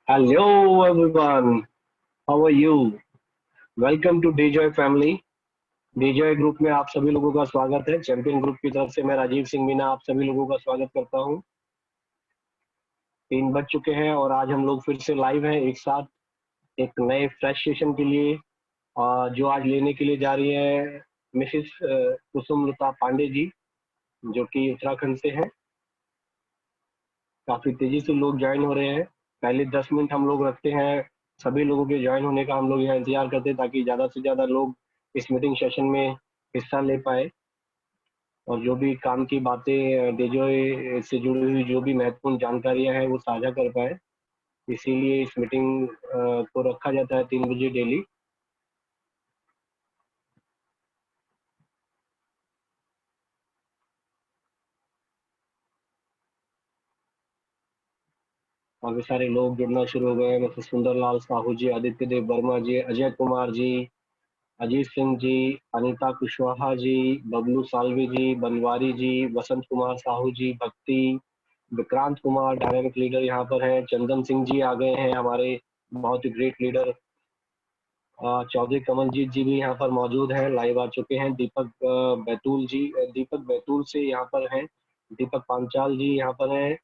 Hello everyone, how are you? Welcome to DJoy family. DJoy group में आप सभी लोगों का स्वागत है। चैंपियन ग्रुप की तरफ से मैं राजीव सिंह मीना आप सभी लोगों का स्वागत करता हूं। 3 बज चुके हैं और आज हम लोग फिर से लाइव हैं एक साथ एक नए फ्रेश सेशन के लिए, जो आज लेने के लिए जा रही है मिसिस कुसुम लता पांडे जी, जो कि उत्तराखंड से हैं। काफी तेजी से लोग ज्वाइन हो रहे हैं। पहले 10 मिनट हम लोग रखते हैं सभी लोगों के ज्वाइन होने का, हम लोग यहाँ इंतजार करते हैं ताकि ज्यादा से ज्यादा लोग इस मीटिंग सेशन में हिस्सा ले पाए और जो भी काम की बातें डेजोय से जुड़ी हुई जो भी महत्वपूर्ण जानकारियां हैं वो साझा कर पाए। इसीलिए इस मीटिंग को रखा जाता है 3 बजे डेली। काफी सारे लोग जुड़ना शुरू हो गए हैं, मतलब सुंदरलाल साहू जी, आदित्य देव वर्मा जी, अजय कुमार जी, अजीत सिंह जी, अनीता कुशवाहा जी, बबलू सालवी जी, बनवारी जी, वसंत कुमार साहू जी, भक्ति, विक्रांत कुमार डायनामिक लीडर यहाँ पर हैं, चंदन सिंह जी आ गए हैं हमारे बहुत ही ग्रेट लीडर, चौधरी कमलजीत जी भी यहाँ पर मौजूद हैं, लाइव आ चुके हैं, दीपक बैतूल जी, दीपक बैतूल से यहाँ पर हैं, दीपक पांचाल जी यहाँ पर हैं,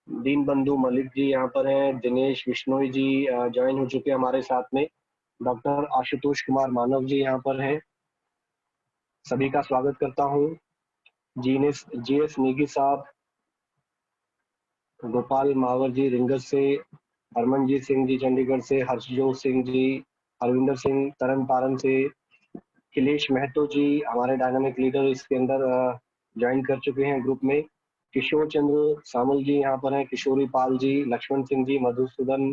दीन बंधु मलिक जी यहाँ पर हैं, दिनेश बिश्नोई जी ज्वाइन हो चुके हैं हमारे साथ में, डॉक्टर आशुतोष कुमार मानव जी यहाँ पर हैं। सभी का स्वागत करता हूँ। जीएस नेगी साहब, गोपाल मावर जी रिंगस से, हरमनजीत सिंह जी चंडीगढ़ से, हर्षजोत सिंह जी, हरविंदर सिंह तरन तारण से, अखिलेश महतो जी हमारे डायनामिक लीडर इसके अंदर ज्वाइन कर चुके हैं ग्रुप में। किशोर चंद्र सामल जी यहाँ पर हैं, किशोरी पाल जी, लक्ष्मण सिंह जी, मधुसूदन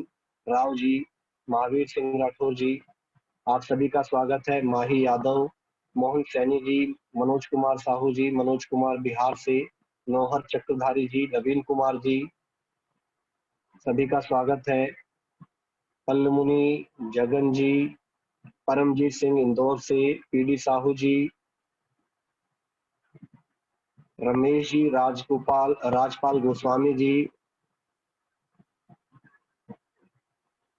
राव जी, महावीर सिंह राठौर जी, आप सभी का स्वागत है। माही यादव, मोहन सैनी जी, मनोज कुमार साहू जी, मनोज कुमार बिहार से, नौहर चक्रधारी जी, नवीन कुमार जी, सभी का स्वागत है। पल्लमुनि जगन जी, परमजीत सिंह इंदौर से, पीडी साहू जी, रमेश जी, राजपाल गोस्वामी जी,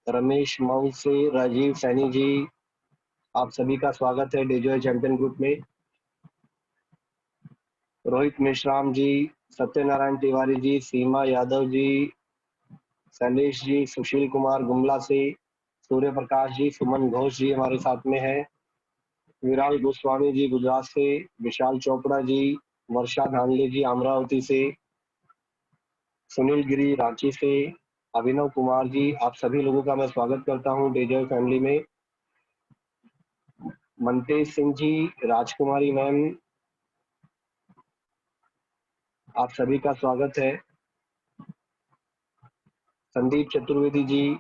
रमेश मऊ से, राजीव सैनी जी, आप सभी का स्वागत है डेजॉय चैंपियन ग्रुप में। रोहित मेश्राम जी, सत्यनारायण तिवारी जी, सीमा यादव जी, शैलेश जी, सुशील कुमार गुमला से, सूर्य प्रकाश जी, सुमन घोष जी हमारे साथ में है, विराल गोस्वामी जी गुजरात से, विशाल चोपड़ा जी, वर्षा धानले जी अमरावती से, सुनील गिरी रांची से, अभिनव कुमार जी, आप सभी लोगों का मैं स्वागत करता हूं डेजॉय फैमिली में। मनतेज सिंह जी, राजकुमारी मैम, आप सभी का स्वागत है। संदीप चतुर्वेदी जी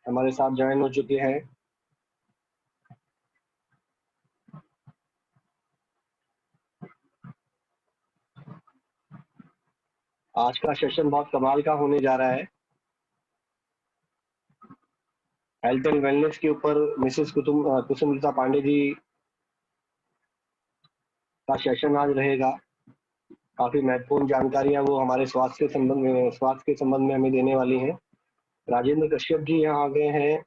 हमारे साथ ज्वाइन हो चुके हैं। आज का सेशन बहुत कमाल का होने जा रहा है। हेल्थ एंड वेलनेस के ऊपर मिसेस कुसुमलता पांडे जी का सेशन आज रहेगा। काफी महत्वपूर्ण जानकारियां वो हमारे स्वास्थ्य के संबंध में हमें देने वाली हैं। राजेंद्र कश्यप जी यहाँ आ गए हैं,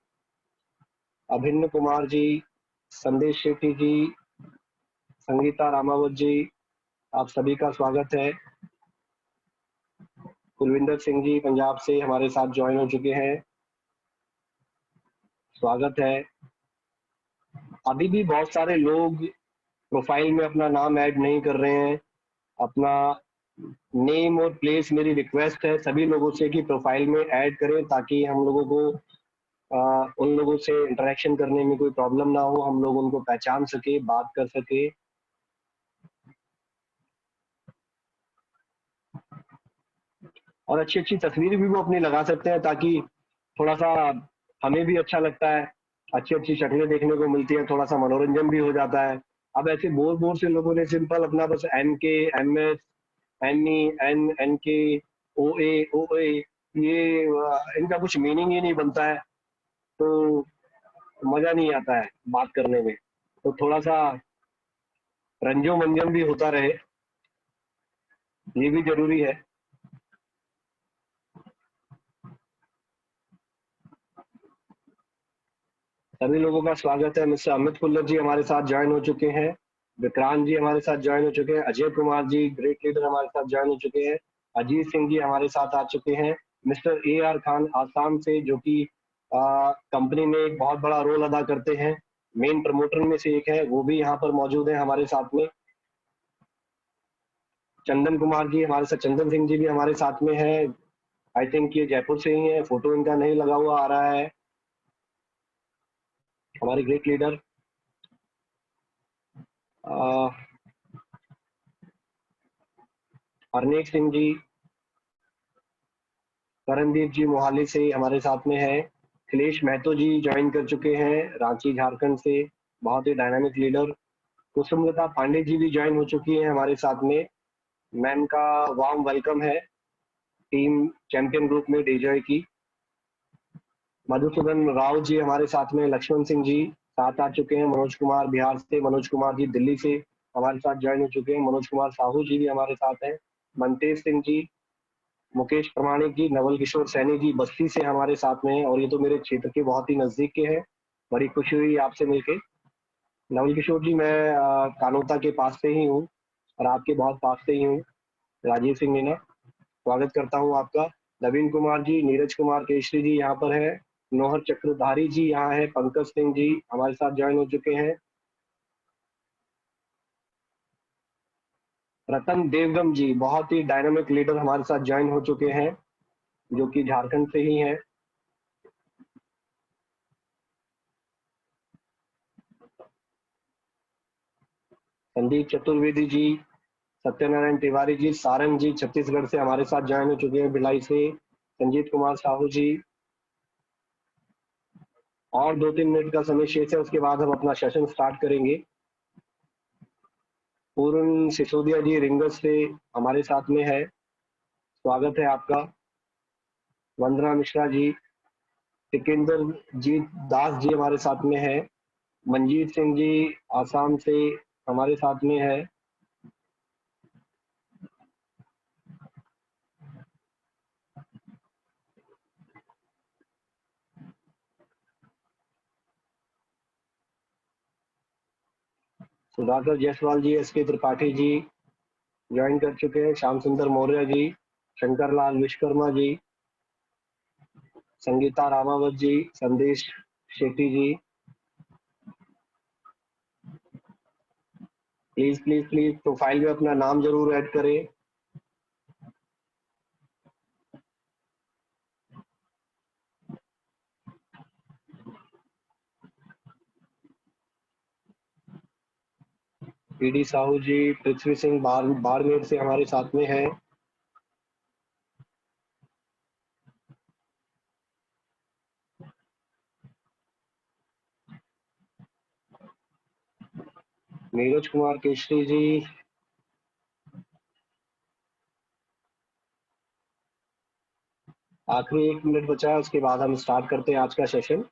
अभिन्न कुमार जी, संदेश शेट्टी जी, संगीता रामावत जी, आप सभी का स्वागत है। कुलविंदर सिंह जी पंजाब से हमारे साथ ज्वाइन हो चुके हैं, स्वागत है। अभी भी बहुत सारे लोग प्रोफाइल में अपना नाम ऐड नहीं कर रहे हैं। अपना नेम और प्लेस मेरी रिक्वेस्ट है सभी लोगों से कि प्रोफाइल में ऐड करें ताकि हम लोगों को उन लोगों से इंटरेक्शन करने में कोई प्रॉब्लम ना हो, हम लोग उनको पहचान सके, बात कर सके। और अच्छी अच्छी तस्वीरें भी वो अपनी लगा सकते हैं ताकि थोड़ा सा हमें भी अच्छा लगता है, अच्छी अच्छी शक्लें देखने को मिलती है, थोड़ा सा मनोरंजन भी हो जाता है। अब ऐसे बोर बोर से लोगों ने सिंपल अपना बस MS, NE, NK, OA ये इनका कुछ मीनिंग ही नहीं बनता है, तो मजा नहीं आता है बात करने में। तो थोड़ा सा रंजो मंजन भी होता रहे, ये भी जरूरी है। सभी लोगों का स्वागत है। मिस्टर अमित कुल्लर जी हमारे साथ ज्वाइन हो चुके हैं, विक्रांत जी हमारे साथ ज्वाइन हो चुके हैं, अजय कुमार जी ग्रेट लीडर हमारे साथ ज्वाइन हो चुके हैं, अजीत सिंह जी हमारे साथ आ चुके हैं, मिस्टर AR खान आसाम से जो कि कंपनी में एक बहुत बड़ा रोल अदा करते हैं, मेन प्रमोटर में से एक है, वो भी यहाँ पर मौजूद है हमारे साथ में। चंदन कुमार जी हमारे साथ, चंदन सिंह जी भी हमारे साथ में है। आई थिंक ये जयपुर से ही है, फोटो इनका नहीं लगा हुआ आ रहा है। हमारे ग्रेट लीडर हरनेक सिंह जी, करणदीप जी मोहाली से हमारे साथ में है। अखिलेश महतो जी ज्वाइन कर चुके हैं रांची झारखंड से, बहुत ही डायनामिक लीडर। कुसुमलता पांडे जी भी ज्वाइन हो चुकी है हमारे साथ में, मैम का वार्म वेलकम है टीम चैंपियन ग्रुप में डेजॉय की। मधुसूदन राव जी हमारे साथ में, लक्ष्मण सिंह जी साथ आ चुके हैं, मनोज कुमार बिहार से, मनोज कुमार जी दिल्ली से हमारे साथ ज्वाइन हो चुके हैं, मनोज कुमार साहू जी भी हमारे साथ हैं, मनतेज सिंह जी, मुकेश प्रमाणिक जी, नवल किशोर सैनी जी बस्ती से हमारे साथ में हैं और ये तो मेरे क्षेत्र के बहुत ही नजदीक के हैं। बड़ी खुशी हुई आपसे मिलके। नवल किशोर जी मैं कानोता के पास से ही हूँ और आपके बहुत पास से ही हूँ। राजीव सिंह मीना, स्वागत करता हूँ आपका। नवीन कुमार जी, नीरज कुमार केशरी जी यहाँ पर है, नौहर चक्रधारी जी यहाँ है, पंकज सिंह जी हमारे साथ ज्वाइन हो चुके हैं, रतन देवगम जी बहुत ही डायनामिक लीडर हमारे साथ ज्वाइन हो चुके हैं जो कि झारखंड से ही हैं। संदीप चतुर्वेदी जी, सत्यनारायण तिवारी जी, सारंग जी छत्तीसगढ़ से हमारे साथ ज्वाइन हो चुके हैं भिलाई से, संजीत कुमार साहू जी। और 2-3 मिनट का समय शेष है, उसके बाद हम अपना सेशन स्टार्ट करेंगे। पूर्ण सिसोदिया जी रिंगस से हमारे साथ में है, स्वागत है आपका। वंदना मिश्रा जी, टिकेंद्र जी दास जी हमारे साथ में है। मंजीत सिंह जी आसाम से हमारे साथ में है। सुधाकर जायसवाल जी, एस के त्रिपाठी जी ज्वाइन कर चुके हैं। श्याम सुंदर मौर्य जी, शंकर लाल विश्वकर्मा जी, संगीता रामावत जी, संदेश शेट्टी जी। प्लीज प्लीज प्लीज प्रोफाइल में अपना नाम जरूर ऐड करें। पीडी साहू जी, पृथ्वी सिंह बाड़मेर से हमारे साथ में है। नीरज कुमार केशरी जी। आखिरी 1 मिनट बचा है, उसके बाद हम स्टार्ट करते हैं आज का सेशन।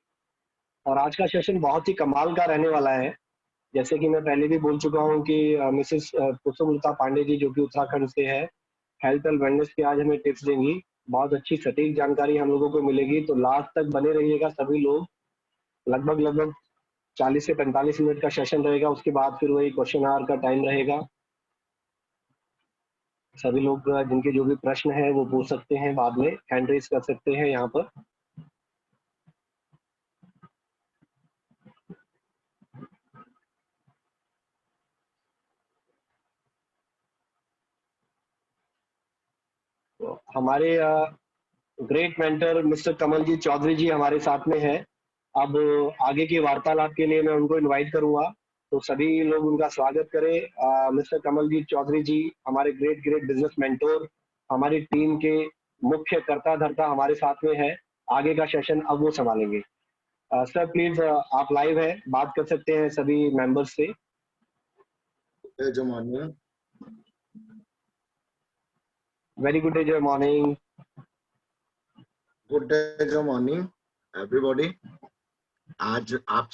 और आज का सेशन बहुत ही कमाल का रहने वाला है। जैसे कि मैं पहले भी बोल चुका हूँ कि मिसेस कुसुमलता पांडे जी जो कि उत्तराखंड से है, हेल्थ एंड वेलनेस के आज हमें टिप्स देंगी। बहुत अच्छी सटीक जानकारी हम लोगों को मिलेगी, तो लास्ट तक बने रहिएगा सभी लोग। लगभग लगभग 40 से 45 मिनट का सेशन रहेगा, उसके बाद फिर वही क्वेश्चन आवर का टाइम रहेगा। सभी लोग जिनके जो भी प्रश्न है वो पूछ सकते हैं, बाद में हैंड रेज कर सकते हैं यहाँ पर। तो हमारे ग्रेट मेंटर मिस्टर कमल जी चौधरी जी हमारे साथ में है। अब आगे की वार्तालाप के लिए मैं उनको इनवाइट करूंगा, तो सभी लोग उनका स्वागत करें। मिस्टर कमल जी चौधरी जी हमारे ग्रेट ग्रेट बिजनेस मेंटोर, हमारी टीम के मुख्य कर्ता धर्ता हमारे साथ में है। आगे का सेशन अब वो संभालेंगे। सर प्लीज, आप लाइव है, बात कर सकते हैं सभी मेंबर्स से। जो मानिए, वेरी गुड डे, जय मॉर्निंग। गुड डे, जो मॉर्निंग एवरीबॉडी। आज आप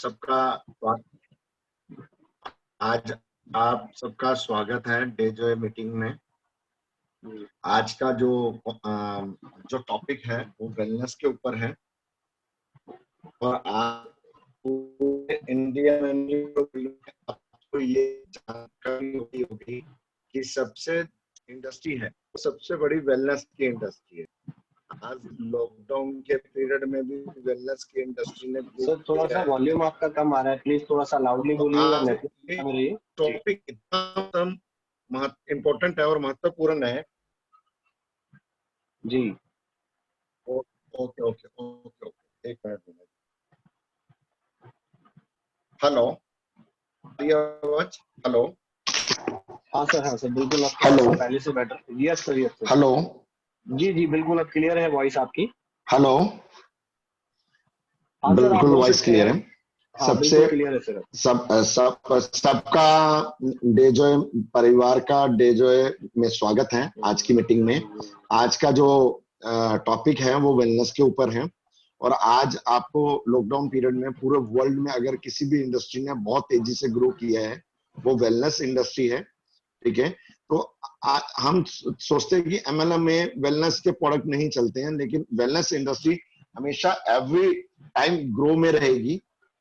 सबका स्वागत है डे जो मीटिंग में। आज का जो टॉपिक है वो वेलनेस के ऊपर है। और आज इंडिया में आपको ये जानकारी होगी कि सबसे इंडस्ट्री है, सबसे बड़ी वेलनेस की इंडस्ट्री है। आज लॉकडाउन के पीरियड में भी वेलनेस की इंडस्ट्री ने सर थोड़ा सा वॉल्यूम आपका कम आ रहा है, प्लीज थोड़ा सा लाउडली बोलिए। आज ये टॉपिक इतना इम्पोर्टेंट है और महत्वपूर्ण है जी। ओके ओके ओके ओके, एक मिनट। हेलो, आवाज? हेलो, हाँ सर बिल्कुल, अब हेलो, पहले से better. Yes sir, yes sir. Hello, जी जी बिल्कुल, अब क्लियर है वॉइस आपकी। हेलो। हाँ सर, आप बिल्कुल बोल वॉइस सकते क्लियर हैं। है। हाँ सबसे बिल्कुल क्लियर है सर। सबका डेजोय परिवार का डेजोय में स्वागत है आज की मीटिंग में। आज का जो टॉपिक है वो वेलनेस के ऊपर है। और आज आपको लॉकडाउन पीरियड में पूरे वर्ल्ड में अगर किसी भी इंडस्ट्री ने बहुत तेजी से ग्रो किया है वो वेलनेस इंडस्ट्री है। ठीक है, तो हम सोचते हैं कि एमएलएम में वेलनेस के प्रोडक्ट नहीं चलते हैं, लेकिन वेलनेस इंडस्ट्री हमेशा एवरी टाइम ग्रो में रहेगी,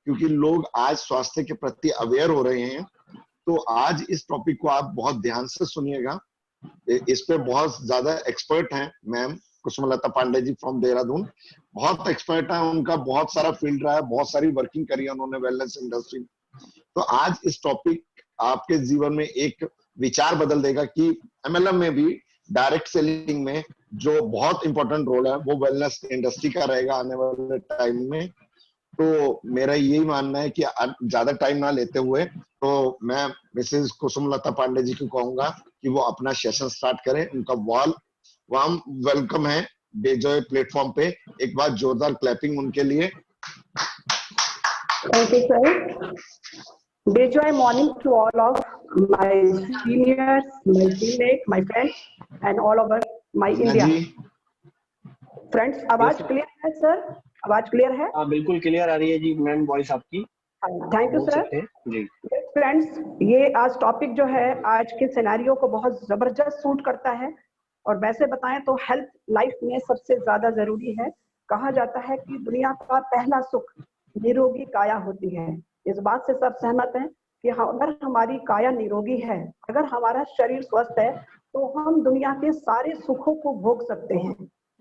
क्योंकि लोग आज स्वास्थ्य के प्रति अवेयर हो रहे हैं। तो आज इस टॉपिक को आप बहुत ध्यान से सुनिएगा। इस पे बहुत ज्यादा एक्सपर्ट हैं मैम कुसुमलता पांडे जी फ्रॉम देहरादून, बहुत एक्सपर्ट है। उनका बहुत सारा फील्ड रहा है, बहुत सारी वर्किंग करी है उन्होंने वेलनेस इंडस्ट्री। तो आज इस टॉपिक आपके जीवन में एक विचार बदल देगा कि एमएलएम में भी डायरेक्ट सेलिंग में जो बहुत इंपॉर्टेंट रोल है वो वेलनेस इंडस्ट्री का रहेगा आने वाले टाइम में। तो मेरा यही मानना है कि ज्यादा टाइम ना लेते हुए तो मैं मिसेज कुसुमलता पांडे जी को कहूंगा कि वो अपना सेशन स्टार्ट करें। उनका वार्म वेलकम है डेजॉय प्लेटफॉर्म पे। एक बार जोरदार क्लैपिंग उनके लिए। Thank you, sir. Dejoy morning to all of my seniors, my teammates, my friends, and all over my India. Friends, आवाज क्लियर है सर? आवाज क्लियर है? हाँ बिल्कुल क्लियर आ रही है जी मैम, वॉइस आपकी। थैंक यू सर जी। फ्रेंड्स, ये आज टॉपिक जो है आज के सिनेरियो को बहुत जबरदस्त सूट करता है। और वैसे बताएं तो हेल्थ लाइफ में सबसे ज्यादा जरूरी है। कहा जाता है कि दुनिया का पहला सुख निरोगी काया होती है। इस बात से सब सहमत हैं कि अगर हमारी काया निरोगी है, अगर हमारा शरीर स्वस्थ है, तो हम दुनिया के सारे सुखों को भोग सकते हैं।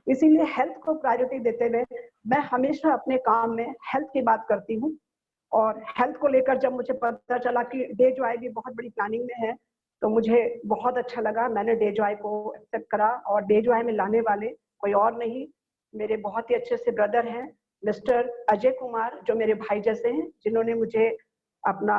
इसीलिए हेल्थ को प्रायोरिटी देते हुए मैं हमेशा अपने काम में हेल्थ की बात करती हूँ। और हेल्थ को लेकर जब मुझे पता चला कि डेजॉय भी बहुत बड़ी प्लानिंग में है, तो मुझे बहुत अच्छा लगा। मैंने डेजॉय को एक्सेप्ट करा और डेजॉय में लाने वाले कोई और नहीं, मेरे बहुत ही अच्छे से ब्रदर हैं मिस्टर अजय कुमार, जो मेरे भाई जैसे हैं, जिन्होंने मुझे अपना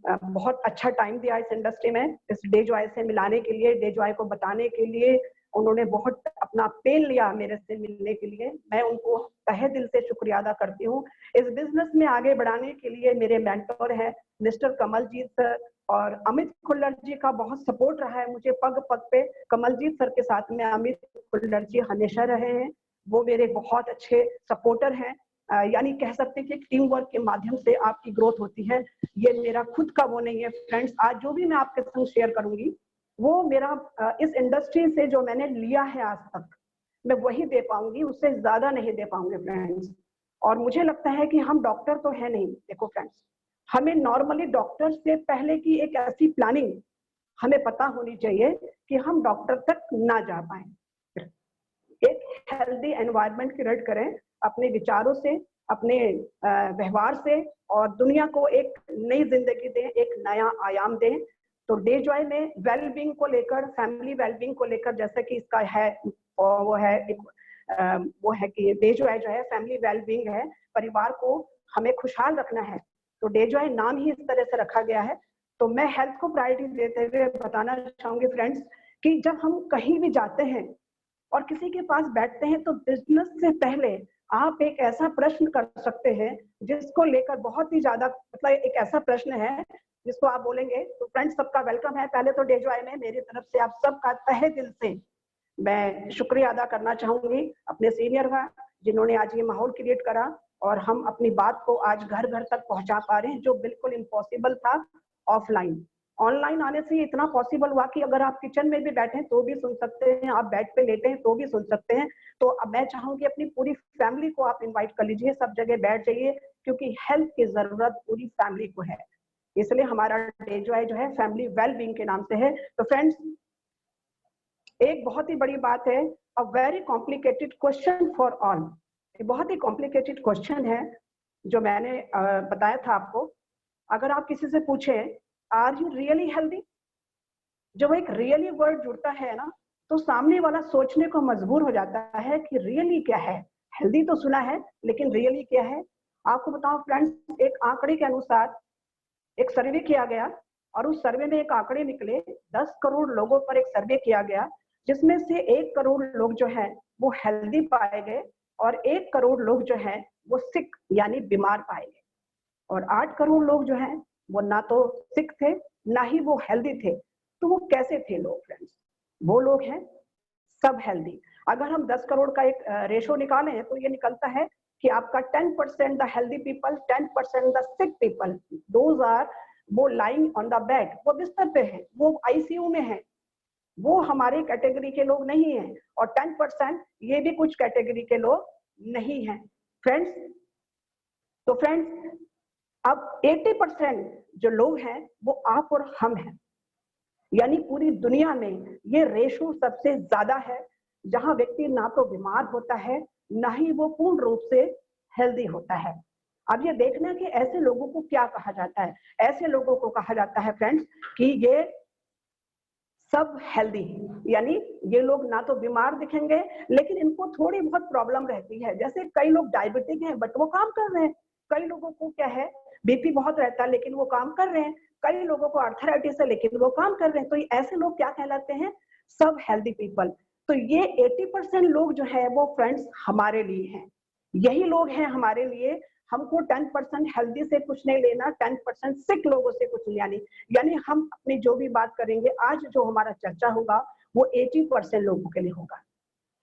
बहुत अच्छा टाइम दिया इस इंडस्ट्री में, इस डेजॉय से मिलाने के लिए, डेजॉय को बताने के लिए। उन्होंने बहुत अपना पेन लिया मेरे से मिलने के लिए। मैं उनको तहे दिल से शुक्रिया अदा करती हूँ। इस बिजनेस में आगे बढ़ाने के लिए मेरे मेंटर हैं मिस्टर कमलजीत सर, और अमित खुल्लर जी का बहुत सपोर्ट रहा है मुझे पग पग पे। कमलजीत सर के साथ में अमित खुल्लर जी हमेशा रहे हैं, वो मेरे बहुत अच्छे सपोर्टर हैं। यानी कह सकते हैं कि टीम वर्क के माध्यम से आपकी ग्रोथ होती है। ये मेरा खुद का वो नहीं है फ्रेंड्स। आज जो भी मैं आपके संग शेयर करूंगी वो मेरा इस इंडस्ट्री से जो मैंने लिया है आज तक, मैं वही दे पाऊंगी, उससे ज्यादा नहीं दे पाऊंगे फ्रेंड्स। और मुझे लगता है कि हम डॉक्टर तो है नहीं। देखो फ्रेंड्स, हमें नॉर्मली डॉक्टर से पहले की एक ऐसी प्लानिंग हमें पता होनी चाहिए कि हम डॉक्टर तक ना जा पाए। एक हेल्दी एनवायरनमेंट क्रिएट करें अपने विचारों से, अपने व्यवहार से, और दुनिया को एक नई जिंदगी दें, एक नया आयाम दें। तो डेजॉय में वेलबींग को लेकर, फैमिली वेलबींग को लेकर, जैसा कि इसका है वो है एक वो है कि डेजॉय जो है फैमिली वेलबींग है, परिवार को हमें खुशहाल रखना है। तो डेजॉय नाम ही इस तरह से रखा गया है। तो मैं हेल्थ को प्रायोरिटी देते हुए बताना चाहूंगी फ्रेंड्स कि जब हम कहीं भी जाते हैं और किसी के पास बैठते हैं, तो बिजनेस से पहले आप एक ऐसा प्रश्न कर सकते हैं जिसको लेकर बहुत ही ज्यादा, मतलब एक ऐसा प्रश्न है जिसको आप बोलेंगे। तो फ्रेंड्स, सबका वेलकम है। पहले तो डेजॉय में मेरी तरफ से आप सबका तहे दिल से मैं शुक्रिया अदा करना चाहूंगी अपने सीनियर का, जिन्होंने आज ये माहौल क्रिएट करा और हम अपनी बात को आज घर घर तक पहुंचा पा रहे हैं, जो बिल्कुल इम्पॉसिबल था ऑफलाइन। ऑनलाइन आने से इतना पॉसिबल हुआ कि अगर आप किचन में भी बैठे तो भी सुन सकते हैं, आप बेड पे लेटे हैं तो भी सुन सकते हैं। तो अब मैं चाहूंगी अपनी पूरी फैमिली को आप इनवाइट कर लीजिए, सब जगह बैठ जाइए, क्योंकि हेल्थ की जरूरत पूरी फैमिली को है। इसलिए हमारा डेजॉय जो है फैमिली वेलबींग के नाम से है। तो फ्रेंड्स, एक बहुत ही बड़ी बात है, a very complicated question for all. बहुत ही कॉम्प्लिकेटेड क्वेश्चन है जो मैंने बताया था आपको। अगर आप किसी से पूछें आर यू रियली हेल्दी, जब एक रियली वर्ड जुड़ता है ना, तो सामने वाला सोचने को मजबूर हो जाता है कि रियली क्या है। हेल्दी तो सुना है, लेकिन रियली क्या है। आपको बताओ फ्रेंड्स, एक आंकड़े के अनुसार एक सर्वे किया गया और उस सर्वे में एक आंकड़े निकले, 10 करोड़ लोगों पर एक सर्वे किया गया, जिसमें से 1 करोड़ लोग जो है वो हेल्दी पाए गए और 1 करोड़ लोग जो है वो सिक यानी बीमार पाए गए। और 8 करोड़ लोग जो हैं वो ना तो सिक थे ना ही वो हेल्दी थे। तो वो कैसे थे लोग फ्रेंड्स? वो लोग हैं सब हेल्दी। अगर हम 10 करोड़ का एक रेशो निकालें तो ये निकलता है कि आपका 10% the healthy people, 10% the sick people, those are वो लाइंग ऑन द बेड, वो बिस्तर पे है, वो आईसीयू में है, वो हमारे कैटेगरी के लोग नहीं हैं। और 10% ये भी कुछ कैटेगरी के लोग नहीं हैं फ्रेंड्स। तो फ्रेंड्स, अब 80% जो लोग हैं वो आप और हम हैं, यानी पूरी दुनिया में ये रेशो सबसे ज्यादा है, जहां व्यक्ति ना तो बीमार होता है ना ही वो पूर्ण रूप से हेल्दी होता है। अब ये देखना कि ऐसे लोगों को क्या कहा जाता है। ऐसे लोगों को कहा जाता है फ्रेंड्स कि ये सब हेल्दी, यानी ये लोग ना तो बीमार दिखेंगे लेकिन इनको थोड़ी बहुत प्रॉब्लम रहती है। जैसे कई लोग डायबिटिक हैं बट वो काम कर रहे हैं, कई लोगों को क्या है, बीपी बहुत रहता है लेकिन वो काम कर रहे हैं, कई लोगों को आर्थराइटिस है लेकिन वो काम कर रहे हैं। तो ऐसे लोग क्या कहलाते हैं? सब हेल्दी पीपल। तो ये 80% लोग जो है वो फ्रेंड्स हमारे लिए हैं, यही लोग हैं हमारे लिए। हमको 10% हेल्दी से कुछ नहीं लेना, 10% सिक लोगों से कुछ नहीं, यानी हम अपनी जो भी बात करेंगे, आज जो हमारा चर्चा होगा वो 80% लोगों के लिए होगा।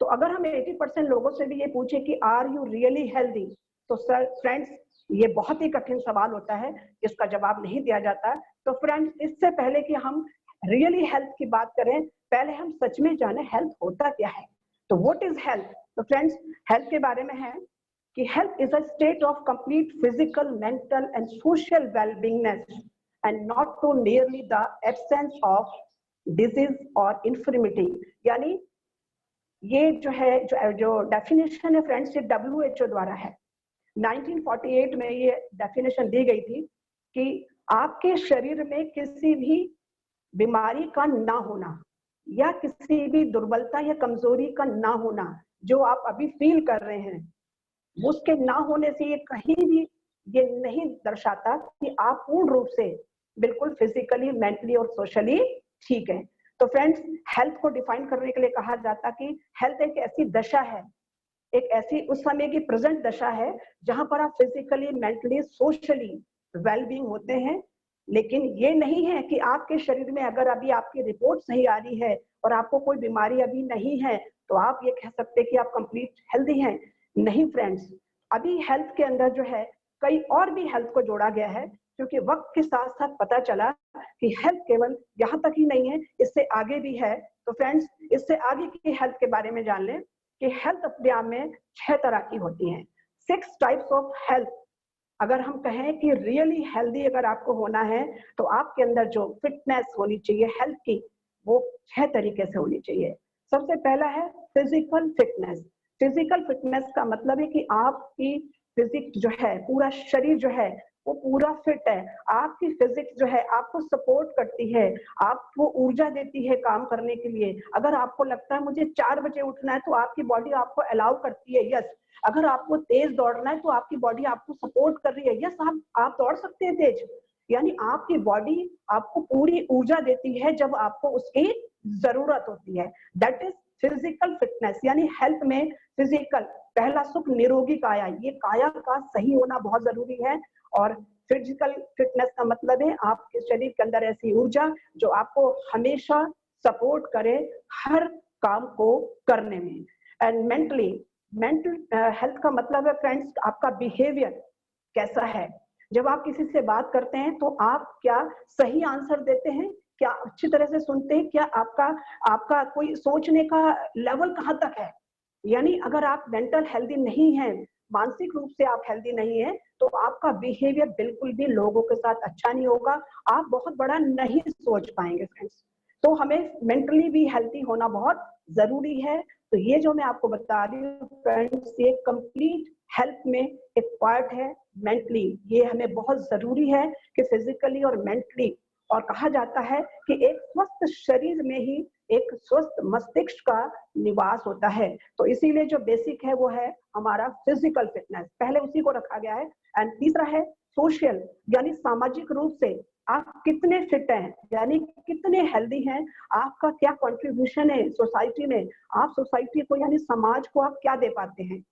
तो अगर हम 80% लोगों से भी ये पूछे कि आर यू रियली हेल्दी, तो सर फ्रेंड्स ये बहुत ही कठिन सवाल होता है, इसका जवाब नहीं दिया जाता। तो फ्रेंड्स, इससे पहले कि हम रियली हेल्थ की बात करें, पहले हम सच में जाने हेल्थ होता क्या है। तो व्हाट इज हेल्थ? तो फ्रेंड्स, हेल्थ के बारे में है कि health is a state of complete physical, mental and social wellbeingness and not to nearly the absence of disease or infirmity. यानी ये जो है, जो डेफिनेशन है फ्रेंड्स, ये WHO द्वारा है। 1948 में ये डेफिनेशन दी गई थी कि आपके शरीर में किसी भी बीमारी का ना होना या किसी भी दुर्बलता या कमजोरी का ना होना, जो आप अभी फील कर रहे हैं, उसके ना होने से ये कहीं भी ये नहीं दर्शाता कि आप पूर्ण रूप से बिल्कुल फिजिकली, मेंटली और सोशली ठीक है। तो फ्रेंड्स, हेल्थ को डिफाइन करने के लिए कहा जाता कि हेल्थ एक ऐसी दशा है, एक ऐसी उस समय की प्रेजेंट दशा है जहां पर आप फिजिकली, मेंटली, सोशली वेलबींग होते हैं। लेकिन ये नहीं है कि आपके शरीर में अगर अभी आपकी रिपोर्ट सही आ रही है और आपको कोई बीमारी अभी नहीं है तो आप ये कह सकते हैं कि आप कंप्लीट हेल्दी हैं। नहीं फ्रेंड्स, अभी हेल्थ के अंदर जो है कई और भी हेल्थ को जोड़ा गया है, क्योंकि वक्त के साथ साथ पता चला कि हेल्थ केवल यहाँ तक ही नहीं है, इससे आगे भी है। तो फ्रेंड्स, इससे आगे की हेल्थ के बारे में जान लें कि हेल्थ अपने आप में 6 तरह की होती हैं, 6 टाइप्स ऑफ हेल्थ। अगर हम कहें कि रियली हेल्दी अगर आपको होना है तो आपके अंदर जो फिटनेस होनी चाहिए हेल्थ की, वो 6 तरीके से होनी चाहिए। सबसे पहला है फिजिकल फिटनेस। फिजिकल फिटनेस का मतलब है कि आपकी फिजिक्स जो है, पूरा शरीर जो है वो पूरा फिट है, आपकी फिजिक्स जो है आपको सपोर्ट करती है, आपको ऊर्जा देती है काम करने के लिए। अगर आपको लगता है मुझे 4 बजे उठना है तो आपकी बॉडी आपको अलाउ करती है, यस। अगर आपको तेज दौड़ना है तो आपकी बॉडी आपको सपोर्ट कर रही है, यस, आप दौड़ सकते हैं तेज। यानी आपकी बॉडी आपको पूरी ऊर्जा देती है जब आपको उसकी जरूरत होती है। That is physical fitness. यानी हेल्थ में फिजिकल, पहला सुख निरोगी काया, ये काया का सही होना बहुत जरूरी है। और फिजिकल फिटनेस का मतलब है आपके शरीर के अंदर ऐसी ऊर्जा जो आपको हमेशा सपोर्ट करे हर काम को करने में। एंड मेंटल हेल्थ का मतलब है फ्रेंड्स, आपका बिहेवियर कैसा है। जब आप किसी से बात करते हैं तो आप क्या सही आंसर देते हैं, क्या अच्छी तरह से सुनते हैं, क्या आपका कोई सोचने का लेवल कहाँ तक है। यानी अगर आप मेंटल हेल्दी नहीं है, मानसिक रूप से आप हेल्दी नहीं है, तो आपका बिहेवियर बिल्कुल भी लोगों के साथ अच्छा नहीं होगा, आप बहुत बड़ा नहीं सोच पाएंगे फ्रेंड्स। तो हमें मेंटली भी हेल्दी होना बहुत जरूरी है। तो ये जो मैं आपको बता रही हूँ फ्रेंड्स, ये कंप्लीट हेल्थ में एक पार्ट है मेंटली। ये हमें बहुत जरूरी है कि फिजिकली और मेंटली, और कहा जाता है कि एक स्वस्थ शरीर में ही एक स्वस्थ मस्तिष्क का निवास होता है। तो इसीलिए जो बेसिक है वो है हमारा फिजिकल फिटनेस, पहले उसी को रखा गया है। एंड तीसरा है सोशल, यानी सामाजिक रूप से आप कितने फिट हैं, यानी कितने हेल्दी हैं, आपका क्या कंट्रीब्यूशन है सोसाइटी में, आप सोसाइटी को यानी समाज को आप क्या दे पाते हैं,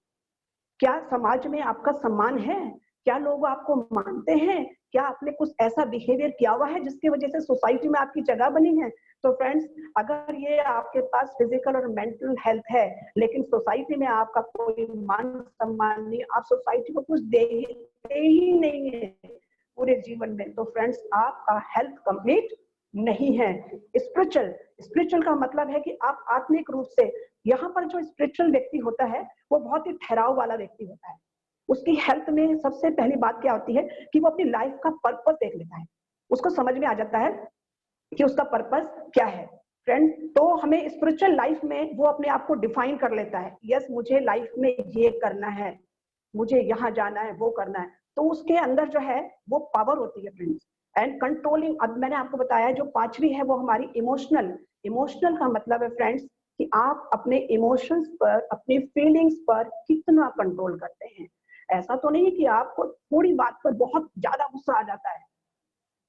क्या समाज में आपका सम्मान है, क्या लोग आपको मानते हैं, क्या आपने कुछ ऐसा बिहेवियर किया हुआ है जिसकी वजह से सोसाइटी में आपकी जगह बनी है। तो फ्रेंड्स, अगर ये आपके पास फिजिकल और मेंटल हेल्थ है लेकिन सोसाइटी में आपका कोई मान सम्मान नहीं, आप सोसाइटी को कुछ दे ही नहीं है पूरे जीवन में, तो फ्रेंड्स आपका हेल्थ कंप्लीट नहीं है। स्पिरिचुअल का मतलब है कि आप आत्मिक रूप से, यहाँ पर जो स्पिरिचुअल व्यक्ति होता है वो बहुत ही ठहराव वाला व्यक्ति होता है। उसकी हेल्थ में सबसे पहली बात क्या होती है कि वो अपनी लाइफ का पर्पस देख लेता है, उसको समझ में आ जाता है कि उसका पर्पस क्या है फ्रेंड। तो हमें स्पिरिचुअल लाइफ में वो अपने आप को डिफाइन कर लेता है, यस मुझे लाइफ में ये करना है, मुझे यहाँ जाना है, वो करना है। तो उसके अंदर जो है वो पावर होती है फ्रेंड्स। एंड कंट्रोलिंग, अब मैंने आपको बताया जो पांचवी है वो हमारी इमोशनल का मतलब है फ्रेंड्स कि आप अपने इमोशंस पर, अपनी फीलिंग्स पर कितना कंट्रोल करते हैं। ऐसा तो नहीं कि आपको थोड़ी बात पर बहुत ज्यादा गुस्सा आ जाता है,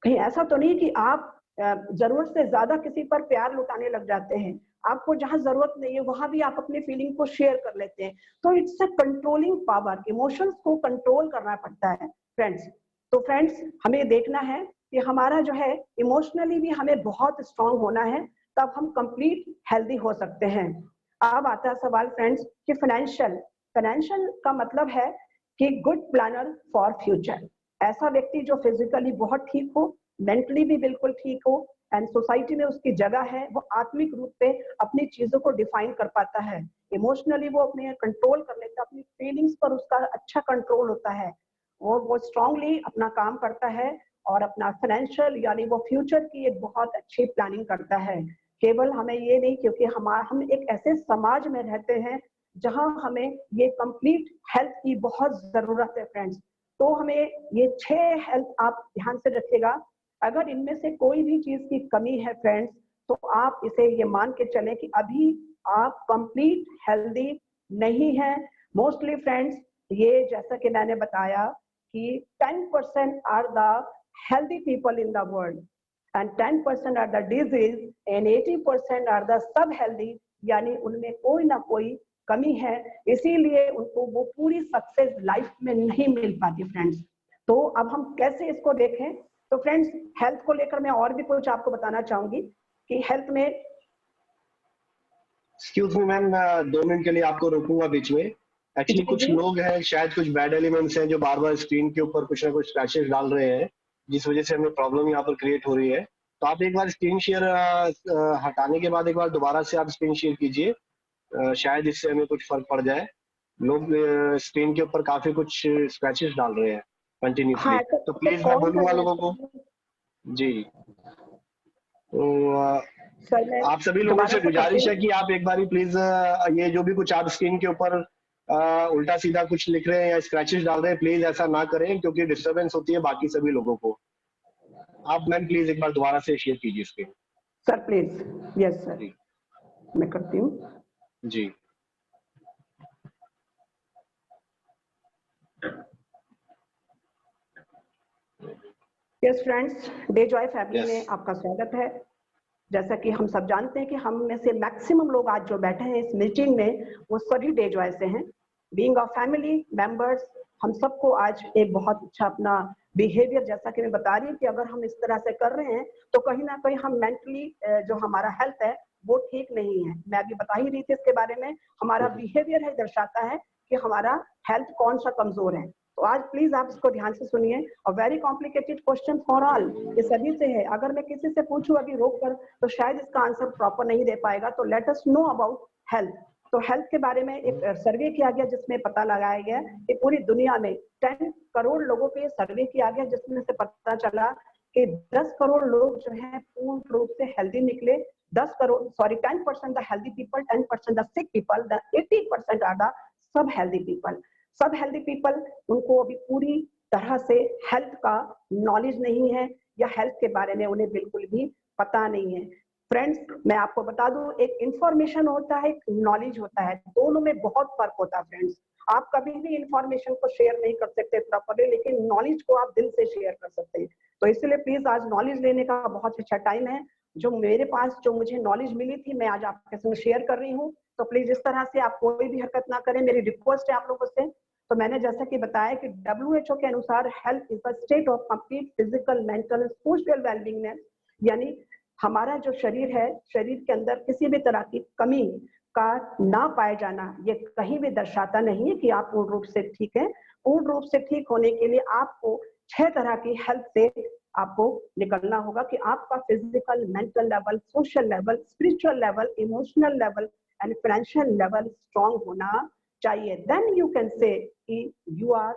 कहीं ऐसा तो नहीं कि आप जरूरत से ज्यादा किसी पर प्यार लुटाने लग जाते हैं, आपको जहां जरूरत नहीं है वहां भी आप अपनी फीलिंग को शेयर कर लेते हैं। तो it's a controlling power, emotions को कंट्रोल करना पड़ता है फ्रेंड्स। तो फ्रेंड्स हमें देखना है कि हमारा जो है इमोशनली भी हमें बहुत स्ट्रांग होना है, तब हम कंप्लीट हेल्दी हो सकते हैं। अब आता है सवाल फ्रेंड्स कि फाइनेंशियल का मतलब है कि गुड प्लानर फॉर फ्यूचर, ऐसा व्यक्ति जो फिजिकली बहुत ठीक हो, मेंटली भी बिल्कुल ठीक हो एंड सोसाइटी में उसकी जगह है, वो आत्मिक रूप से अपनी चीजों को डिफाइन कर पाता है, इमोशनली वो अपने कंट्रोल कर लेता है, अपनी फीलिंग्स पर उसका अच्छा कंट्रोल होता है और वो स्ट्रांगली अपना काम करता है और अपना फाइनेंशियल यानी वो फ्यूचर की एक बहुत अच्छी प्लानिंग करता है। केवल हमें ये नहीं, क्योंकि हम एक ऐसे समाज में रहते हैं जहां हमें ये कंप्लीट हेल्थ की बहुत जरूरत है फ्रेंड्स। तो हमें ये 6 हेल्थ आप ध्यान से रखिएगा, अगर इनमें से कोई भी चीज की कमी है फ्रेंड्स, तो आप इसे ये मान के चलें कि अभी आप कंप्लीट हेल्दी नहीं है। मोस्टली फ्रेंड्स ये जैसा कि मैंने बताया कि 10% are the healthy people in the world and 10% are the disease and 80% are the sub healthy, यानी उनमें कोई ना कोई कमी है, इसीलिए उनको वो पूरी सक्सेस लाइफ में नहीं मिल पाती फ्रेंड्स। तो अब हम कैसे इसको देखें? तो फ्रेंड्स हेल्थ को लेकर मैं और भी कुछ आपको बताना चाहूंगी कि हेल्थ में, एक्सक्यूज मी मैम, 2 मिनट के लिए आपको रोकूंगा बीच में। एक्चुअली कुछ लोग हैं, शायद कुछ बैड एलिमेंट्स हैं जो बार बार स्क्रीन के ऊपर कुछ ना कुछ स्क्रैचेस डाल रहे हैं, जिस वजह से हमें प्रॉब्लम यहाँ पर क्रिएट हो रही है। तो आप एक बार स्क्रीन शेयर हटाने के बाद एक बार दोबारा से आप स्क्रीन शेयर कीजिए, शायद इससे हमें कुछ फर्क पड़ जाए। लोग स्क्रीन के ऊपर काफी कुछ स्क्रैचेस डाल रहे हैं कंटिन्यूसली। हाँ, तो प्लीज मैं बोलूंगा लोगों को जी, तो सर मैं आप सभी लोगों दोबारा से से करती गुजारिश है हूँ। कि आप एक बारी प्लीज ये जो भी कुछ आप स्क्रीन के ऊपर उल्टा सीधा कुछ लिख रहे हैं या स्क्रैचेस डाल रहे हैं, प्लीज ऐसा ना करें, क्योंकि डिस्टरबेंस होती है बाकी सभी लोगों को। आप मैम प्लीज एक बार दोबारा से शेयर कीजिए screen. Sir please, yes sir, जी मैं करती हूँ। जी yes friends, Dejoy family yes में आपका स्वागत है। जैसा कि हम सब जानते हैं कि हम में से मैक्सिमम लोग आज जो बैठे हैं इस मीटिंग में वो सभी डे जॉय से हैं। बीइंग अ फैमिली मेंबर्स, हम सबको आज एक बहुत अच्छा अपना बिहेवियर, जैसा कि मैं बता रही हूँ कि अगर हम इस तरह से कर रहे हैं तो कहीं ना कहीं हम मेंटली जो हमारा हेल्थ है वो ठीक नहीं है। मैं अभी बता ही रही थी इसके बारे में, हमारा बिहेवियर है दर्शाता है कि हमारा हेल्थ कौन सा कमजोर है। तो आज प्लीज आप इसको ध्यान से सुनिए। और very complicated question for all, ये सभी से है। अगर मैं किसी से पूछूं अभी रोक कर तो शायद इसका आंसर प्रॉपर नहीं दे पाएगा। तो let us know about health. तो हेल्थ के बारे में एक सर्वे किया गया जिसमें पता लगाया गया कि पूरी दुनिया में 10 करोड़ लोगों पे सर्वे किया गया, जिसमें से पता चला कि 10 करोड़ लोग जो है पूर्ण रूप से हेल्दी निकले। 10% the healthy people, 10% the sick people, the 80% are the sub healthy people. Sub healthy people, उनको अभी पूरी तरह से हेल्थ का नॉलेज नहीं है या हेल्थ के बारे में उन्हें बिल्कुल भी पता नहीं है। फ्रेंड्स मैं आपको बता दूं, एक इंफॉर्मेशन होता है, एक नॉलेज होता है, दोनों में बहुत फर्क होता है फ्रेंड्स। आप कभी भी इंफॉर्मेशन को शेयर नहीं कर सकते प्रॉपरली, लेकिन नॉलेज को आप दिल से शेयर कर सकते हैं। तो इसलिए प्लीज आज नॉलेज लेने का बहुत अच्छा टाइम है। जो मेरे पास जो मुझे नॉलेज मिली थी मैं आज आपके संग शेयर कर रही हूँ। तो प्लीज इस तरह से आप कोई भी हरकत ना करें, मेरी रिक्वेस्ट है आप लोगों से। तो मैंने जैसा कि बताया कि WHO के अनुसार health is the state of complete physical, mental, social wellbeingness, यानी हमारा जो शरीर है, शरीर के अंदर किसी भी तरह की कमी का ना पाए जाना, ये कहीं भी दर्शाता नहीं है कि आप पूर्ण रूप से ठीक है। पूर्ण रूप से ठीक होने के लिए आपको 6 तरह की हेल्थ से आपको निकलना होगा कि आपका physical, mental level, social level, spiritual level, emotional level and financial level strong होना चाहिए। देन यू कैन से कि यू आर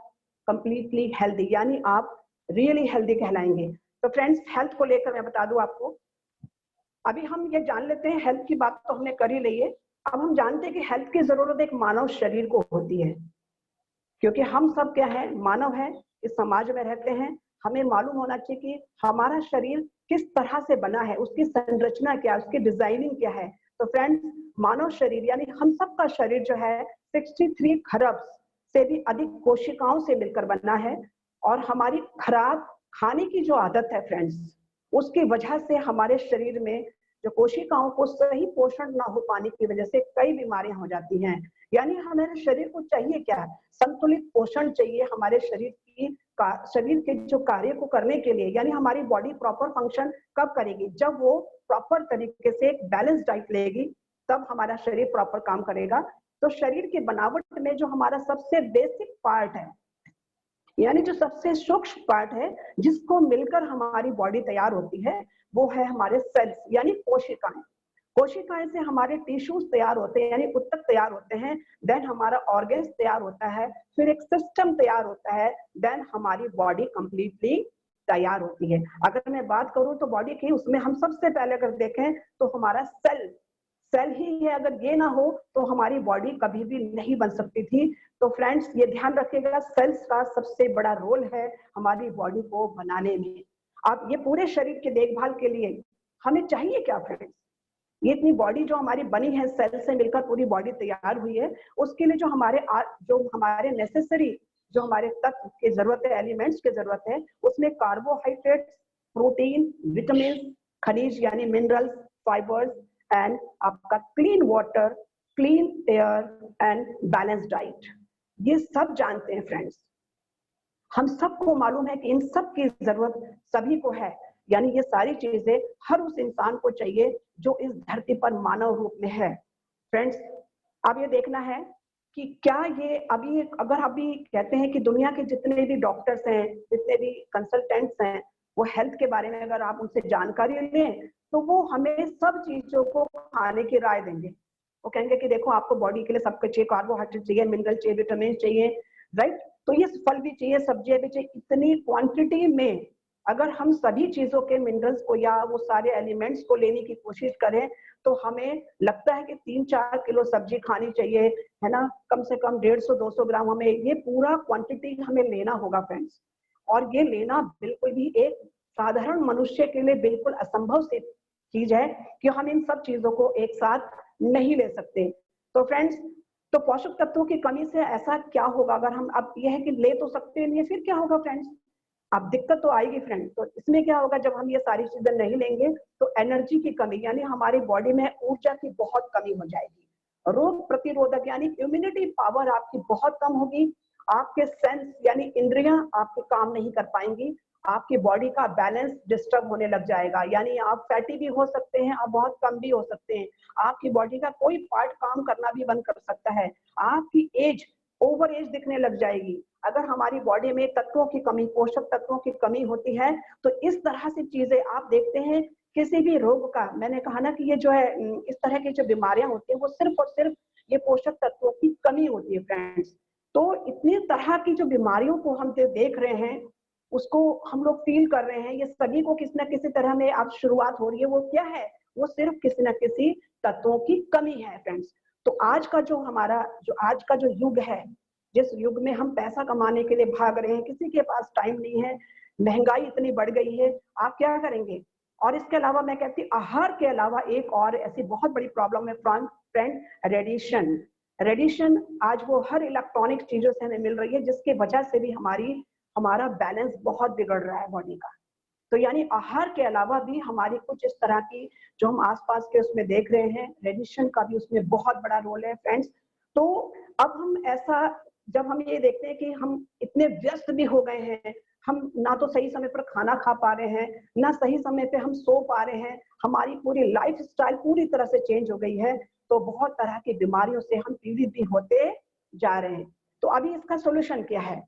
कंप्लीटली हेल्दी, यानी आप रियली हेल्दी कहलाएंगे। तो फ्रेंड्स हेल्थ को लेकर मैं बता दूं आपको, अभी हम ये जान लेते हैं, हेल्थ की बात तो हमने कर ही ली है। अब हम जानते हैं कि हेल्थ की जरूरत एक मानव शरीर को होती है, क्योंकि हम सब क्या है, मानव है, इस समाज में रहते हैं। हमें मालूम होना चाहिए कि हमारा शरीर किस तरह से बना है, उसकी संरचना क्या है, उसकी डिजाइनिंग क्या है। तो फ्रेंड्स मानव शरीर यानी हम सबका शरीर जो है 63 खरब से भी अधिक कोशिकाओं से मिलकर बना है। और हमारी खराब खाने की जो आदत है फ्रेंड्स, उसकी वजह से हमारे शरीर में जो कोशिकाओं को सही पोषण ना हो पाने की वजह से कई बीमारियां हो जाती हैं। यानी हमारे शरीर को चाहिए क्या? संतुलित पोषण चाहिए हमारे शरीर के जो कार्य को करने के लिए। यानी हमारी बॉडी प्रॉपर फंक्शन कब करेगी? जब वो प्रॉपर तरीके से एक बैलेंस डाइट लेगी, तब हमारा शरीर प्रॉपर काम करेगा। तो शरीर की बनावट में जो हमारा सबसे बेसिक पार्ट है, यानी जो सबसे सूक्ष्म पार्ट है, जिसको मिलकर हमारी बॉडी तैयार होती है, वो है हमारे सेल्स यानी कोशिकाएं। कोशिकाएं से हमारे टिश्यूज तैयार होते हैं, यानी ऊतक तैयार होते हैं, देन हमारा ऑर्गन्स तैयार होता है, फिर एक सिस्टम तैयार होता है, देन हमारी बॉडी कंप्लीटली तैयार होती है। अगर मैं बात करूं तो बॉडी की, उसमें हम सबसे पहले अगर देखें तो हमारा सेल ही है। अगर ये ना हो तो हमारी बॉडी कभी भी नहीं बन सकती थी। तो फ्रेंड्स ये ध्यान रखिएगा, सेल्स का सबसे बड़ा रोल है हमारी बॉडी को बनाने में। अब ये पूरे शरीर की देखभाल के लिए हमें चाहिए क्या फ्रेंड्स? ये इतनी बॉडी जो हमारी बनी है, सेल से मिलकर पूरी बॉडी तैयार हुई है, उसके लिए जो हमारे नेसेसरी जो हमारे तत्व की जरूरत है, एलिमेंट्स की जरूरत है, उसमें कार्बोहाइड्रेट्स, प्रोटीन, विटामिन, खनिज यानी मिनरल्स, फाइबर्स एंड आपका clean water, clean air and balance diet, ये सब जानते हैं फ्रेंड्स। हम सबको मालूम है कि इन सब की जरूरत सभी को है। यानी ये सारी चीजें हर उस इंसान को चाहिए जो इस धरती पर मानव रूप में है। फ्रेंड्स अब ये देखना है कि क्या ये अगर अभी कहते हैं कि दुनिया के जितने भी डॉक्टर्स हैं, जितने भी कंसल्टेंट्स हैं, वो हेल्थ के बारे में अगर आप उनसे जानकारी लें तो वो हमें सब चीजों को खाने की राय देंगे। वो कहेंगे कि देखो आपको बॉडी के लिए सब कुछ चाहिए, कार्बोहाइड्रेट चाहिए, मिनरल चाहिए, विटामिन चाहिए, राइट? तो ये फल भी चाहिए, सब्जियां भी चाहिए। इतनी क्वांटिटी में अगर हम सभी चीजों के मिनरल्स को या वो सारे एलिमेंट्स को लेने की कोशिश करें तो हमें लगता है कि 3-4 किलो सब्जी खानी चाहिए, है ना? कम से कम 150-200 ग्राम हमें ये पूरा क्वांटिटी हमें लेना होगा फ्रेंड्स। और ये लेना बिल्कुल भी एक साधारण मनुष्य के लिए बिल्कुल असंभव सी चीज है कि हम इन सब चीजों को एक साथ नहीं ले सकते। तो फ्रेंड्स, तो पोषक तत्वों की कमी से ऐसा क्या होगा? अगर हम, अब यह है कि ले तो सकते नहीं है, फिर क्या होगा फ्रेंड्स? अब दिक्कत तो आएगी फ्रेंड्स। तो इसमें क्या होगा, जब हम ये सारी चीजें नहीं लेंगे तो एनर्जी की कमी, यानी हमारी बॉडी में ऊर्जा की बहुत कमी हो जाएगी। रोग प्रतिरोधक यानी इम्यूनिटी पावर आपकी बहुत कम होगी। आपके सेंस यानी इंद्रियां आपके काम नहीं कर पाएंगी। आपकी बॉडी का बैलेंस डिस्टर्ब होने लग जाएगा, यानी आप फैटी भी हो सकते हैं, आप बहुत कम भी हो सकते हैं। आपकी बॉडी का कोई पार्ट काम करना भी बंद कर सकता है। आपकी एज, ओवर एज दिखने लग जाएगी। अगर हमारी बॉडी में तत्वों की कमी, पोषक तत्वों की कमी होती है तो इस तरह से चीजें आप देखते हैं। किसी भी रोग का, मैंने कहा ना कि ये जो है इस तरह की जो बीमारियां होती है वो सिर्फ और सिर्फ ये पोषक तत्वों की कमी होती है फ्रेंड्स। तो इतनी तरह की जो बीमारियों को हम जो देख रहे हैं, उसको हम लोग फील कर रहे हैं, ये सभी को किसी न किसी तरह में अब शुरुआत हो रही है। वो क्या है? वो सिर्फ किसी न किसी तत्वों की कमी है फ्रेंड्स। तो आज का जो युग है, जिस युग में हम पैसा कमाने के लिए भाग रहे हैं, किसी के पास टाइम नहीं है, महंगाई इतनी बढ़ गई है, आप क्या करेंगे? और इसके अलावा मैं कहती हूँ आहार के अलावा एक और ऐसी बहुत बड़ी प्रॉब्लम है फ्रेंड, रेडिएशन। आज वो हर इलेक्ट्रॉनिक चीजों से हमें मिल रही है, जिसकी वजह से भी हमारा बैलेंस बहुत बिगड़ रहा है बॉडी का। तो यानी आहार के अलावा भी हमारी कुछ इस तरह की जो हम आसपास के उसमें देख रहे हैं, रेडिएशन का भी उसमें बहुत बड़ा रोल है फ्रेंड्स। तो अब जब हम ये देखते हैं कि हम इतने व्यस्त भी हो गए हैं, हम ना तो सही समय पर खाना खा पा रहे हैं, ना सही समय पे हम सो पा रहे हैं, हमारी पूरी लाइफ स्टाइल पूरी तरह से चेंज हो गई है, तो बहुत तरह की बीमारियों से हम पीड़ित भी होते जा रहे हैं। तो अभी इसका सोल्यूशन क्या है?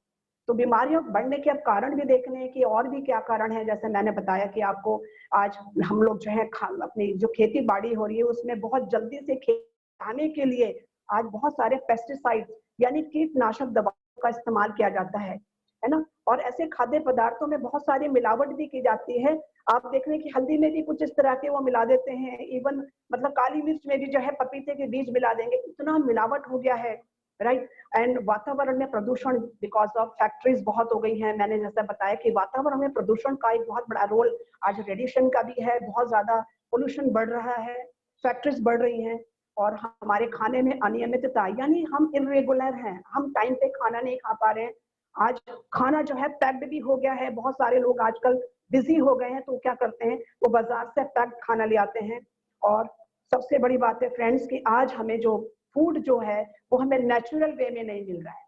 तो बीमारियों बढ़ने के अब कारण भी देखने हैं कि और भी क्या कारण है। जैसे मैंने बताया कि आपको आज हम लोग जो है अपनी जो खेती बाड़ी हो रही है उसमें बहुत जल्दी से खाने के लिए आज बहुत सारे पेस्टिसाइड यानी कीटनाशक दवाओं का इस्तेमाल किया जाता है ना? और ऐसे खाद्य पदार्थों में बहुत सारी मिलावट भी की जाती है। आप देख रहे हैं कि हल्दी में भी कुछ इस तरह के वो मिला देते हैं, इवन मतलब काली मिर्च में भी जो है पपीते के बीज मिला देंगे। इतना मिलावट हो गया है, राइट? एंड वातावरण में प्रदूषण बिकॉज ऑफ फैक्ट्रीज बहुत हो गई हैं। मैंने जैसा बताया कि वातावरण में प्रदूषण का एक बहुत बड़ा रोल आज रेडिएशन का भी है। बहुत ज्यादा पोल्यूशन बढ़ रहा है, फैक्ट्रीज बढ़ रही हैं, और हमारे खाने में अनियमितता, यानी हम इर्रेगुलर हैं, हम टाइम पे खाना नहीं खा पा रहे हैं। आज खाना जो है पैक्ड भी हो गया है, बहुत सारे लोग आजकल बिजी हो गए हैं, तो क्या करते हैं, वो बाजार से पैक्ड खाना ले आते हैं। और सबसे बड़ी बात है फ्रेंड्स कि आज हमें जो फूड जो है वो हमें नेचुरल वे में नहीं मिल रहा है,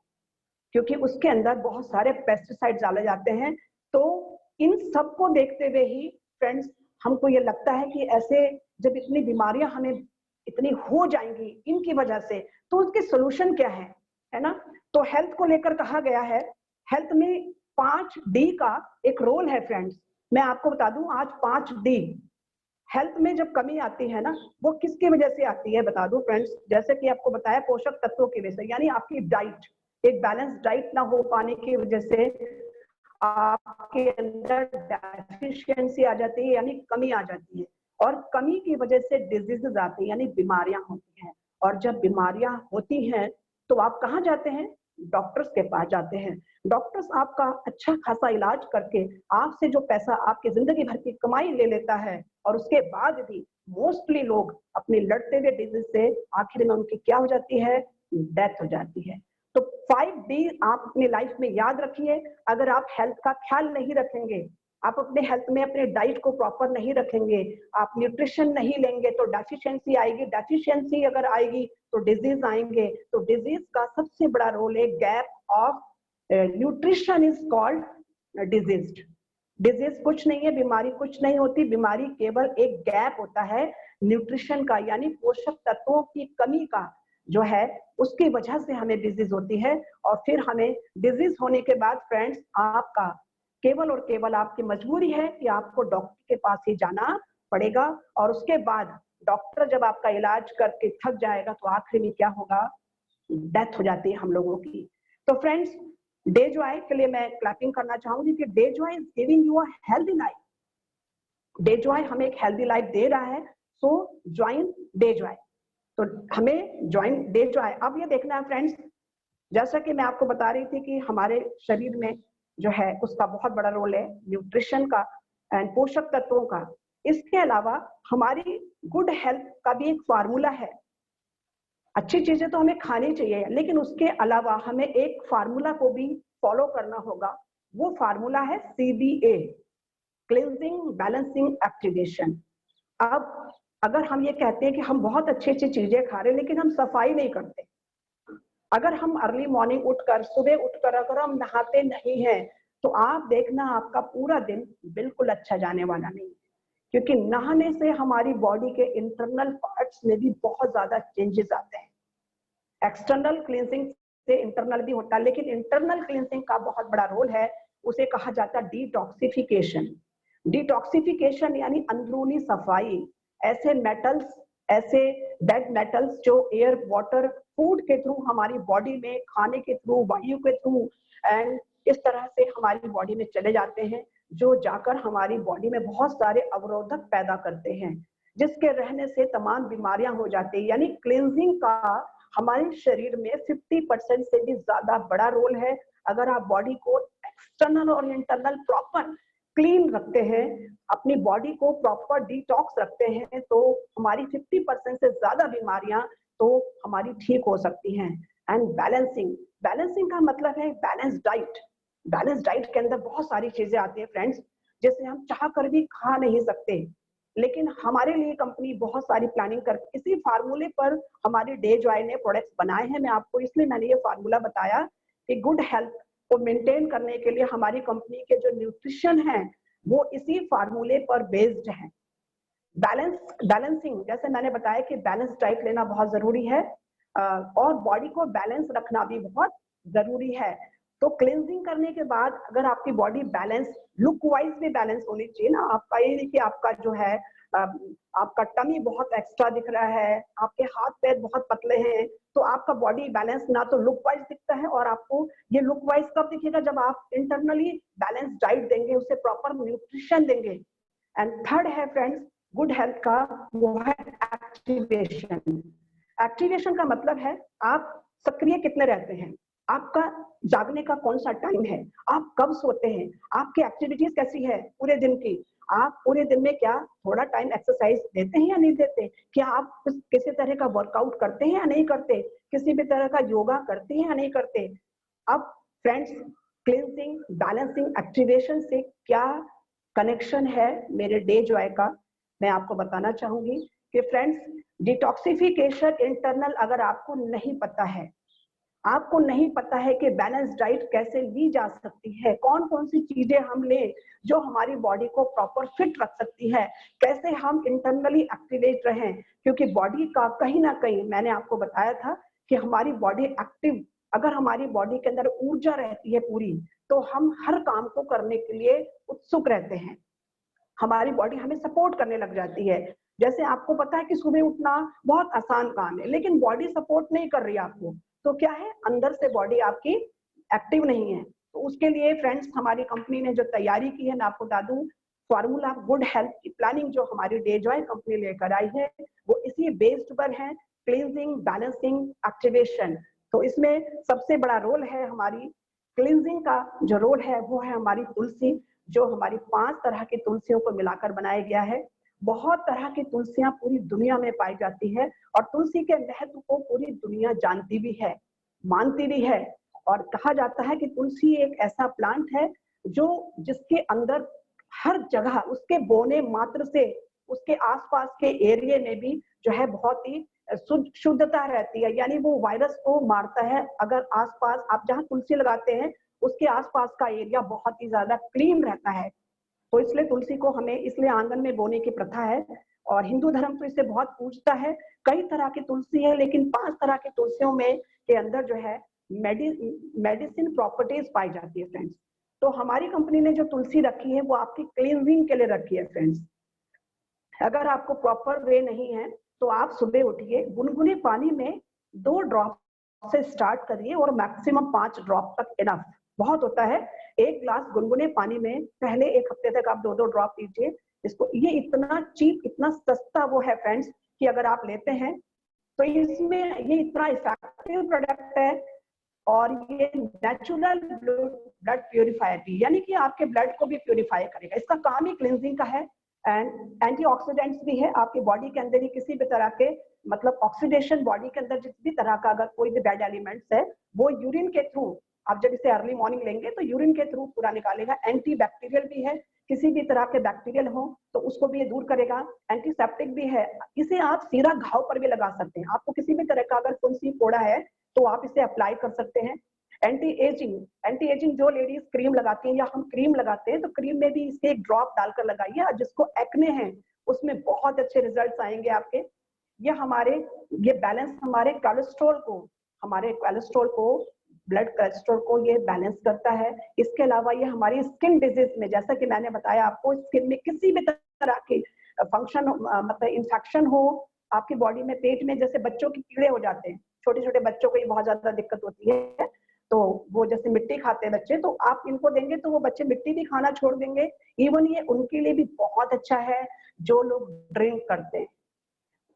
क्योंकि उसके अंदर बहुत सारे पेस्टिसाइड डाले जाते हैं। तो इन सबको देखते हुए ही फ्रेंड्स हमको ये लगता है कि ऐसे जब इतनी बीमारियां हमें इतनी हो जाएंगी इनकी वजह से, तो उसके सोल्यूशन क्या है ना। तो हेल्थ को लेकर कहा गया है, हेल्थ में 5D का एक रोल है फ्रेंड्स। मैं आपको बता दूं, आज 5D हेल्थ में जब कमी आती है ना, वो किसकी वजह से आती है बता दूं फ्रेंड्स। जैसे कि आपको बताया, पोषक तत्वों की वजह से, यानी आपकी डाइट, एक बैलेंस डाइट ना हो पाने की वजह से आपके अंदर डेफिशिएंसी आ जाती है, यानी कमी आ जाती है। और कमी की वजह से डिजीजेस आती है, यानी बीमारियां होती हैं। और जब बीमारियां होती हैं तो आप कहाँ जाते हैं, डॉक्टर्स के पास जाते हैं। डॉक्टर्स आपका अच्छा खासा इलाज करके आपसे जो पैसा आपकी जिंदगी भर की कमाई ले लेता है, और उसके बाद भी मोस्टली लोग अपने लड़ते हुए डिजीज से आखिर में उनकी क्या हो जाती है, डेथ हो जाती है। तो 5D आप अपनी लाइफ में याद रखिए। अगर आप हेल्थ का ख्याल नहीं रखेंगे, आप अपने हेल्थ में अपने डाइट को प्रॉपर नहीं रखेंगे, आप न्यूट्रिशन नहीं लेंगे, तो डेफिशिएंसी आएगी। डेफिशिएंसी अगर आएगी तो डिजीज आएंगे। तो डिजीज का सबसे बड़ा रोल है gap of nutrition is called disease. Disease कुछ नहीं है, बीमारी कुछ नहीं होती, बीमारी केवल एक गैप होता है न्यूट्रिशन का, यानी पोषक तत्वों की कमी का जो है, उसकी वजह से हमें डिजीज होती है। और फिर हमें डिजीज होने के बाद फ्रेंड्स आपका केवल और केवल आपकी मजबूरी है कि आपको डॉक्टर के पास ही जाना पड़ेगा। और उसके बाद डॉक्टर जब आपका इलाज करके थक जाएगा तो आखिर में क्या होगा, डेथ हो जाती है हम लोगों की। तो फ्रेंड्स, डे जॉय के लिए मैं क्लैपिंग करना चाहूंगी कि day Joy is giving you a healthy life. Day Joy हमें एक हेल्दी लाइफ दे रहा है, सो ज्वाइन डे जॉय। तो हमें ज्वाइन डे जॉय। अब ये देखना है फ्रेंड्स, जैसा कि मैं आपको बता रही थी कि हमारे शरीर में जो है उसका बहुत बड़ा रोल है न्यूट्रिशन का एंड पोषक तत्वों का। इसके अलावा हमारी गुड हेल्थ का भी एक फार्मूला है। अच्छी चीजें तो हमें खानी चाहिए, लेकिन उसके अलावा हमें एक फार्मूला को भी फॉलो करना होगा। वो फार्मूला है CBA, क्लींजिंग, बैलेंसिंग, एक्टिवेशन। अब अगर हम ये कहते हैं कि हम बहुत अच्छी अच्छी चीजें खा रहे हैं लेकिन हम सफाई नहीं करते, अगर हम अर्ली मॉर्निंग उठकर, सुबह उठकर अगर हम नहाते नहीं हैं, तो आप देखना आपका पूरा दिन बिल्कुल अच्छा जाने वाला नहीं है। क्योंकि नहाने से हमारी बॉडी के इंटरनल पार्ट्स में भी बहुत ज्यादा चेंजेस आते हैं। एक्सटर्नल क्लींजिंग से इंटरनल भी होता है, लेकिन इंटरनल क्लींजिंग का बहुत बड़ा रोल है, उसे कहा जाता है डिटॉक्सिफिकेशन। डिटॉक्सिफिकेशन यानी अंदरूनी सफाई। ऐसे मेटल्स, ऐसे डेड मेटल्स जो एयर, वाटर, फूड के थ्रू हमारी बॉडी में, खाने के थ्रू, वायु के थ्रू एंड इस तरह से हमारी बॉडी में चले जाते हैं, जो जाकर हमारी बॉडी में बहुत सारे अवरोधक पैदा करते हैं, जिसके रहने से तमाम बीमारियां हो जाती है। यानी क्लींजिंग का हमारे शरीर में 50% से भी ज्यादा बड़ा रोल है। अगर आप बॉडी को एक्सटर्नल और इंटरनल प्रॉपर क्लीन रखते हैं, अपनी बॉडी को प्रॉपर डिटॉक्स रखते हैं, तो हमारी 50% से ज्यादा बीमारियां तो हमारी ठीक हो सकती हैं। एंड बैलेंसिंग, बैलेंसिंग का मतलब है बैलेंस डाइट। बैलेंस डाइट के अंदर बहुत सारी चीजें आती है फ्रेंड्स, जिसे हम चाह कर भी खा नहीं सकते, लेकिन हमारे लिए कंपनी बहुत सारी प्लानिंग कर, इसी फार्मूले पर हमारे डे जॉय ने प्रोडक्ट्स बनाए हैं। मैं आपको इसलिए मैंने ये फार्मूला बताया कि गुड हेल्थ को मेंटेन करने के लिए हमारी कंपनी के जो न्यूट्रिशन है वो इसी फार्मूले पर बेस्ड है। बैलेंसिंग, जैसे मैंने बताया कि बैलेंस डाइट लेना बहुत जरूरी है और बॉडी को बैलेंस रखना भी बहुत जरूरी है। तो क्लेंजिंग करने के बाद अगर आपकी बॉडी बैलेंस, लुक वाइज भी बैलेंस होनी चाहिए ना। आपका ये नहीं कि आपका जो है आपका टमी बहुत एक्स्ट्रा दिख रहा है, आपके हाथ पैर बहुत पतले हैं, तो आपका बॉडी बैलेंस ना तो लुक वाइज दिखता है, और आपको ये लुक वाइज कब दिखेगा, जब आप इंटरनली बैलेंस डाइट देंगे, उसे प्रॉपर न्यूट्रिशन देंगे। एंड थर्ड है फ्रेंड्स गुड हेल्थ का, वो है एक्टिवेशन। एक्टिवेशन का मतलब है आप सक्रिय कितने रहते हैं, आपका जागने का कौन सा टाइम है, आप कब सोते हैं, आपकी एक्टिविटीज कैसी है पूरे दिन की, आप पूरे दिन में क्या थोड़ा टाइम एक्सरसाइज देते हैं या नहीं देते? क्या आप किसी तरह का वर्कआउट करते हैं या नहीं करते? किसी भी तरह का योगा करते हैं या नहीं करते? अब फ्रेंड्स, क्लींजिंग, बैलेंसिंग, एक्टिवेशन से क्या कनेक्शन है मेरे डे जॉय का, मैं आपको बताना चाहूंगी कि फ्रेंड्स, डिटॉक्सिफिकेशन इंटरनल अगर आपको नहीं पता है, आपको नहीं पता है कि बैलेंस डाइट कैसे ली जा सकती है, कौन कौन सी चीजें हम लें जो हमारी बॉडी को प्रॉपर फिट रख सकती है, कैसे हम इंटरनली एक्टिवेट रहें, क्योंकि बॉडी का कहीं ना कहीं, मैंने आपको बताया था कि हमारी बॉडी एक्टिव, अगर हमारी बॉडी के अंदर ऊर्जा रहती है पूरी, तो हम हर काम को करने के लिए उत्सुक रहते हैं, हमारी बॉडी हमें सपोर्ट करने लग जाती है। जैसे आपको पता है कि सुबह उठना बहुत आसान काम है, लेकिन बॉडी सपोर्ट नहीं कर रही आपको, तो क्या है, अंदर से बॉडी आपकी एक्टिव नहीं है। तो उसके लिए फ्रेंड्स, हमारी कंपनी ने जो तैयारी की है, मैं आपको बता दूं, फॉर्मूला गुड हेल्थ की प्लानिंग जो हमारी डे जॉय कंपनी लेकर आई है, वो इसी बेस्ड पर है, क्लींजिंग, बैलेंसिंग, एक्टिवेशन। तो इसमें सबसे बड़ा रोल है हमारी क्लींजिंग का, जो रोल है वो है हमारी तुलसी, जो हमारी 5 तरह की तुलसियों को मिलाकर बनाया गया है। बहुत तरह की तुलसियां पूरी दुनिया में पाई जाती है और तुलसी के महत्व को पूरी दुनिया जानती भी है, मानती भी है। और कहा जाता है कि तुलसी एक ऐसा प्लांट है जो जिसके अंदर हर जगह उसके बोने मात्र से उसके आसपास के एरिया में भी जो है बहुत ही शुद्धता रहती है, यानी वो वायरस को मारता है। अगर आसपास आप जहाँ तुलसी लगाते हैं उसके आसपास का एरिया बहुत ही ज्यादा क्लीन रहता है। तो इसलिए तुलसी को हमें इसलिए आंगन में बोने की प्रथा है, और हिंदू धर्म तो इसे बहुत पूजता है। कई तरह की तुलसी है, लेकिन 5 तरह की तुलसियों में के अंदर जो है मेडिसिन प्रॉपर्टीज पाई जाती है फ्रेंड्स। तो हमारी कंपनी ने जो तुलसी रखी है वो आपकी क्लींजिंग के लिए रखी है फ्रेंड्स। अगर आपको प्रॉपर वे नहीं है तो आप सुबह उठिए, गुनगुने पानी में 2 ड्रॉप से स्टार्ट करिए और मैक्सिमम 5 ड्रॉप तक इनफ बहुत होता है। 1 ग्लास गुनगुने पानी में पहले 1 हफ्ते तक आप 2-2 ड्रॉप पीजिए। इसको, ये इतना चीप, इतना सस्ता वो है फ्रेंड्स कि अगर आप लेते हैं तो इसमें ये इतना इफेक्टिव प्रोडक्ट है, और ये नेचुरल ब्लड प्यूरिफायर भी, यानी कि आपके ब्लड को भी प्यूरिफाई करेगा। इसका काम ही क्लींजिंग का है, एंड एंटीऑक्सीडेंट्स भी है। आपके बॉडी के अंदर ही किसी भी तरह के, मतलब ऑक्सीडेशन, बॉडी के अंदर जिस भी तरह का अगर कोई भी बैड एलिमेंट्स है वो यूरिन के थ्रू, आप जब इसे अर्ली मॉर्निंग लेंगे तो यूरिन के थ्रू पूरा निकालेगा। एंटी बैक्टीरियल भी है, किसी भी तरह के बैक्टीरियल हो तो उसको भी ये दूर करेगा। एंटीसेप्टिक भी है, इसे आप सीधा घाव पर भी लगा सकते हैं। आपको किसी भी तरह का अगर फुंसी फोड़ा है तो आप इसे अप्लाई कर सकते हैं। एंटी एजिंग जो लेडीज क्रीम लगाती हैं या हम क्रीम लगाते हैं, तो क्रीम में भी इसे 1 ड्रॉप डालकर लगाइए, और जिसको एक्ने हैं उसमें बहुत अच्छे रिजल्ट्स आएंगे आपके। ये बैलेंस हमारे कोलेस्ट्रॉल को, ब्लड कोलेस्ट्रॉल को ये बैलेंस करता है। इसके अलावा ये हमारी स्किन डिजीज में, जैसा कि मैंने बताया आपको, स्किन में किसी भी तरह की फंक्शन, मतलब इंफेक्शन हो आपकी बॉडी में, पेट में, जैसे बच्चों की कीड़े हो जाते हैं, छोटे छोटे बच्चों को ये बहुत ज्यादा दिक्कत होती है, तो वो जैसे मिट्टी खाते हैं बच्चे, तो आप इनको देंगे तो वो बच्चे मिट्टी भी खाना छोड़ देंगे। इवन ये उनके लिए भी बहुत अच्छा है जो लोग ड्रिंक करते हैं।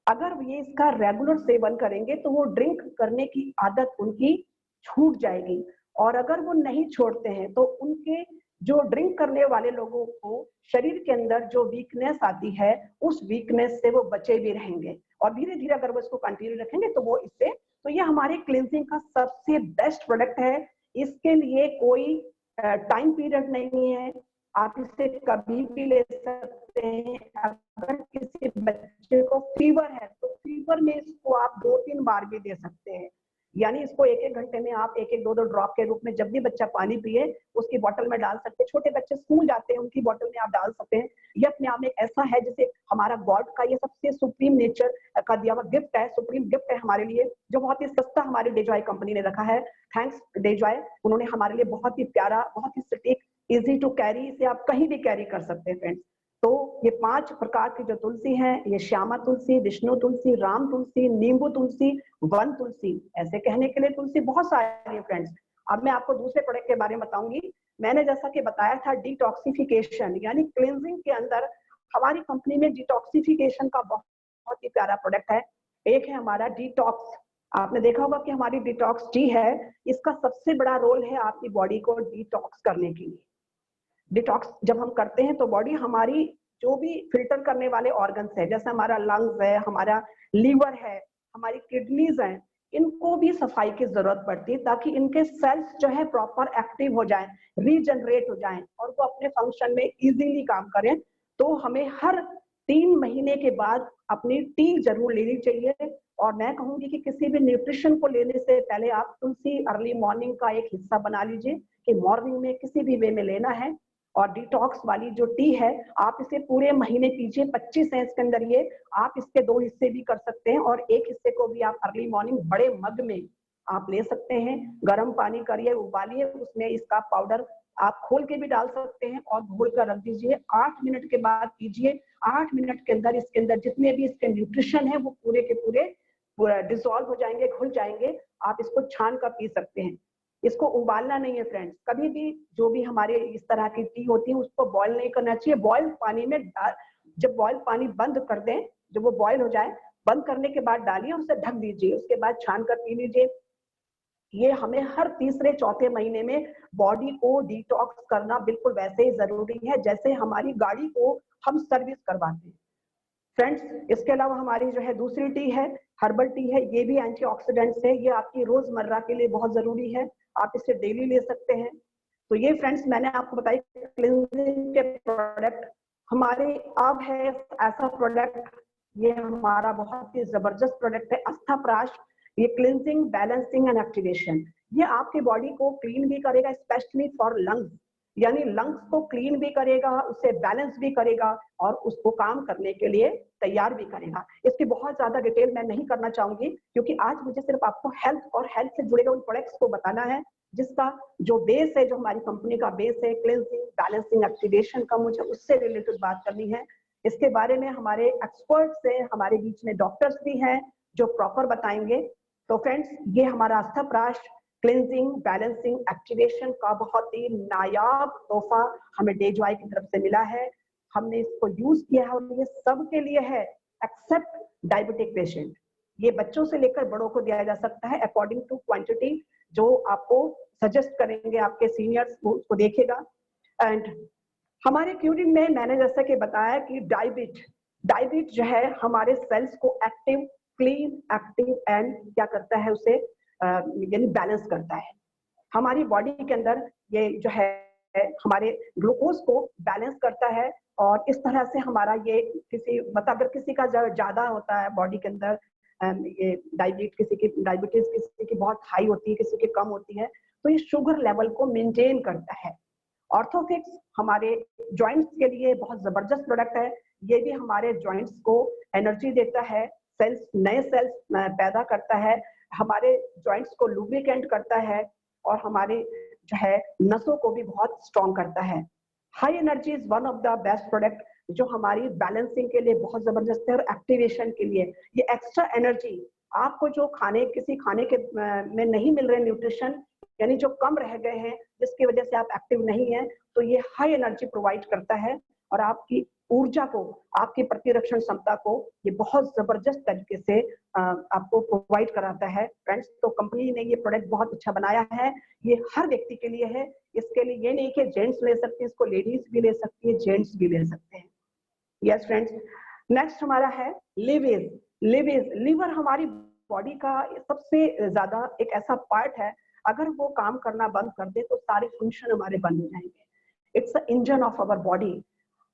अगर ये इसका रेगुलर सेवन करेंगे तो वो ड्रिंक करने की आदत उनकी छूट जाएगी, और अगर वो नहीं छोड़ते हैं तो उनके, जो ड्रिंक करने वाले लोगों को शरीर के अंदर जो वीकनेस आती है, उस वीकनेस से वो बचे भी रहेंगे, और धीरे धीरे अगर वो इसको कंटिन्यू रखेंगे तो वो इससे, तो ये हमारे क्लींजिंग का सबसे बेस्ट प्रोडक्ट है। इसके लिए कोई टाइम पीरियड नहीं है, आप इसे कभी भी ले सकते हैं। अगर किसी बच्चे को फीवर है तो फीवर में इसको आप 2-3 बार भी दे सकते हैं, यानी इसको 1-1 घंटे में आप 1-1, 2-2 ड्रॉप के रूप में जब भी बच्चा पानी पिए उसकी बोतल में डाल सकते हैं। छोटे बच्चे स्कूल जाते हैं, उनकी बोतल में आप डाल सकते हैं। ये अपने आप में एक ऐसा है जैसे हमारा गॉड का ये सबसे सुप्रीम नेचर का दिया हुआ गिफ्ट है, सुप्रीम गिफ्ट है हमारे लिए, जो बहुत ही सस्ता हमारे डे जॉय कंपनी ने रखा है। थैंक्स डे जॉय, उन्होंने हमारे लिए बहुत ही प्यारा, बहुत ही सटीक, इजी टू कैरी, इसे आप कहीं भी कैरी कर सकते हैं फ्रेंड्स। तो ये 5 प्रकार की जो तुलसी है, ये श्यामा तुलसी, विष्णु तुलसी, राम तुलसी, नींबू तुलसी, वन तुलसी, ऐसे कहने के लिए तुलसी बहुत सारी है फ्रेंड्स। अब मैं आपको दूसरे प्रोडक्ट के बारे में बताऊंगी। मैंने जैसा कि बताया था डिटॉक्सिफिकेशन यानी क्लींजिंग के अंदर हमारी कंपनी में डिटॉक्सिफिकेशन का बहुत ही प्यारा प्रोडक्ट है। एक है हमारा डिटॉक्स। आपने देखा होगा कि हमारी डिटॉक्स टी है, इसका सबसे बड़ा रोल है आपकी बॉडी को डिटॉक्स करने के लिए। डिटॉक्स जब हम करते हैं तो बॉडी हमारी जो भी फिल्टर करने वाले ऑर्गन्स है, जैसे हमारा लंग्स है, हमारा लीवर है, हमारी किडनीज हैं, इनको भी सफाई की जरूरत पड़ती है ताकि इनके सेल्स जो है प्रॉपर एक्टिव हो जाएं, रीजनरेट हो जाएं और वो अपने फंक्शन में इजीली काम करें। तो हमें हर 3 महीने के बाद अपनी टी जरूर लेनी चाहिए। और मैं कहूंगी कि किसी भी न्यूट्रिशन को लेने से पहले आप तुलसी अर्ली मॉर्निंग का एक हिस्सा बना लीजिए कि मॉर्निंग में किसी भी वे में लेना है। और डिटॉक्स वाली जो टी है आप इसे पूरे महीने पीजिए, 25 है इसके अंदर ये, आप इसके 2 हिस्से भी कर सकते हैं और एक हिस्से को भी आप अर्ली मॉर्निंग बड़े मग में आप ले सकते हैं। गर्म पानी करिए, उबालिए, उसमें इसका पाउडर आप खोल के भी डाल सकते हैं और घोल कर रख दीजिए। 8 मिनट के बाद पीजिए। 8 मिनट के अंदर इसके अंदर जितने भी इसके न्यूट्रिशन है वो पूरे के पूरे डिसॉल्व हो जाएंगे, घुल जाएंगे। आप इसको छान कर पी सकते हैं। इसको उबालना नहीं है फ्रेंड्स, कभी भी जो भी हमारे इस तरह की टी होती है उसको बॉईल नहीं करना चाहिए। बॉईल पानी में जब बॉईल पानी बंद कर दें, जब वो बॉईल हो जाए, बंद करने के बाद डालिए, उसे ढक दीजिए, उसके बाद छान कर पी लीजिए। ये हमें हर तीसरे चौथे महीने में बॉडी को डिटॉक्स करना बिल्कुल वैसे ही जरूरी है जैसे हमारी गाड़ी को हम सर्विस करवाते हैं। फ्रेंड्स, इसके अलावा हमारी जो है दूसरी टी है, हर्बल टी है, ये भी एंटीऑक्सीडेंट्स है, ये आपकी रोजमर्रा के लिए बहुत जरूरी है, आप इसे डेली ले सकते हैं। तो ये फ्रेंड्स मैंने आपको बताई क्लींजिंग के प्रोडक्ट। हमारे अब है ऐसा प्रोडक्ट, ये हमारा बहुत ही जबरदस्त प्रोडक्ट है, अस्ताप्राश। ये क्लींजिंग, बैलेंसिंग एंड एक्टिवेशन, ये आपकी बॉडी को क्लीन भी करेगा, स्पेशली फॉर लंग्स, यानी लंग्स को क्लीन भी करेगा, उसे बैलेंस भी करेगा और उसको काम करने के लिए तैयार भी करेगा। इसकी बहुत ज्यादा डिटेल मैं नहीं करना चाहूंगी क्योंकि आज मुझे सिर्फ आपको हेल्थ और हेल्थ से जुड़े हुए उन प्रोडक्ट्स को बताना है जिसका जो बेस है, जो हमारी कंपनी का बेस है क्लींजिंग, बैलेंसिंग, एक्टिवेशन का, मुझे उससे रिलेटेड बात करनी है। इसके बारे में हमारे एक्सपर्ट्स हैं, हमारे बीच में डॉक्टर्स भी हैं जो प्रॉपर बताएंगे। तो फ्रेंड्स, ये हमारा अस्ताप्राश क्लींजिंग, बैलेंसिंग, एक्टिवेशन का बहुत ही नायाब तोहफा हमें डेजॉय की तरफ से मिला है। हमने इसको यूज किया है और ये सबके लिए है एक्सेप्ट डायबिटिक पेशेंट। ये बच्चों से लेकर बड़ों को दिया जा सकता है अकॉर्डिंग टू क्वांटिटी जो आपको सजेस्ट करेंगे आपके सीनियर्स, वो उसको देखेगा। एंड हमारे क्यूरिंग में मैंने जैसा कि बताया कि डायबिट जो है हमारे सेल्स को एक्टिव, क्लीन, एक्टिव एंड क्या करता है, उसे यानी बैलेंस करता है। हमारी बॉडी के अंदर ये जो है हमारे ग्लूकोज को बैलेंस करता है और इस तरह से हमारा ये किसी मतलब अगर किसी का ज्यादा होता है बॉडी के अंदर ये किसी की डायबिटीज किसी की बहुत हाई होती है, किसी की कम होती है, तो ये शुगर लेवल को मेंटेन करता है। ऑर्थोफिक्स हमारे जॉइंट्स के लिए बहुत जबरदस्त प्रोडक्ट है। ये भी हमारे जॉइंट्स को एनर्जी देता है, सेल्स, नए सेल्स पैदा करता है, हमारे जॉइंट्स को लुब्रिकेंट करता है और हमारे जो है नसों को भी बहुत स्ट्रॉन्ग करता है। High energy is one of the best product जो हमारी बैलेंसिंग के लिए बहुत जबरदस्त है और एक्टिवेशन के लिए। ये एक्स्ट्रा एनर्जी आपको जो किसी खाने के में नहीं मिल रहे न्यूट्रिशन, यानी जो कम रह गए हैं जिसकी वजह से आप एक्टिव नहीं है, तो ये हाई एनर्जी प्रोवाइड करता है और आपकी ऊर्जा को, आपकी प्रतिरक्षण क्षमता को ये बहुत जबरदस्त तरीके से आपको प्रोवाइड कराता है। फ्रेंड्स, तो कंपनी ने ये प्रोडक्ट बहुत अच्छा बनाया है, ये हर व्यक्ति के लिए है। इसके लिए ये नहीं कि जेंट्स ले सकते हैं, इसको लेडीज भी ले सकती है, जेंट्स भी ले सकते हैं। यस फ्रेंड्स, नेक्स्ट हमारा है लीवर हमारी बॉडी का सबसे ज्यादा एक ऐसा पार्ट है, अगर वो काम करना बंद कर दे तो सारे फंक्शन हमारे बंद हो जाएंगे। It's the engine of our body.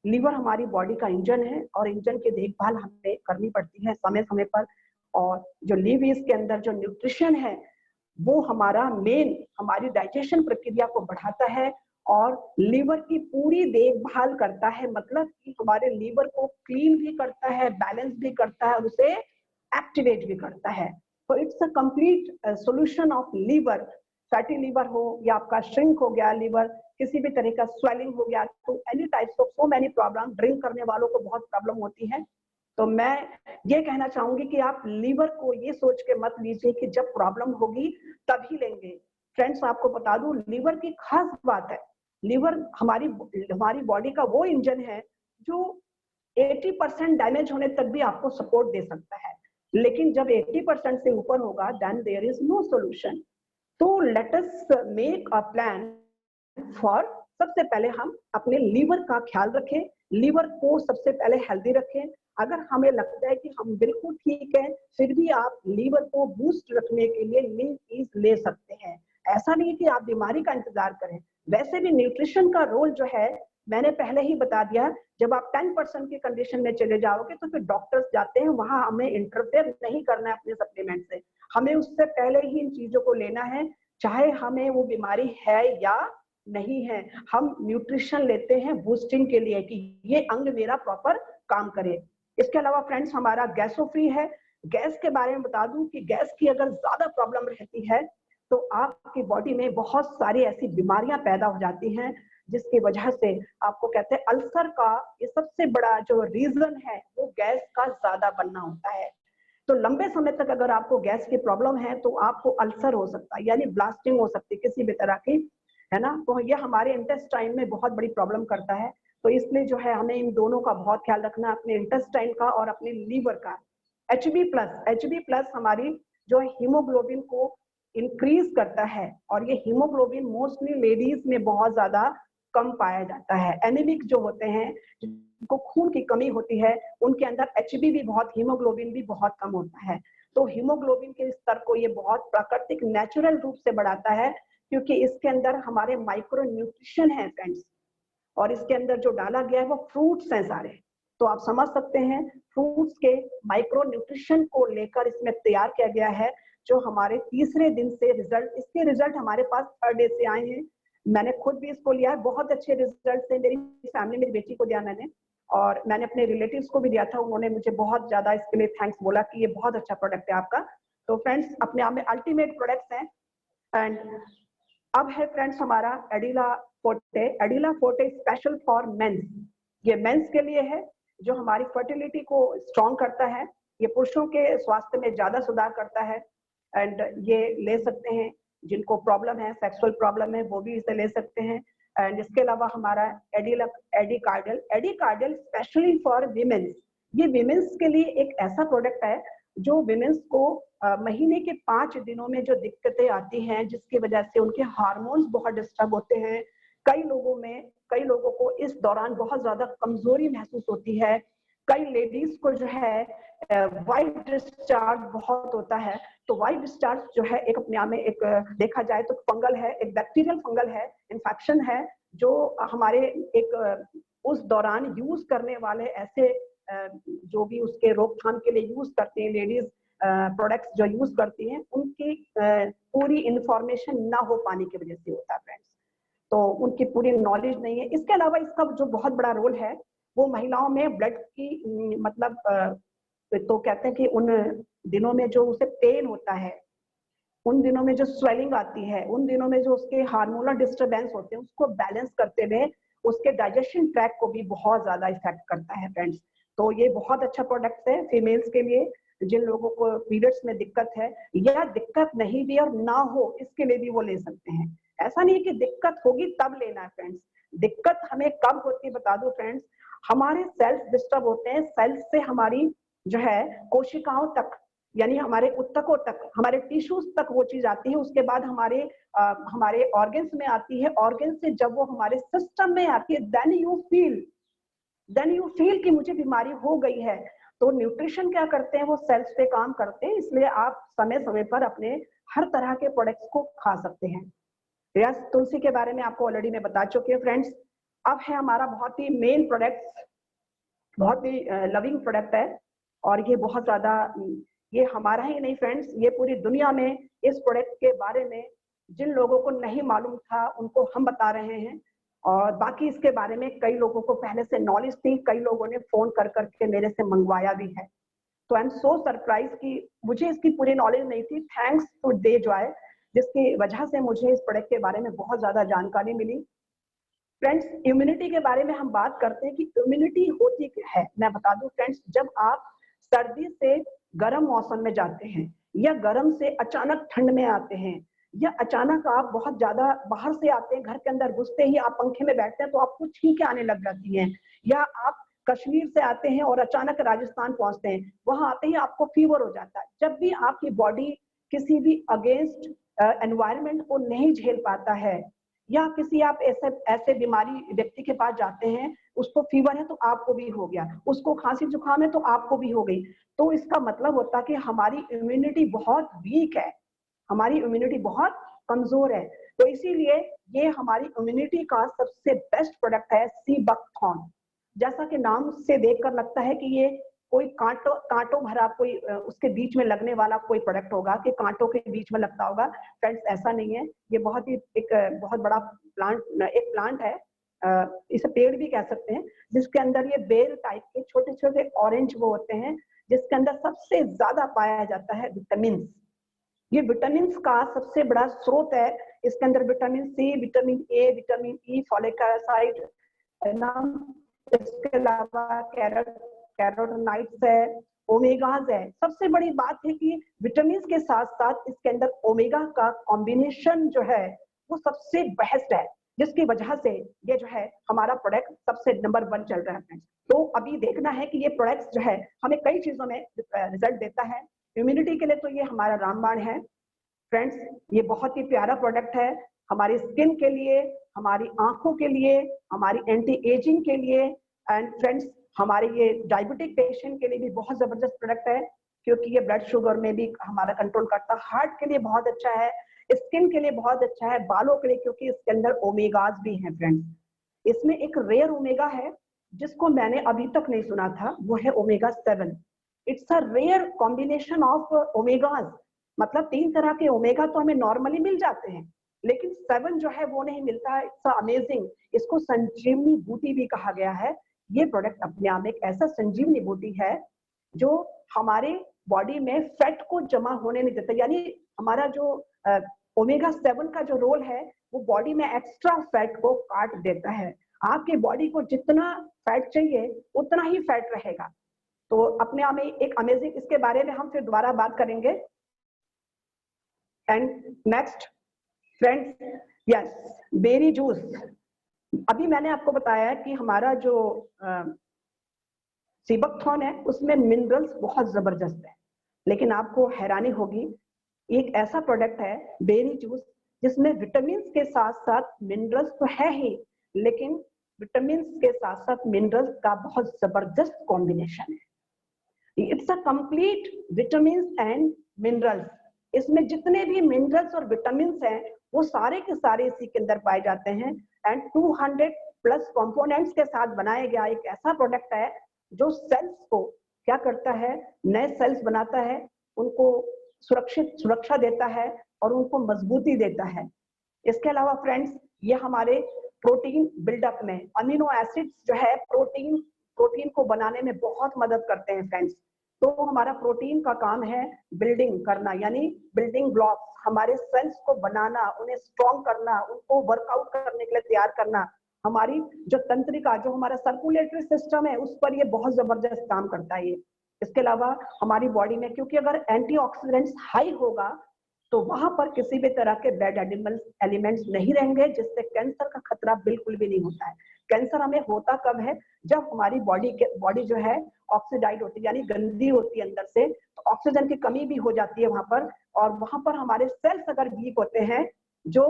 Liver हमारी बॉडी का इंजन है और इंजन की देखभाल हमें करनी पड़ती है समय समय पर। और जो लीवर के अंदर जो न्यूट्रिशन है वो हमारी डाइजेशन प्रक्रिया को बढ़ाता है और लीवर की पूरी देखभाल करता है, मतलब कि हमारे लीवर को क्लीन भी करता है, बैलेंस भी करता है और उसे एक्टिवेट भी करता है। तो it's a complete solution of liver. Fatty liver हो या आपका श्रिंक हो गया लीवर, किसी भी तरह का स्वेलिंग हो गया, तो any types of so many problem, drink करने वालों को बहुत प्रॉब्लम होती है। तो मैं ये कहना चाहूंगी कि आप लीवर को ये सोच के मत लीजिए कि जब प्रॉब्लम होगी तभी लेंगे। फ्रेंड्स, आपको बता दूं, लीवर की खास बात है, लीवर हमारी बॉडी का वो इंजन है जो 80% डैमेज होने तक भी आपको सपोर्ट दे सकता है, लेकिन जब 80% से ऊपर होगा then there is no solution. तो let us make a plan for सबसे पहले हम अपने लीवर का ख्याल रखें, लीवर को सबसे पहले हेल्दी रखें। अगर हमें लगता है कि हम बिल्कुल ठीक है, फिर भी आप लीवर को बूस्ट रखने के लिए लीन ईज ले सकते हैं। ऐसा नहीं कि आप बीमारी का इंतजार करें। वैसे भी न्यूट्रिशन का रोल जो है मैंने पहले ही बता दिया, जब आप 10% की कंडीशन में चले जाओगे तो फिर डॉक्टर्स जाते हैं, वहां हमें इंटरफेयर नहीं करना है अपने सप्लीमेंट से। हमें उससे पहले ही इन चीजों को लेना है, चाहे हमें वो बीमारी है या नहीं है। हम न्यूट्रिशन लेते हैं बूस्टिंग के लिए कि ये अंग मेरा प्रॉपर काम करे। इसके अलावा फ्रेंड्स हमारा गैसो फ्री है। गैस के बारे में बता दूं कि गैस की अगर ज्यादा प्रॉब्लम रहती है तो आपकी बॉडी में बहुत सारी ऐसी बीमारियां पैदा हो जाती हैं, जिसकी वजह से आपको कहते हैं अल्सर का ये सबसे बड़ा जो रीजन है वो गैस का ज्यादा बनना होता है। तो लंबे समय तक अगर आपको गैस की प्रॉब्लम है तो आपको अल्सर हो सकता है, यानी ब्लास्टिंग हो सकती है किसी भी तरह की, है ना। तो ये हमारे इंटेस्टाइन में बहुत बड़ी प्रॉब्लम करता है। तो इसलिए जो है हमें इन दोनों का बहुत ख्याल रखना, अपने इंटेस्टाइन का और अपने लीवर का। एच बी प्लस हमारी जो हीमोग्लोबिन को इंक्रीज करता है, और ये हीमोग्लोबिन मोस्टली लेडीज में बहुत ज्यादा कम पाया जाता है। एनीमिक जो होते हैं, जिनको खून की कमी होती है, उनके अंदर एचबी भी बहुत, हीमोग्लोबिन भी बहुत कम होता है। तो हीमोग्लोबिन के स्तर को ये बहुत प्राकृतिक नेचुरल रूप से बढ़ाता है, क्योंकि इसके अंदर हमारे माइक्रो न्यूट्रिशन है फ्रेंड्स, और इसके अंदर जो डाला गया है वो फ्रूट्स हैं सारे। तो आप समझ सकते हैं फ्रूट्स के माइक्रो न्यूट्रिशन को लेकर इसमें तैयार किया गया है, जो हमारे तीसरे दिन से रिजल्ट, इसके रिजल्ट हमारे पास थर्ड डे से आए हैं। मैंने खुद भी इसको लिया है, बहुत अच्छे रिजल्ट से मेरी फैमिली, मेरी बेटी को दिया मैंने, और मैंने अपने रिलेटिव्स को भी दिया था। उन्होंने मुझे बहुत ज्यादा इसके लिए थैंक्स बोला कि ये बहुत अच्छा प्रोडक्ट है आपका। तो फ्रेंड्स अपने आप में अल्टीमेट प्रोडक्ट्स हैं। एंड अब है फ्रेंड्स हमारा एडिला फोर्टे। एडिला फोर्टे स्पेशल फॉर मेंस। ये मेंस के लिए है, जो हमारी फर्टिलिटी को स्ट्रॉन्ग करता है। ये पुरुषों के स्वास्थ्य में ज्यादा सुधार करता है। एंड ये ले सकते हैं जिनको प्रॉब्लम है, सेक्सुअल प्रॉब्लम है, वो भी इसे ले सकते हैं। एंड इसके अलावा हमारा एडिकार्डियल स्पेशली फॉर विमेन्स। ये विमेन्स के लिए एक ऐसा प्रोडक्ट है जो विमेन्स को महीने के 5 दिनों में जो दिक्कतें आती हैं, जिसकी वजह से उनके हार्मोन्स बहुत डिस्टर्ब होते हैं। कई लोगों को इस दौरान बहुत ज्यादा कमजोरी महसूस होती है। कई लेडीज को जो है वाइट डिस्चार्ज बहुत होता है। तो वाइट डिस्चार्ज जो है एक अपने आप में एक देखा जाए तो फंगल है, एक बैक्टीरियल फंगल है, इन्फेक्शन है, जो हमारे एक उस दौरान यूज करने वाले ऐसे जो भी उसके रोकथाम के लिए यूज करते हैं लेडीज प्रोडक्ट्स जो यूज करती हैं, उनकी पूरी इंफॉर्मेशन ना हो पाने की वजह से होता है फ्रेंड्स। तो उनकी पूरी नॉलेज नहीं है। इसके अलावा इसका जो बहुत बड़ा रोल है वो महिलाओं में ब्लड की मतलब तो कहते हैं कि उन दिनों में जो उसे पेन होता है, उन दिनों में जो स्वेलिंग आती है, उन दिनों में जो उसके हार्मोनल डिस्टरबेंस होते हैं, उसको बैलेंस करते हुए उसके डाइजेशन ट्रैक को भी बहुत ज्यादा इफेक्ट करता है फ्रेंड्स। तो ये बहुत अच्छा प्रोडक्ट है फीमेल्स के लिए, जिन लोगों को पीरियड्स में दिक्कत है या दिक्कत नहीं भी और ना हो, इसके लिए भी वो ले सकते हैं। ऐसा नहीं है कि दिक्कत होगी तब लेना है फ्रेंड्स। दिक्कत हमें कब होती है बता दो फ्रेंड्स, हमारे सेल्स डिस्टर्ब होते हैं। सेल्स से हमारी जो है कोशिकाओं तक, यानी हमारे उत्तकों तक, हमारे टिश्यूज तक वो चीज आती है। उसके बाद हमारे ऑर्गन्स में आती है। ऑर्गन से जब वो हमारे सिस्टम में आती है, देन यू फील कि मुझे बीमारी हो गई है। तो न्यूट्रिशन क्या करते हैं, वो सेल्स पे काम करते हैं। इसलिए आप समय समय पर अपने हर तरह के प्रोडक्ट्स को खा सकते हैं। यस, तुलसी के बारे में आपको ऑलरेडी मैं बता चुकी हूँ फ्रेंड्स। अब है हमारा बहुत ही मेन प्रोडक्ट, बहुत ही लविंग प्रोडक्ट है, और ये बहुत ज्यादा, ये हमारा ही नहीं फ्रेंड्स, ये पूरी दुनिया में इस प्रोडक्ट के बारे में जिन लोगों को नहीं मालूम था उनको हम बता रहे हैं, और बाकी इसके बारे में कई लोगों को पहले से नॉलेज थी, कई लोगों ने फोन कर करके मेरे से मंगवाया भी है। तो आई एम सो सरप्राइज कि मुझे इसकी पूरी नॉलेज नहीं थी। थैंक्स टू डे जॉय, जिसकी वजह से मुझे इस प्रोडक्ट के बारे में बहुत ज्यादा जानकारी मिली। फ्रेंड्स, इम्यूनिटी के बारे में हम बात करते हैं कि इम्यूनिटी होती क्या है। मैं बता दूं फ्रेंड्स, जब आप सर्दी से गर्म मौसम में जाते हैं, या गर्म से अचानक ठंड में आते हैं, या अचानक आप बहुत ज्यादा बाहर से आते हैं, घर के अंदर घुसते ही आप पंखे में बैठते हैं तो आपको छींकें आने लग जाती हैं, या आप कश्मीर से आते हैं और अचानक राजस्थान पहुंचते हैं, वहां आते ही आपको फीवर हो जाता है। जब भी आपकी बॉडी किसी भी अगेंस्ट एनवायरनमेंट को नहीं झेल पाता है, या किसी आप ऐसे ऐसे बीमारी व्यक्ति के पास जाते हैं, उसको फीवर है तो आपको भी हो गया, उसको खांसी जुकाम है तो आपको भी हो गई, तो इसका मतलब होता है कि हमारी इम्यूनिटी बहुत वीक है, हमारी इम्यूनिटी बहुत कमजोर है। तो इसीलिए ये हमारी इम्यूनिटी का सबसे बेस्ट प्रोडक्ट है सीबकथॉर्न। जैसा कि नाम से देखकर लगता है कि ये कोई कांटों भरा कोई उसके बीच में लगने वाला कोई प्रोडक्ट होगा, कि कांटों के बीच में लगता होगा। फ्रेंड्स, ऐसा नहीं है। ये बहुत ही एक बहुत बड़ा प्लांट है, इसे पेड़ भी कह सकते हैं, जिसके अंदर ये बेल टाइप के छोटे छोटे ऑरेंज वो होते हैं, जिसके अंदर सबसे ज्यादा पाया जाता है विटामिन। ये विटामिन का सबसे बड़ा स्रोत है। इसके अंदर vitamin C, vitamin A, vitamin E, folic acid है ना, इसके अलावा कैरोटीनॉइड्स है, ओमेगाज है। सबसे बड़ी बात है कि विटामिन के साथ साथ इसके अंदर ओमेगा का कॉम्बिनेशन जो है वो सबसे बेस्ट है, जिसकी वजह से ये जो है हमारा प्रोडक्ट सबसे नंबर 1 चल रहा है। तो अभी देखना है कि ये प्रोडक्ट जो है हमें कई चीजों में रिजल्ट देता है। इम्यूनिटी के लिए तो ये हमारा रामबाण है फ्रेंड्स, ये बहुत ही प्यारा प्रोडक्ट है हमारी स्किन के लिए, हमारी आंखों के लिए, हमारी एंटी एजिंग के लिए, एंड फ्रेंड्स हमारे ये डायबिटिक पेशेंट के लिए भी बहुत जबरदस्त प्रोडक्ट है, क्योंकि ये ब्लड शुगर में भी हमारा कंट्रोल करता है। हार्ट के लिए बहुत अच्छा है, स्किन के लिए बहुत अच्छा है, बालों के लिए, क्योंकि इसके अंदर ओमेगाज भी हैं फ्रेंड्स। इसमें एक रेयर ओमेगा है जिसको मैंने अभी तक नहीं सुना था, वो है omega 7। It's a rare combination of omegas, मतलब 3 तरह के ओमेगा तो हमें नॉर्मली मिल जाते हैं, लेकिन 7 जो है वो नहीं मिलता है। It's amazing. इसको संजीवनी बूटी भी कहा गया है। ये प्रोडक्ट अपने आप में एक ऐसा संजीवनी बूटी है जो हमारे बॉडी में फैट को जमा होने नहीं देता, यानी हमारा जो ओमेगा 7 का जो रोल है वो बॉडी में एक्स्ट्रा फैट को काट देता है। आपके बॉडी को जितना फैट चाहिए उतना ही फैट रहेगा। तो अपने आप में एक अमेजिंग, इसके बारे में हम फिर दोबारा बात करेंगे। And next friends, yes, berry juice. अभी मैंने आपको बताया कि हमारा जो सीबकथॉर्न है उसमें मिनरल्स बहुत जबरदस्त है, लेकिन आपको हैरानी होगी, एक ऐसा प्रोडक्ट है बेरी जूस जिसमें विटामिन के साथ साथ मिनरल्स तो है ही, लेकिन विटामिन के साथ साथ मिनरल्स का बहुत जबरदस्त कॉम्बिनेशन है। It's a complete vitamin and minerals. इसमें जितने भी मिनरल्स और विटामिन हैं वो सारे के सारे इसी के अंदर पाए जाते हैं। एंड 200+ कंपोनेंट्स के साथ बनाया गया एक ऐसा प्रोडक्ट है जो सेल्स को क्या करता है, नए सेल्स बनाता है, उनको सुरक्षा देता है और उनको मजबूती देता है। इसके अलावा फ्रेंड्स, ये हमारे प्रोटीन बिल्डअप में, अमीनो एसिड्स जो है प्रोटीन को बनाने में बहुत मदद करते हैं फ्रेंड्स। तो हमारा प्रोटीन का काम है बिल्डिंग करना, यानी बिल्डिंग ब्लॉक्स, हमारे सेल्स को बनाना, उन्हें स्ट्रॉन्ग करना, उनको वर्कआउट करने के लिए तैयार करना। हमारी जो तंत्रिका, जो हमारा सर्कुलेटरी सिस्टम है, उस पर ये बहुत जबरदस्त काम करता है ये। इसके अलावा हमारी बॉडी में, क्योंकि अगर एंटीऑक्सीडेंट्स हाई होगा तो वहां पर किसी भी तरह के बैड एलिमेंट्स नहीं रहेंगे, जिससे कैंसर का खतरा बिल्कुल भी नहीं होता है। कैंसर हमें होता कब है, जब हमारी बॉडी जो है ऑक्सीडाइड होती है, यानी गंदी होती है अंदर से, तो ऑक्सीजन की कमी भी हो जाती है वहां पर, और वहां पर हमारे सेल्स अगर वीक होते हैं, जो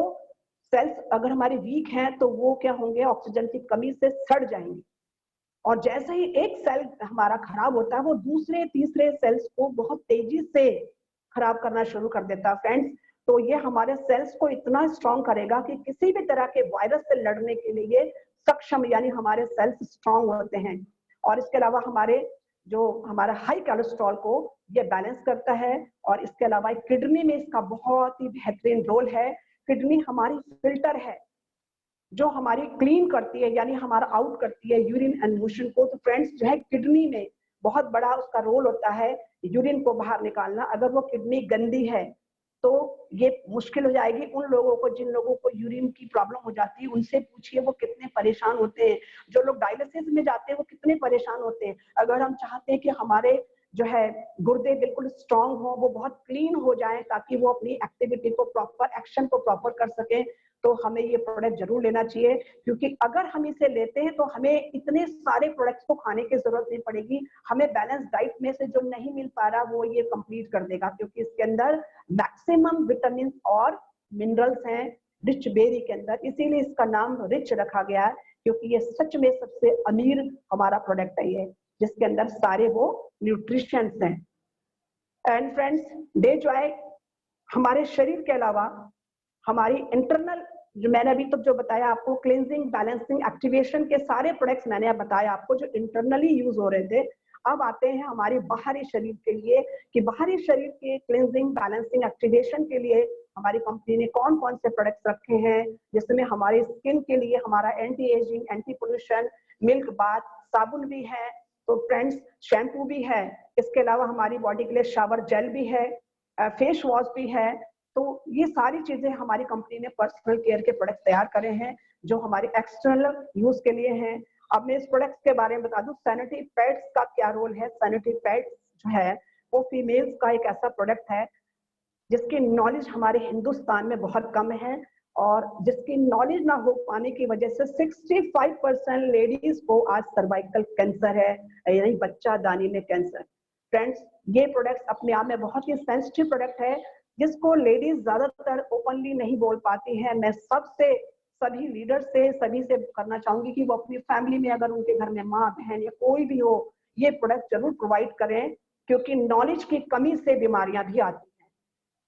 सेल्स अगर हमारे वीक हैं तो वो क्या होंगे, ऑक्सीजन की कमी से सड़ जाएंगे। और जैसे ही एक सेल हमारा खराब होता है, वो दूसरे तीसरे सेल्स को बहुत तेजी से खराब करना शुरू कर देता है फ्रेंड्स। तो ये हमारे सेल्स को इतना स्ट्रॉन्ग करेगा कि किसी भी तरह के वायरस से लड़ने के लिए ये सक्षम, यानी हमारे सेल्स स्ट्रॉन्ग होते हैं। और इसके अलावा हमारा हाई कोलेस्ट्रॉल को ये बैलेंस करता है। और इसके अलावा किडनी में इसका बहुत ही बेहतरीन रोल है। किडनी हमारी फिल्टर है जो हमारी क्लीन करती है, यानी हमारा आउट करती है यूरिन एंड मोशन को। तो फ्रेंड्स जो है किडनी में बहुत बड़ा उसका रोल होता है यूरिन को बाहर निकालना। अगर वो किडनी गंदी है तो ये मुश्किल हो जाएगी उन लोगों को जिन लोगों को यूरिन की प्रॉब्लम हो जाती है। उनसे पूछिए वो कितने परेशान होते हैं। जो लोग डायलिसिस में जाते हैं वो कितने परेशान होते हैं। अगर हम चाहते हैं कि हमारे जो है गुर्दे बिल्कुल स्ट्रांग हो, वो बहुत क्लीन हो जाए, ताकि वो अपनी एक्टिविटी को प्रॉपर, एक्शन को प्रॉपर कर सके, तो हमें ये प्रोडक्ट जरूर लेना चाहिए। क्योंकि अगर हम इसे लेते हैं तो हमें इतने सारे प्रोडक्ट्स को खाने की जरूरत नहीं पड़ेगी। हमें बैलेंस डाइट में से जो नहीं मिल पा रहा वो ये कंप्लीट कर देगा, क्योंकि इसके अंदर मैक्सिमम विटामिन और मिनरल्स हैं। रिच बेरी के अंदर, इसीलिए इसका नाम रिच रखा गया है, क्योंकि ये सच में सबसे अमीर हमारा प्रोडक्ट है ये, जिसके अंदर सारे वो न्यूट्रिशंस हैं। एंड फ्रेंड्स, डे जॉय हमारे शरीर के अलावा हमारी इंटरनल, जो मैंने अभी तक जो बताया आपको, क्लींजिंग, बैलेंसिंग, एक्टिवेशन के सारे प्रोडक्ट्स मैंने बताया आपको जो इंटरनली यूज हो रहे थे। अब आते हैं हमारे बाहरी शरीर के लिए, कि बाहरी शरीर के क्लींजिंग, बैलेंसिंग, एक्टिवेशन के लिए हमारी कंपनी ने कौन कौन से प्रोडक्ट्स रखे हैं, जिसमें हमारी स्किन के लिए हमारा anti ageing, anti pollution, milk bath, साबुन भी है, तो फ्रेंड्स शैम्पू भी है, इसके अलावा हमारी बॉडी के लिए शावर जेल भी है, फेस वॉश भी है। तो ये सारी चीजें हमारी कंपनी ने पर्सनल केयर के प्रोडक्ट तैयार करे हैं जो हमारे एक्सटर्नल यूज के लिए हैं। अब मैं इस प्रोडक्ट्स के बारे में बता दूं, सैनिटरी पैड्स का क्या रोल है। सैनिटरी पैड्स जो है वो फीमेल्स का एक ऐसा प्रोडक्ट है जिसकी नॉलेज हमारे हिंदुस्तान में बहुत कम है, और जिसकी नॉलेज ना हो पाने की वजह से 65% लेडीज को आज सर्वाइकल कैंसर है, यानी बच्चा दानी में कैंसर। फ्रेंड्स, ये प्रोडक्ट्स अपने आप में बहुत ही सेंसिटिव प्रोडक्ट है, जिसको लेडीज ज्यादातर ओपनली नहीं बोल पाती हैं। मैं सभी लीडर से, सभी से करना चाहूंगी कि वो अपनी फैमिली में, अगर उनके घर में माँ बहन या कोई भी हो, ये प्रोडक्ट जरूर प्रोवाइड करें, क्योंकि नॉलेज की कमी से बीमारियां भी आती हैं।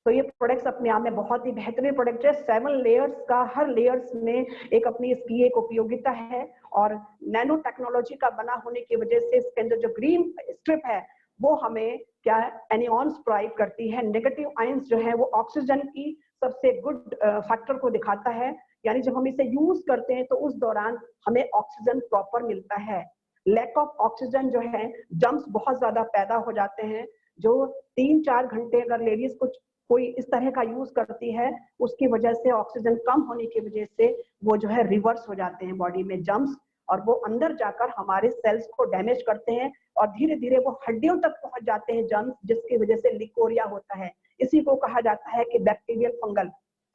तो ये प्रोडक्ट्स अपने आप में बहुत ही बेहतरीन प्रोडक्ट है। 7 लेयर्स का, हर लेयर्स में एक अपनी इसकी एक उपयोगिता है, और नैनो टेक्नोलॉजी का बना होने की वजह से इसके अंदर जो ग्रीन स्ट्रिप है वो हमें क्या एनियॉन्स प्रोवाइड करती है। नेगेटिव आयंस जो है वो ऑक्सीजन की सबसे गुड फैक्टर को दिखाता है, यानी जब हम इसे यूज करते हैं तो उस दौरान हमें ऑक्सीजन प्रॉपर मिलता है। लैक ऑफ ऑक्सीजन जो है, जम्स बहुत ज्यादा पैदा हो जाते हैं, जो 3-4 घंटे अगर लेडीज कुछ कोई इस तरह का यूज करती है, उसकी वजह से ऑक्सीजन कम होने की वजह से वो जो है रिवर्स हो जाते हैं बॉडी में जम्स, और वो अंदर जाकर हमारे सेल्स को डैमेज करते हैं, और धीरे धीरे वो हड्डियों तक पहुंच जाते हैं जम्स, जिसकी वजह से लिकोरिया होता है। इसी को कहा जाता है कि बैक्टीरियल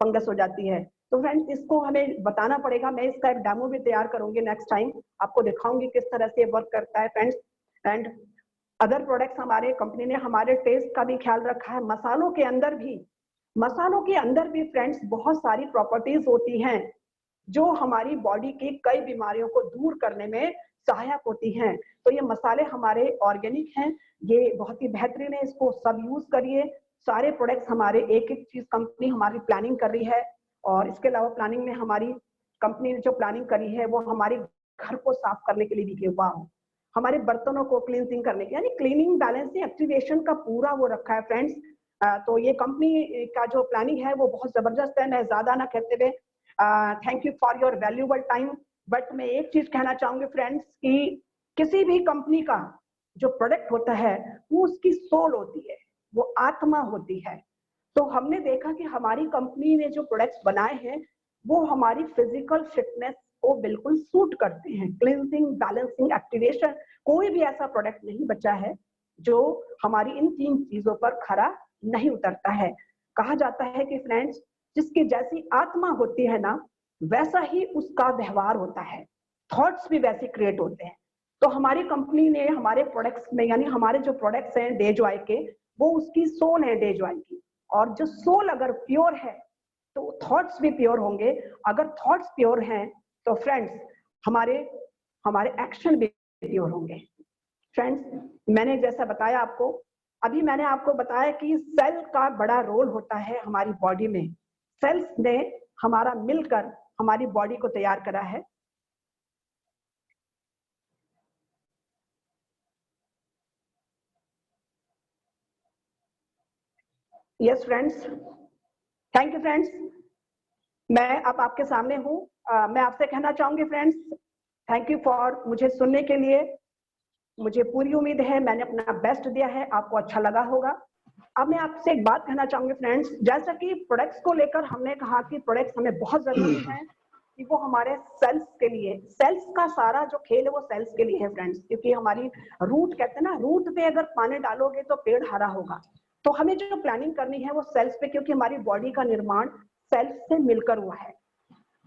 फंगस हो जाती है। तो फ्रेंड्स, इसको हमें बताना पड़ेगा। मैं इसका एक डेमो भी तैयार करूंगी, नेक्स्ट टाइम आपको दिखाऊंगी किस तरह से वर्क करता है फ्रेंड्स। एंड अदर प्रोडक्ट्स, हमारे कंपनी ने हमारे टेस्ट का भी ख्याल रखा है। मसालों के अंदर भी फ्रेंड्स बहुत सारी प्रॉपर्टीज होती हैं जो हमारी बॉडी की कई बीमारियों को दूर करने में सहायक होती हैं। तो ये मसाले हमारे ऑर्गेनिक हैं, ये बहुत ही बेहतरीन है, इसको सब यूज करिए। सारे प्रोडक्ट्स हमारे एक एक चीज कंपनी हमारी प्लानिंग कर रही है, और इसके अलावा प्लानिंग में हमारी कंपनी ने जो प्लानिंग करी है वो हमारे घर को साफ करने के लिए भी हुआ हो, हमारे बर्तनों को क्लींजिंग करने के, यानी क्लीनिंग, बैलेंसिंग, एक्टिवेशन का पूरा वो रखा है फ्रेंड्स। तो ये कंपनी का जो प्लानिंग है वो बहुत जबरदस्त है। मैं ज्यादा ना कहते हुए thank you for your valuable time, but मैं एक चीज कहना चाहूंगी फ्रेंड्स कि किसी भी कंपनी का जो प्रोडक्ट होता है वो उसकी सोल होती है, वो आत्मा होती है। तो हमने देखा कि हमारी कंपनी ने जो प्रोडक्ट्स बनाए हैं वो हमारी फिजिकल फिटनेस को बिल्कुल सूट करते हैं। क्लींजिंग, बैलेंसिंग, एक्टिवेशन, कोई भी ऐसा प्रोडक्ट नहीं बचा है जो हमारी इन 3 चीजों पर खरा नहीं उतरता है। कहा जाता है कि फ्रेंड्स, जिसकी जैसी आत्मा होती है ना, वैसा ही उसका व्यवहार होता है, थॉट्स भी वैसे क्रिएट होते हैं। तो हमारी कंपनी ने हमारे प्रोडक्ट्स में, यानी हमारे जो प्रोडक्ट्स हैं डे जॉय के, वो उसकी सोल है डे जॉय की, और जो सोल अगर प्योर है तो थॉट्स भी प्योर होंगे। अगर थॉट्स प्योर हैं तो फ्रेंड्स हमारे एक्शन भी प्योर होंगे। फ्रेंड्स, मैंने जैसा बताया आपको, अभी मैंने आपको बताया कि सेल का बड़ा रोल होता है हमारी बॉडी में। सेल्स ने हमारा मिलकर हमारी बॉडी को तैयार करा है। Yes friends, thank you friends. मैं अब आपके सामने हूँ। मैं आपसे कहना चाहूंगी फ्रेंड्स, थैंक यू फॉर मुझे सुनने के लिए। मुझे पूरी उम्मीद है मैंने अपना बेस्ट दिया है, आपको अच्छा लगा होगा। अब मैं आपसे एक बात कहना चाहूंगी फ्रेंड्स, जैसा कि प्रोडक्ट्स को लेकर हमने कहा कि प्रोडक्ट्स हमें बहुत जरूरी है कि वो हमारे सेल्स के लिए, सेल्स का सारा जो खेल है वो सेल्स के लिए है फ्रेंड्स, क्योंकि हमारी रूट, कहते हैं ना, रूट पे अगर पानी डालोगे तो पेड़ हरा होगा। तो हमें जो प्लानिंग करनी है वो सेल्स पे, क्योंकि हमारी बॉडी का निर्माण सेल्स से मिलकर हुआ है।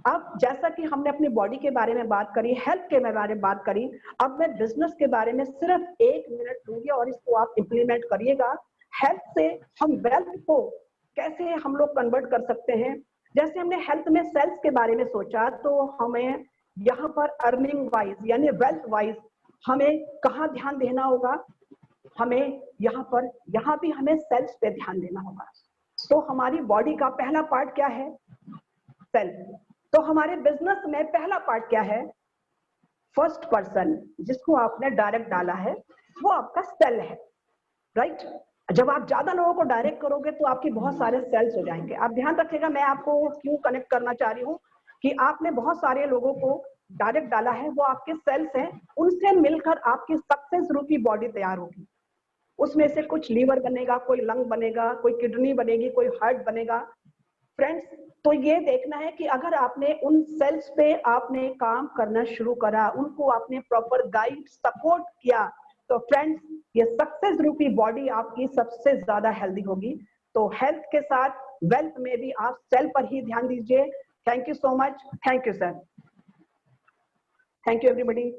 अब जैसा कि हमने अपनी बॉडी के बारे में बात करी, हेल्थ के बारे में बात करी, अब मैं बिजनेस के बारे में सिर्फ 1 मिनट दूंगी और इसको आप इंप्लीमेंट करिएगा। हेल्थ से हम वेल्थ को कैसे हम लोग कन्वर्ट कर सकते हैं, जैसे हमने हेल्थ में सेल्स के बारे में सोचा, तो हमें यहाँ पर अर्निंग वाइज यानी वेल्थ वाइज हमें कहाँ ध्यान देना होगा? हमें यहाँ भी हमें सेल्स पे ध्यान देना होगा। तो हमारी बॉडी का पहला पार्ट क्या है? सेल्स। तो हमारे बिजनेस में पहला पार्ट क्या है? फर्स्ट पर्सन, जिसको आपने डायरेक्ट डाला है, वो आपका सेल है, राइट? जब आप ज्यादा लोगों को डायरेक्ट करोगे तो आपके बहुत सारे सेल्स हो जाएंगे। आप ध्यान रखिएगा, मैं आपको क्यों कनेक्ट करना चाह रही हूँ कि आपने बहुत सारे लोगों को डायरेक्ट डाला है, वो आपके सेल्स हैं, उनसे मिलकर आपकी सक्सेस रूपी बॉडी तैयार होगी। उसमें से कुछ लीवर बनेगा, कोई लंग बनेगा, कोई किडनी बनेगी, कोई हार्ट बनेगा। फ्रेंड्स, तो ये देखना है कि अगर आपने उन सेल्स पे आपने काम करना शुरू करा, उनको आपने प्रॉपर गाइड सपोर्ट किया, तो फ्रेंड्स ये सक्सेस रूपी बॉडी आपकी सबसे ज्यादा हेल्दी होगी। तो हेल्थ के साथ वेल्थ में भी आप सेल पर ही ध्यान दीजिए। Thank you so much. Thank you sir. Thank you everybody.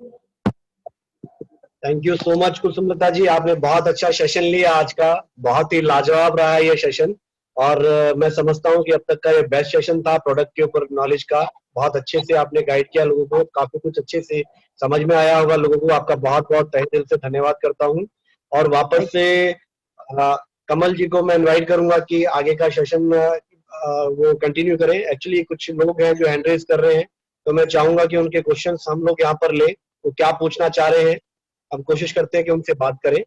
Thank you so much Kusumlata ji, आपने बहुत अच्छा सेशन लिया आज का, बहुत ही लाजवाब रहा ये सेशन। और मैं समझता हूँ कि अब तक का ये बेस्ट सेशन था प्रोडक्ट के ऊपर नॉलेज का। बहुत अच्छे से आपने गाइड किया लोगों को, काफी कुछ अच्छे से समझ में आया होगा लोगों को। आपका बहुत बहुत तहे दिल से धन्यवाद करता हूँ। और वापस से कमल जी को मैं इनवाइट करूंगा कि आगे का सेशन वो कंटिन्यू करें। एक्चुअली कुछ लोग हैं जो हैंड रेज कर रहे हैं, तो मैं चाहूंगा कि उनके क्वेश्चन हम लोग यहाँ पर ले, वो क्या पूछना चाह रहे हैं हम कोशिश करते हैं कि उनसे बात करें।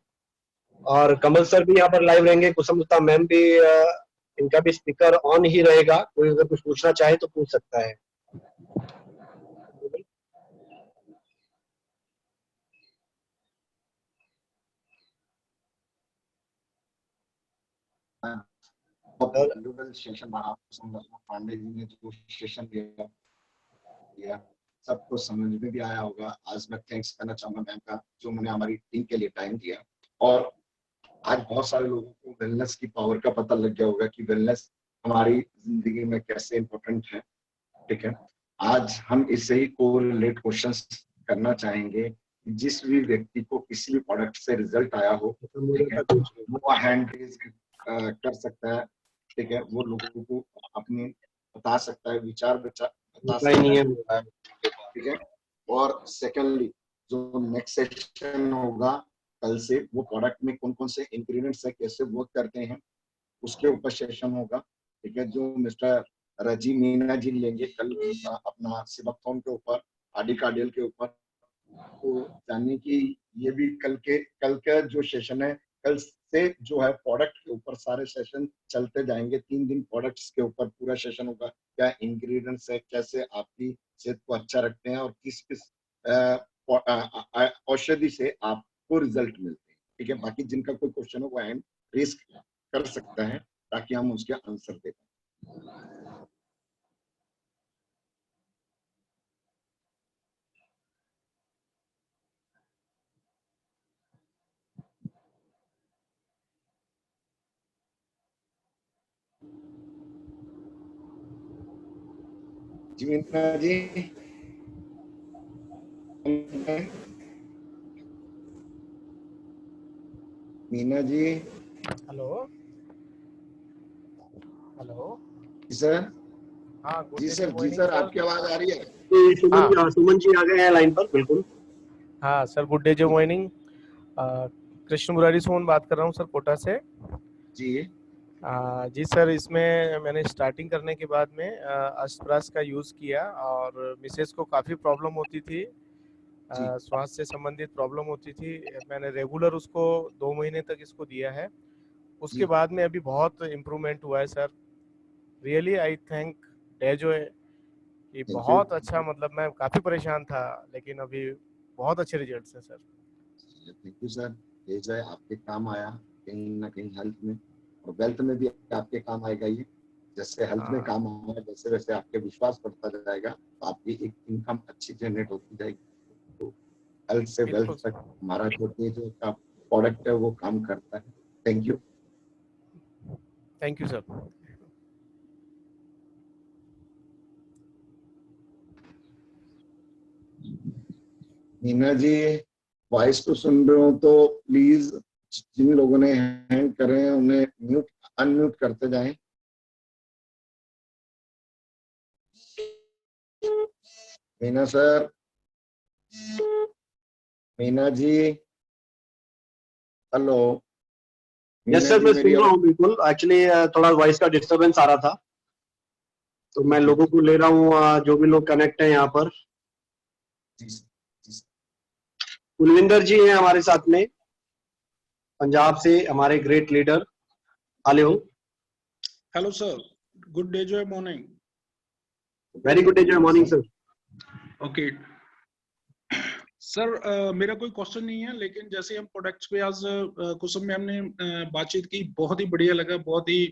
और कमल सर भी यहाँ पर लाइव रहेंगे, कुसुमलता मैम भी, इनका भी स्पीकर ऑन ही रहेगा, कोई अगर कुछ पूछना चाहे तो पूछ सकता है। सेशन पांडे जी ने जो सेशन दिया सबको समझ में भी आया होगा। आज मैं थैंक्स करना चाहूंगा मैम का, जो उन्होंने हमारी टीम के लिए टाइम दिया। और आज बहुत सारे लोगों को वेलनेस की पावर का पता लग गया होगा कि वेलनेस हमारी जिंदगी में कैसे इंपॉर्टेंट है। ठीक है, आज हम इससे ही कोरिलेट क्वेश्चंस करना चाहेंगे। जिस भी व्यक्ति को किसी भी प्रोडक्ट से रिजल्ट आया हो, ठीक है, वो हैंड रेज कर सकता है। ठीक है, वो लोगों को अपने बता सकता है, विचार बता सकता है। ठीक है, और सेकेंडली जो नेक्स्ट सेशन होगा कल से, वो प्रोडक्ट में कौन कौन से इंग्रेडिएंट्स है, कैसे वर्क करते हैं, उसके ऊपर सेशन होगा। ठीक है, जो मिस्टर रजी मीना जी लेंगे कल अपना सिबकथॉर्न के ऊपर, आर्डिकार्डियल के ऊपर। तो जानने की ये भी कल का जो सेशन है, कल से जो है प्रोडक्ट के ऊपर सारे सेशन चलते जाएंगे। 3 दिन प्रोडक्ट्स के ऊपर पूरा सेशन होगा, क्या इंग्रेडिएंट्स है, कैसे आपकी सेहत को अच्छा रखते हैं, और किस किस औषधि से आपको रिजल्ट मिलते हैं। ठीक है, बाकी जिनका कोई क्वेश्चन हो वो हैंड रेज कर सकता है ताकि हम उसके आंसर दे पाए। जी मीना जी, मीना जी, हेलो हेलो जी सर। हाँ, जी सर, जी सर, आपकी आवाज आ रही है? सुमन जी आ गए हैं लाइन पर, बिल्कुल। हाँ सर, गुड डे, जो मॉर्निंग। कृष्ण मुरारी सोन बात कर रहा हूँ सर, कोटा से। जी जी सर, इसमें मैंने स्टार्टिंग करने के बाद में अश्वराज का यूज़ किया, और मिसेस को काफ़ी प्रॉब्लम होती थी, स्वास्थ्य से संबंधित प्रॉब्लम होती थी। मैंने रेगुलर उसको 2 महीने तक इसको दिया है। उसके बाद में अभी बहुत इम्प्रूवमेंट हुआ है सर। रियली आई थैंक डेजो, ये बहुत अच्छा, मतलब मैं काफ़ी परेशान था, लेकिन अभी बहुत अच्छे रिजल्ट्स हैं सर। Thank you sir. ये जो है आपके काम आया कहीं ना कहीं हेल्थ में, और वेल्थ में भी आपके काम आएगा। ये जैसे हेल्थ में काम आएगा, जैसे वैसे आपके विश्वास बढ़ता जाएगा, तो आपकी एक इनकम अच्छी जनरेट होती जाएगी। तो हेल्थ से वेल्थ तक हमारा जो प्रोडक्ट है वो काम करता है। Thank you. Thank you sir. Meena ji, voice तो सुन रहे हो तो प्लीज जिन लोगों ने हैंड करे हैं उन्हें म्यूट अनम्यूट करते जाएं। मीना सर, मीना जी, हेलो। यस सर, मैं सुन रहा हूँ बिल्कुल। एक्चुअली थोड़ा वॉइस का डिस्टरबेंस आ रहा था, तो मैं लोगों को ले रहा हूँ, जो भी लोग कनेक्ट हैं यहाँ पर। कुलविंदर जी हैं हमारे साथ में, पंजाब से, हमारे great leader. Hello. Hello sir, good day जो मॉर्निंग। वेरी गुड डे जो मॉर्निंग सर। ओके सर, मेरा कोई क्वेश्चन नहीं है, लेकिन जैसे हम प्रोडक्ट्स पे आज कुसुम मैम ने बातचीत की, बहुत ही बढ़िया लगा, बहुत ही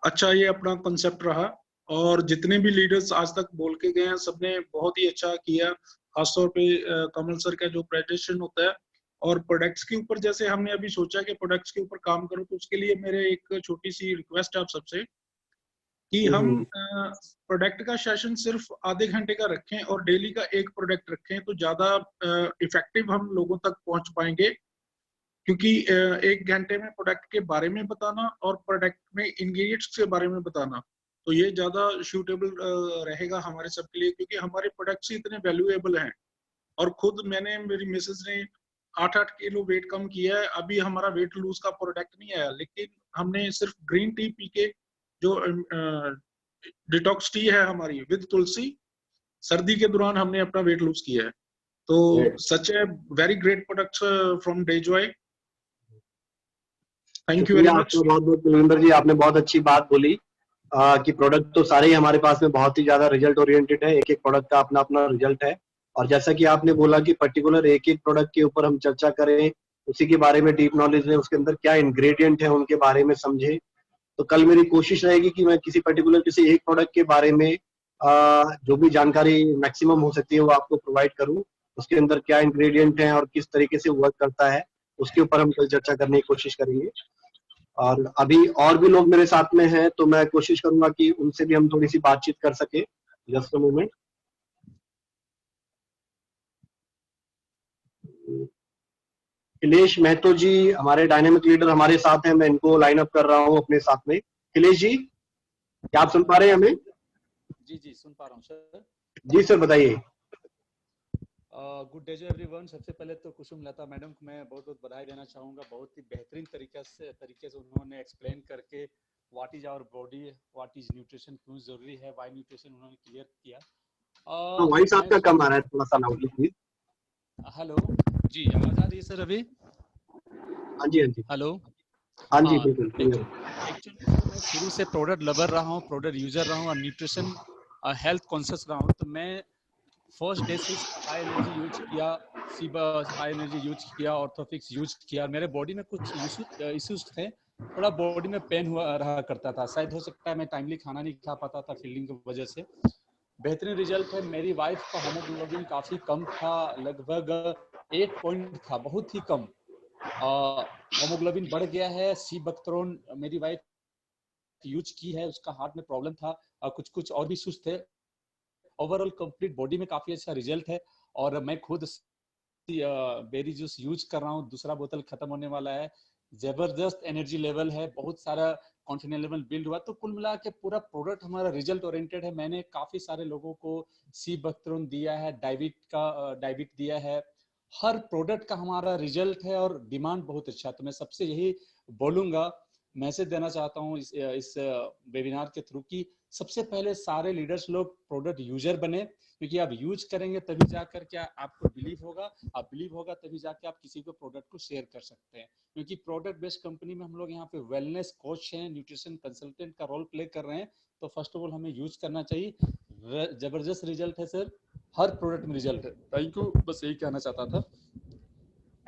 अच्छा ये अपना कंसेप्ट रहा। और जितने भी लीडर्स आज तक बोल के गए हैं, सबने बहुत ही अच्छा किया। खासतौर पे कमल सर का जो प्रेजेंटेशन होता है, और प्रोडक्ट्स के ऊपर जैसे हमने अभी सोचा कि प्रोडक्ट्स के ऊपर काम करो, तो उसके लिए मेरे एक छोटी सी रिक्वेस्ट है आप सबसे कि हम प्रोडक्ट का सेशन सिर्फ आधे घंटे का रखें और डेली का एक प्रोडक्ट रखें, तो ज्यादा इफेक्टिव हम लोगों तक पहुंच पाएंगे। क्योंकि एक घंटे में प्रोडक्ट के बारे में बताना और प्रोडक्ट में इंग्रेडिएंट्स के बारे में बताना, तो ये ज्यादा सूटेबल रहेगा हमारे सबके लिए, क्योंकि हमारे प्रोडक्ट्स इतने वैल्यूएबल हैं। और खुद मैंने, मेरी मिसेज ने 8-8 किलो वेट कम किया है। अभी हमारा वेट लूज का प्रोडक्ट नहीं आया, लेकिन हमने सिर्फ ग्रीन टी पी के, जो डिटॉक्स टी है हमारी विद तुलसी, सर्दी के दौरान हमने अपना वेट लूज किया है। तो such a very great products from Dejoy. Thank you very much. बहुत बहुत कुलविंदर जी, आपने बहुत अच्छी बात बोली कि प्रोडक्ट तो सारे ही हमारे पास में बहुत ही ज्यादा रिजल्ट ओरिएंटेड है। एक एक प्रोडक्ट का अपना अपना रिजल्ट है। और जैसा कि आपने बोला कि पर्टिकुलर एक एक प्रोडक्ट के ऊपर हम चर्चा करें, उसी के बारे में डीप नॉलेज लें, उसके अंदर क्या इंग्रेडिएंट है उनके बारे में समझें। तो कल मेरी कोशिश रहेगी कि मैं किसी पर्टिकुलर किसी एक प्रोडक्ट के बारे में जो भी जानकारी मैक्सिमम हो सकती है वो आपको प्रोवाइड करूं। उसके अंदर क्या इंग्रेडिएंट है और किस तरीके से वर्क करता है, उसके ऊपर हम कल चर्चा करने की कोशिश करेंगे। और अभी और भी लोग मेरे साथ में हैं, तो मैं कोशिश करूंगा कि उनसे भी हम थोड़ी सी बातचीत कर सके। Just a moment. Akhilesh Mahato ji हमारे डायनेमिक लीडर हमारे साथ हैं, मैं इनको लाइन अप कर रहा हूं अपने साथ में। अखिलेश जी, क्या आप सुन पा रहे हैं हमें? जी जी सुन पा रहा हूँ सर। जी सर, बताइए। Good day everyone. सबसे पहले तो कुसुम लता मैडम को मैं बहुत बहुत बधाई देना चाहूँगा। बहुत ही बेहतरीन तरीके से उन्होंने एक्सप्लेन करके what is our body, what is nutrition, क्यों जरूरी है, वाई न्यूट्रिशन उन्होंने क्लियर किया। वॉइस आपका कम आ रहा है, थोड़ा सा लाउडली प्लीज। हेलो जी, आवाज आ रही है सर अभी? हाँ जी, हाँ जी। हेलो। हाँ जी, बिल्कुल। एक्चुअली मैं शुरू से प्रोडक्ट लवर रहा हूँ, प्रोडक्ट यूजर रहा हूँ और न्यूट्रिशन हेल्थ कॉन्शियस रहा हूँ। तो मैं फर्स्ट डे से हाई एनर्जी यूज किया, हाई एनर्जी यूज किया, ऑर्थोफिक्स यूज किया। मेरे बॉडी में कुछ इश्यूज थे, थोड़ा बॉडी में पेन हुआ रहा करता था। शायद हो सकता है मैं टाइमली खाना नहीं खा पाता था फील्डिंग की वजह से। बेहतरीन रिजल्ट है। मेरी वाइफ का होमोग्लोबिन काफी कम था, लगभग 8 पॉइंट था, बहुत ही कम। होमोग्लोबिन बढ़ गया है। सी बक्तरोन मेरी वाइफ यूज की है, उसका हार्ट में प्रॉब्लम था, कुछ कुछ और भी इश्यूज थे। ओवरऑल कंप्लीट बॉडी में काफी अच्छा रिजल्ट है। और मैं खुद बेरी जूस यूज कर रहा हूँ, दूसरा बोतल खत्म होने वाला है। जबरदस्त एनर्जी लेवल है, बहुत सारा कॉन्फिडेंस लेवल बिल्ड हुआ। तो कुल मिला के पूरा प्रोडक्ट हमारा रिजल्ट ओरिएंटेड है। मैंने काफी सारे लोगों को सी बक्तरून दिया है, डाइविट दिया है। हर प्रोडक्ट का हमारा रिजल्ट है और डिमांड बहुत अच्छा। तो मैं सबसे यही बोलूंगा, मैसेज देना चाहता हूँ इस वेबिनार के थ्रू कि सबसे पहले सारे लीडर्स लोग प्रोडक्ट यूजर बने, क्योंकि आप यूज करेंगे तभी जाकर क्या आपको बिलीव होगा, आप बिलीव होगा तभी जाके आप किसी को प्रोडक्ट को शेयर कर सकते हैं। क्योंकि प्रोडक्ट बेस्ड कंपनी में हम लोग यहाँ पे वेलनेस कोच हैं, न्यूट्रिशन कंसल्टेंट का रोल प्ले कर रहे हैं। तो फर्स्ट ऑफ ऑल हमें यूज करना चाहिए। जबरदस्त रिजल्ट है सर, हर प्रोडक्ट में रिजल्ट है। थैंक यू, बस यही कहना चाहता था।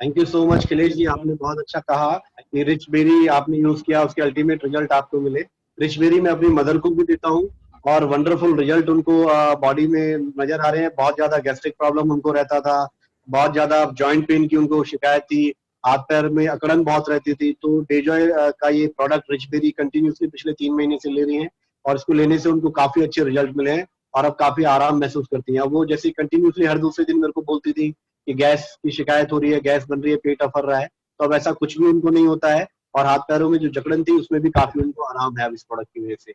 Thank you so much Akhilesh ji, आपने बहुत अच्छा कहा कि रिच बेरी आपने यूज किया, उसके अल्टीमेट रिजल्ट आपको मिले। रिच बेरी मैं अपनी मदर को भी देता हूँ और वंडरफुल रिजल्ट उनको बॉडी में नजर आ रहे हैं। बहुत ज्यादा गैस्ट्रिक प्रॉब्लम उनको रहता था, बहुत ज्यादा जॉइंट पेन की उनको शिकायत थी, हाथ पैर में अकड़न बहुत रहती थी। तो डेजॉय का ये प्रोडक्ट रिच बेरी कंटिन्यूसली पिछले 3 महीने से ले रही हैं और इसको लेने से उनको काफी अच्छे रिजल्ट मिले हैं और अब काफी आराम महसूस करती हैं। वो जैसे कंटिन्यूसली हर दूसरे दिन मेरे को बोलती थी कि गैस की शिकायत हो रही है, गैस बन रही है, पेट अफर रहा है, तो अब ऐसा कुछ भी उनको नहीं होता है और हाथ पैरों में जो जकड़न थी उसमें भी काफी उनको आराम है अब इस प्रोडक्ट की वजह से।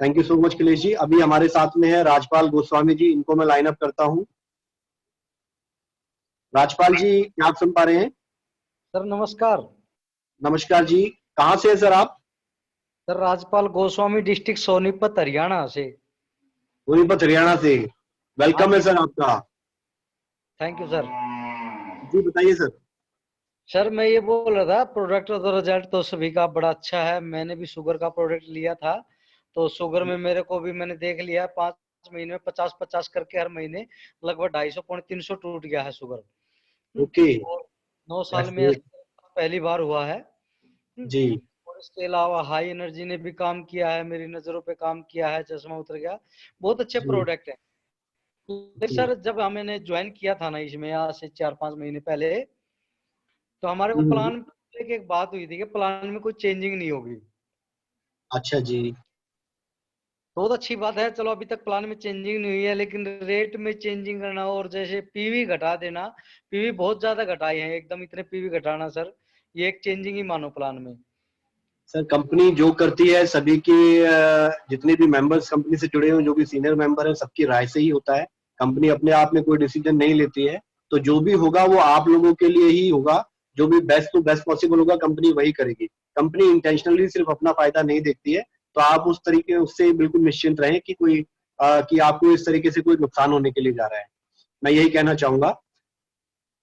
Thank you so much Akhilesh ji. अभी हमारे साथ में है राजपाल गोस्वामी जी, इनको मैं लाइन अप करता हूँ। राजपाल जी, क्या आप सुन पा रहे हैं? सर नमस्कार। नमस्कार जी, कहाँ से हैं सर आप? सर राजपाल गोस्वामी, डिस्ट्रिक्ट सोनीपत, हरियाणा से। सोनीपत हरियाणा से। वेलकम है सर आपका। Thank you sir. जी बताइए सर। सर मैं ये बोल रहा था, प्रोडक्ट और रिजल्ट तो सभी का बड़ा अच्छा है। मैंने भी शुगर का प्रोडक्ट लिया था, तो शुगर में मेरे को भी मैंने देख लिया 5 महीने में 50-50 करके हर महीने लगभग 250-300 टूट गया है शुगर। ओके। और 9 साल में ऐसा पहली बार हुआ है। जी। और इसके अलावा हाई एनर्जी ने भी काम किया है, मेरी नजरों पे काम किया है, चश्मा उतर गया। बहुत अच्छे जी। प्रोडक्ट है। तो जी। सर जब मैंने ज्वाइन किया था ना इसमें, आज से 4-5 महीने पहले, तो हमारे को हम्म, प्लान की एक बात हुई थी कि प्लान में कोई चेंजिंग नहीं होगी। अच्छा जी। तो बहुत अच्छी बात है। चलो अभी तक प्लान में चेंजिंग नहीं हुई है, लेकिन रेट में चेंजिंग करना और जैसे पीवी घटा देना, पीवी बहुत ज्यादा घटाए हैं एकदम, इतने पीवी घटाना सर, ये एक चेंजिंग ही मानो प्लान में। सर कंपनी जो करती है सभी के जितने भी मेंबर्स कंपनी से जुड़े हुए जो भी सीनियर मेंबर है सबकी राय से ही होता है। कंपनी अपने आप में कोई डिसीजन नहीं लेती है, तो जो भी होगा वो आप लोगों के लिए ही होगा। जो भी बेस्ट टू बेस्ट पॉसिबल होगा कंपनी वही करेगी। कंपनी इंटेंशनली सिर्फ अपना फायदा नहीं देखती है, तो आप उस तरीके उससे बिल्कुल निश्चिंत रहें कि कि आपको इस तरीके से कोई नुकसान होने के लिए जा रहा है। मैं यही कहना चाहूंगा।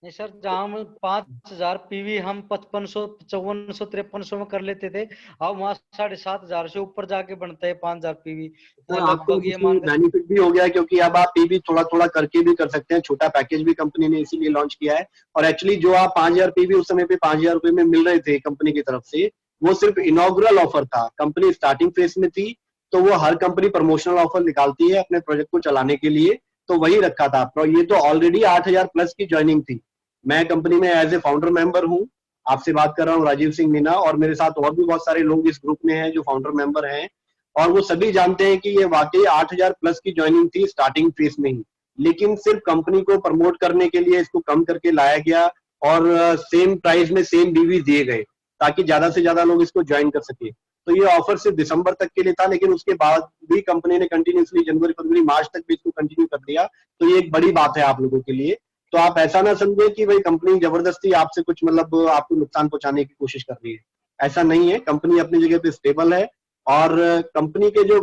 नहीं सर, जहाँ हम 5,000 पीवी हम 5500, 5400, 5300 में कर लेते थे, अब वहाँ 7,500 से ऊपर जाके बनता है 5,000 पीवी। तो सर आपको लगभग ये इसमें मानकर बेनिफिट भी हो गया है, क्योंकि अब आप पीवी थोड़ा थोड़ा करके भी कर सकते हैं। छोटा पैकेज भी कंपनी ने इसीलिए लॉन्च किया है। और एक्चुअली जो आप 5,000 पीवी उस समय पे 5,000 रुपए में मिल रहे थे कंपनी की तरफ से, वो सिर्फ इनॉग्रल ऑफर था। कंपनी स्टार्टिंग फेज में थी, तो वो हर कंपनी प्रमोशनल ऑफर निकालती है अपने प्रोजेक्ट को चलाने के लिए, तो वही रखा था। तो ये तो ऑलरेडी 8,000 प्लस की ज्वाइनिंग थी। मैं कंपनी में एज ए फाउंडर मेंबर हूँ, आपसे बात कर रहा हूँ राजीव सिंह मीना, और मेरे साथ और भी बहुत सारे लोग इस ग्रुप में हैं जो फाउंडर मेंबर हैं। और वो सभी जानते हैं कि ये वाकई 8,000 प्लस की ज्वाइनिंग थी स्टार्टिंग फेज में ही, लेकिन सिर्फ कंपनी को प्रमोट करने के लिए इसको कम करके लाया गया और सेम प्राइस में सेम बीवी दिए गए, ताकि ज्यादा से ज्यादा लोग इसको ज्वाइन कर सके। तो ये ऑफर सिर्फ दिसंबर तक के लिए था, लेकिन उसके बाद भी कंपनी ने कंटिन्यूसली जनवरी फरवरी मार्च तक भी इसको कंटिन्यू कर दिया। तो ये एक बड़ी बात है आप लोगों के लिए। तो आप ऐसा ना समझे कि भाई कंपनी जबरदस्ती आपसे कुछ मतलब आपको नुकसान पहुंचाने की कोशिश कर रही है। ऐसा नहीं है, कंपनी अपनी जगह पे स्टेबल है। और कंपनी के जो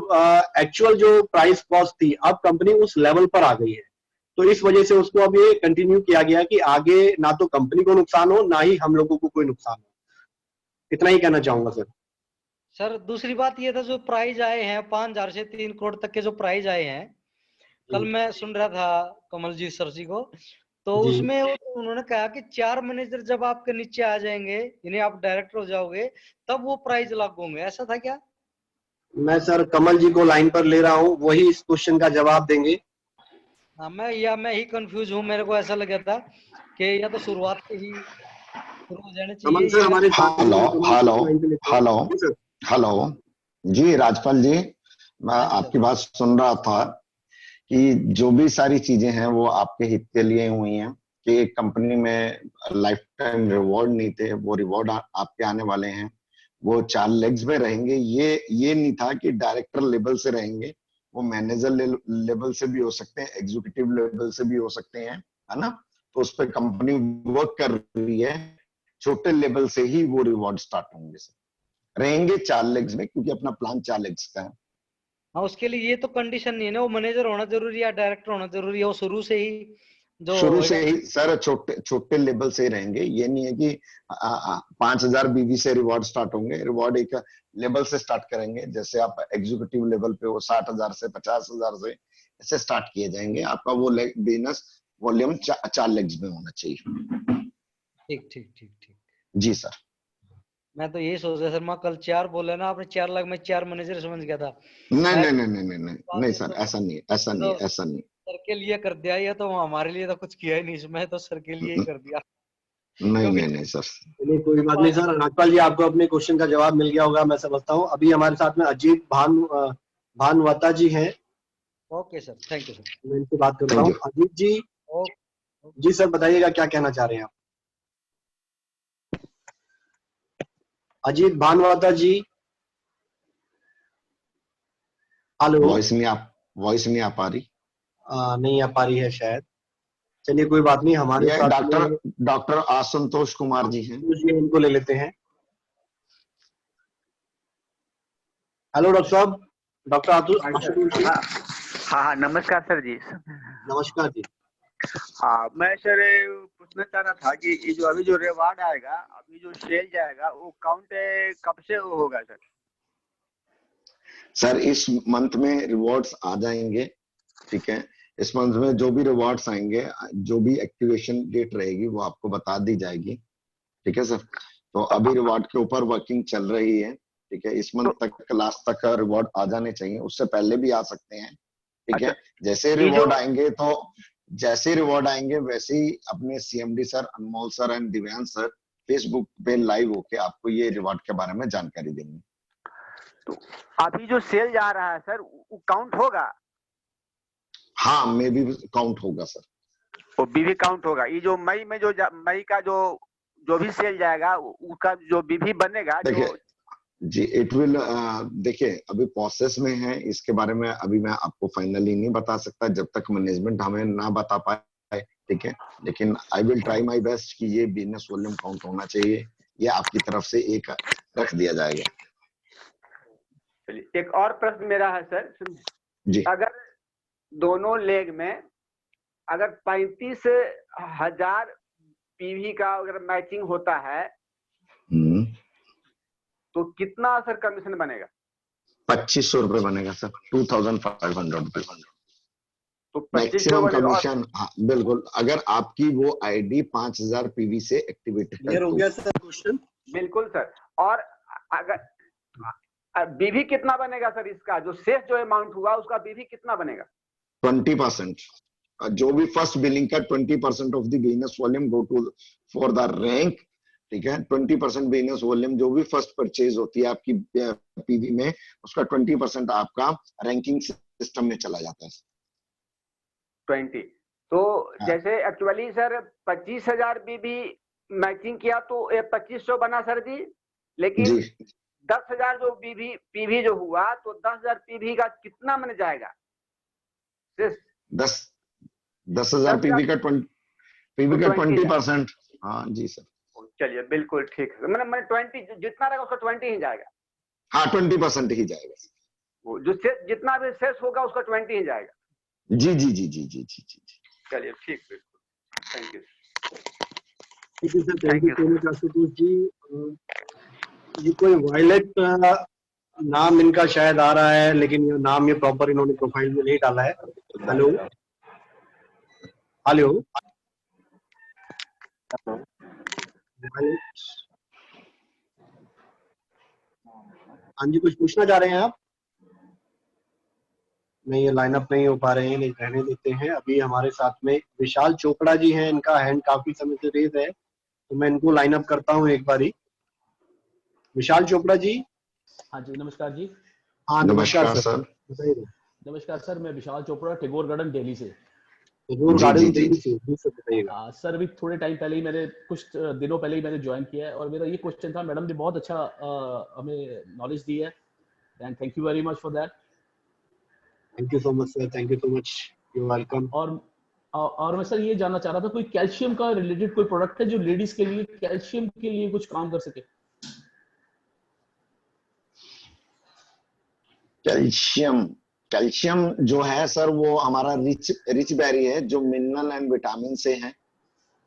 एक्चुअल जो प्राइस कॉस्ट थी, अब कंपनी उस लेवल पर आ गई है। तो इस वजह से उसको अब ये कंटिन्यू किया गया कि आगे ना तो कंपनी को नुकसान हो, ना ही हम लोगों को कोई नुकसान हो। इतना ही कहना चाहूंगा सर। सर दूसरी बात ये था, जो प्राइज आए हैं 5,000 से 3 करोड़ तक के जो प्राइज आए हैं, कल जी। मैं सुन रहा था कमलजीत सर जी को, तो जी। उसमें उन्होंने कहा कि 4 मैनेजर जब आपके नीचे आ जाएंगे, यानी आप डायरेक्टर हो जाओगे, तब वो प्राइज लागू होंगे। ऐसा था क्या? मैं सर कमल जी को लाइन पर ले रहा हूँ, वही इस क्वेश्चन का जवाब देंगे। हाँ, मैं ही कंफ्यूज हूँ। मेरे को ऐसा लगा था कि या तो शुरुआत से ही शुरू हो जाना कमल चाहिए सर ये। हमारे साथ में हेलो हैं, कमल जी हेलो को लाइन पे लेते हैं। हेलो जी सर। हेलो। जी राजपाल जी, मैं हाँ जी सर। आपकी बात सुन रहा था कि जो भी सारी चीजें हैं वो आपके हित के लिए हुई हैं, कि कंपनी में लाइफ टाइम रिवॉर्ड नहीं थे, वो रिवॉर्ड आपके आने वाले हैं। वो 4 लेग्स में रहेंगे। ये नहीं था कि डायरेक्टर लेवल से रहेंगे, वो मैनेजर लेवल से भी हो सकते हैं, एग्जीक्यूटिव लेवल से भी हो सकते हैं, है ना। तो उस पर कंपनी वर्क कर रही है। छोटे लेवल से ही वो रिवॉर्ड स्टार्ट होंगे सर, रहेंगे 4 लेग्स में, क्योंकि अपना प्लान 4 लेग्स का है। हाँ, उसके लिए ये तो कंडीशन नहीं है ना, वो मैनेजर होना जरूरी है या डायरेक्टर होना जरूरी है, वो शुरू से ही जो शुरू होएगा। से ही सर छोटे छोटे लेवल से ही रहेंगे। ये नहीं है कि 5,000 बीवी से रिवॉर्ड स्टार्ट होंगे। रिवॉर्ड एक लेवल से स्टार्ट करेंगे, जैसे आप एग्जीक्यूटिव लेवल पे हो 60,000 से 50,000 से ऐसे स्टार्ट किए जाएंगे। आपका वो बिजनेस वॉल्यूम 4 लेग्स में होना चाहिए। ठीक ठीक ठीक ठीक। जी सर। मैं तो यही सोच रहा सर, मैं कल 4 बोले ना आपने, 4 लाख में 4 मैनेजर समझ गया था नहीं मैं। नहीं नहीं नहीं नहीं नहीं नहीं ये सर, तो ऐसा नहीं, ऐसा नहीं, तो ऐसा नहीं। सर के लिए कर दिया, ये तो हमारे लिए तो कुछ किया ही नहीं, इसमें तो सर के लिए ही कर दिया। नहीं क्योंकि नहीं नहीं सर। चलिए कोई बात नहीं सर, राजपाल जी आपको अपने क्वेश्चन का जवाब मिल गया होगा मैं समझता हूँ। अभी हमारे साथ में अजीत भानुवाता जी हैं, okay sir, thank you sir. मैं इनसे बात करता थैंक हूँ। यू। अजीत जी। ओके। जी सर बताइएगा क्या कहना चाह रहे हैं आप। अजीत भानुवाता जी। हेलो। वॉइस नहीं आ पा रही। नहीं आ पा रही है शायद। चलिए कोई बात नहीं, हमारे ये साथ में डॉक्टर आशुतोष कुमार जी हैं। उनको ले लेते हैं। हेलो डॉक्टर साहब, डॉक्टर आशुतोष जी। हाँ, नमस्कार सर जी। नमस्कार जी। हाँ, मैं सर पूछना चाह रहा था कि ये जो अभी जो रिवार्ड आएगा, अभी जो सेल जाएगा, वो काउंट कब से होगा सर? सर इस मंथ में रिवॉर्ड्स आ जाएंगे, ठीक है। इस मंथ में जो भी रिवॉर्ड्स आएंगे, जो भी एक्टिवेशन डेट रहेगी वो आपको बता दी जाएगी, ठीक है सर। तो अभी रिवॉर्ड के ऊपर वर्किंग चल रही है, ठीक है। इस मंथ तक, लास्ट तक रिवॉर्ड आ जाने चाहिए, उससे पहले भी आ सकते हैं, ठीक है। जैसे रिवॉर्ड आएंगे वैसे ही अपने CMD sir, Anmol sir and Divyansh sir Facebook पे लाइव होके आपको ये रिवॉर्ड के बारे में जानकारी देंगे। तो अभी जो सेल जा रहा है सर, वो काउंट होगा? हाँ, मे भी काउंट होगा सर। वो बीवी काउंट होगा। ये जो मई में मई का जो भी सेल जाएगा, उसका जो बीवी बनेगा, देखिए जी, इट विल, देखिए अभी प्रोसेस में है, इसके बारे में अभी मैं आपको फाइनली नहीं बता सकता जब तक मैनेजमेंट हमें ना बता पाए, ठीक है। लेकिन I will try my best कि ये बिजनेस वॉल्यूम काउंट होना चाहिए, ये आपकी तरफ से एक रख दिया जाएगा। चलिए, एक और प्रश्न मेरा है सर जी। अगर दोनों लेग में अगर 35,000 पीवी का अगर मैचिंग होता है तो कितना सर कमीशन बनेगा? 2500 रुपए बनेगा सर, 2500 रुपए। तो मैक्सिमम कमीशन, हाँ बिल्कुल, अगर आपकी वो आईडी 5000 पीवी से एक्टिवेट है। हो गया सर क्वेश्चन? बिल्कुल सर। और अगर बीवी कितना बनेगा सर इसका, जो शेष जो अमाउंट हुआ उसका बीवी कितना बनेगा? 20%। जो भी फर्स्ट बिलिंग का 20% off the business volume go to for the rank, ठीक है। 20% बिजनेस वॉल्यूम जो भी फर्स्ट परचेज होती है आपकी पीवी में, उसका 20% आपका रैंकिंग सिस्टम में चला जाता है। 20। तो जैसे एक्चुअली सर 25,000 बीवी मैचिंग किया तो 2500 बना सर जी, लेकिन 10,000 जो पीवी जो हुआ तो 10,000 पीवी का कितना बन जाएगा? 10,000 पीवी का 20%। हाँ जी सर। चलिए बिल्कुल ठीक है, मैंने 20 जितना रहेगा उसका 20 ही जाएगा। हाँ 20% ही जाएगा। वो जो जितना भी शेष होगा उसका 20 ही जाएगा। जी जी जी जी जी जी जी। चलिए ठीक, बिल्कुल। Thank you. ठीक है sir, thank you so much Ashutosh ji. ये कोई वायलेट नाम इनका शायद आ रहा है, लेकिन ये नाम ये प्रॉपर इन्होंने प्रोफाइल में नहीं डाला है। हेलो हेलो, हाँ जी, कुछ पूछना चाह रहे हैं आप? नहीं, ये लाइनअप नहीं हो पा रहे हैं, नहीं रहने देते हैं। अभी हमारे साथ में विशाल चोपड़ा जी हैं, इनका हैंड काफी समय से रेज है, तो मैं इनको लाइनअप करता हूँ एक बारी। विशाल चोपड़ा जी। हाँ जी, नमस्कार जी। हाँ नमस्कार सर। बताइए। नमस्कार सर, मैं विशाल चोपड़ा, टैगोर गार्डन दिल्ली से। टैगोर गार्डन दिल्ली से जी सर, बताइएगा। सर अभी थोड़े टाइम पहले ही मैंने, कुछ दिनों पहले ही मैंने ज्वाइन किया है, और मेरा ये क्वेश्चन था, मैडम ने बहुत अच्छा हमें नॉलेज दी है, and thank you very much for that. Thank you so much sir, thank you so much, you welcome. और मैं सर ये जानना चाह रहा था, कोई कैल्शियम का रिलेटेड कोई प्रोडक्ट है जो लेडीज के लिए कैल्शियम के लिए कुछ काम कर सके? कैल्शियम जो है सर, वो हमारा रिच बेरी है, जो मिनरल एंड विटामिन से है,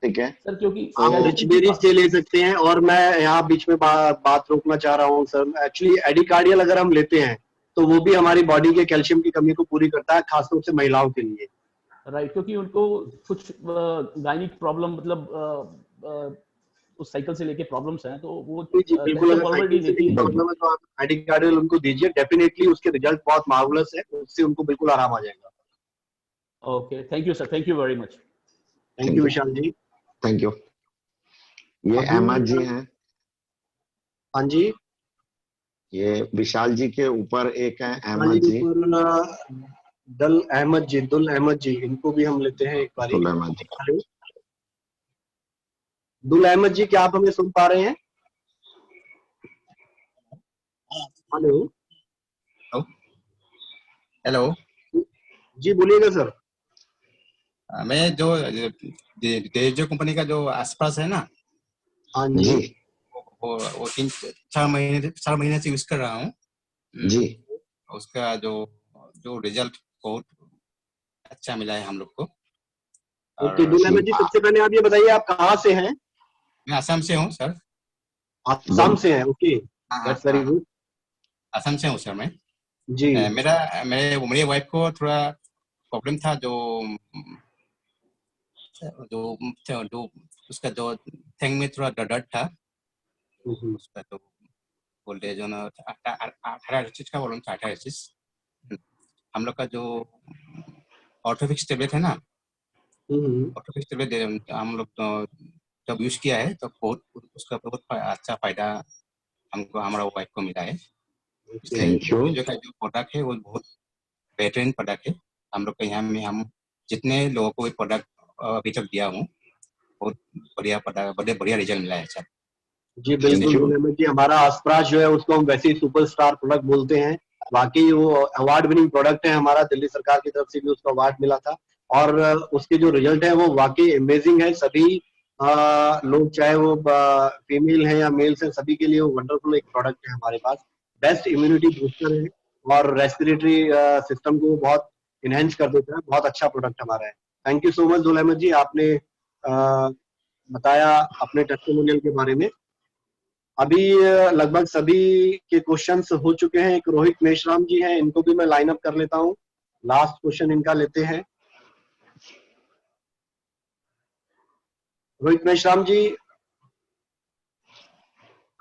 ठीक है सर। क्योंकि आप रिच बेरी से ले सकते हैं। और मैं यहाँ बीच में बात रोकना चाह रहा हूँ सर, एक्चुअली एडिकार्डियल अगर हम लेते हैं तो वो भी हमारी बॉडी के कैल्शियम की कमी को पूरी करता है, खासतौर से महिलाओं के लिए। राइट, क्योंकि उनको कुछ गायनिक प्रॉब्लम, मतलब उस साइकिल से लेके प्रॉब्लम्स हैं, तो वो जी बिल्कुल, अगर साइकिल से लेके प्रॉब्लम है तो आप एडिकार्डियल उनको दीजिए, डेफिनेटली उसके रिजल्ट बहुत मार्वलस है, उससे उनको बिल्कुल आराम आ जाएगा। Okay, thank you sir, thank you very much. Thank you Vishal ji. Thank you. ये अहमद जी हैं। हाँ जी, ये विशाल जी के ऊपर एक है अहमद जी, दुल अहमद जी, इनको भी हम लेते हैं एक बार। दुल अहमद जी, क्या आप हमें सुन पा रहे हैं? हेलो, हेलो जी बोलिएगा सर। मैं जो डेजो कंपनी का जो आसपास है ना, हाँ जी वो 4 महीने से यूज कर रहा हूँ जी। उसका जो रिजल्ट बहुत अच्छा मिला है हम लोग को। ओके दुलाइमत जी, सबसे पहले आप ये बताइए आप कहाँ से हैं? मैं असम से हूँ सर। असम से हैं, ओके, हाँ दैट्स वेरी गुड। असम से हूँ सर मैं। जी मेरे वाइफ को थोड़ा प्रॉब्लम था, जो जो उसका जो थैंग में थोड़ा दर्द था, उसका तो बोलते जो ना 18 चीज का प्रॉब्लम था, 18 चीज। हम लोग का जो ऑर्थोफिक्स टेबलेट है ना, ऑर्थोफिक्स टेबलेट हम लोग तो जब यूज किया है तो बहुत उसका बहुत अच्छा फायदा हमको, हमारा वाइफ को मिला है। इसलिए जो प्रोडक्ट है वो बहुत बेहतरीन प्रोडक्ट है। हम लोग के यहाँ में हम जितने लोगों को प्रोडक्ट अभी तक दिया हूँ, बहुत बढ़िया प्रोडक्ट, बढ़िया रिजल्ट मिला है सर। जी बिल्कुल दुलाइमत जी, हमारा आसप्राश जो है उसको हम वैसे ही सुपरस्टार प्रोडक्ट बोलते हैं। वाकई वो अवार्ड विनिंग प्रोडक्ट है, हमारा दिल्ली सरकार की तरफ से भी उसको अवार्ड मिला था और उसके जो रिजल्ट है वो वाकई अमेजिंग है। सभी लोग चाहे वो फीमेल है या मेल्स है, सभी के लिए वो वंडरफुल एक प्रोडक्ट है हमारे पास। बेस्ट इम्यूनिटी बूस्टर है और रेस्पिरेटरी सिस्टम को बहुत इनहेंस कर देता है। बहुत अच्छा प्रोडक्ट हमारा है। थैंक यू सो मच दुलाइमत जी, आपने बताया अपने टेस्टिमोनियल के बारे में। अभी लगभग सभी के क्वेश्चंस हो चुके हैं। एक रोहित मेश्राम जी हैं, इनको भी मैं लाइन अप कर लेता हूं। लास्ट क्वेश्चन इनका लेते हैं। Rohit Meshram ji,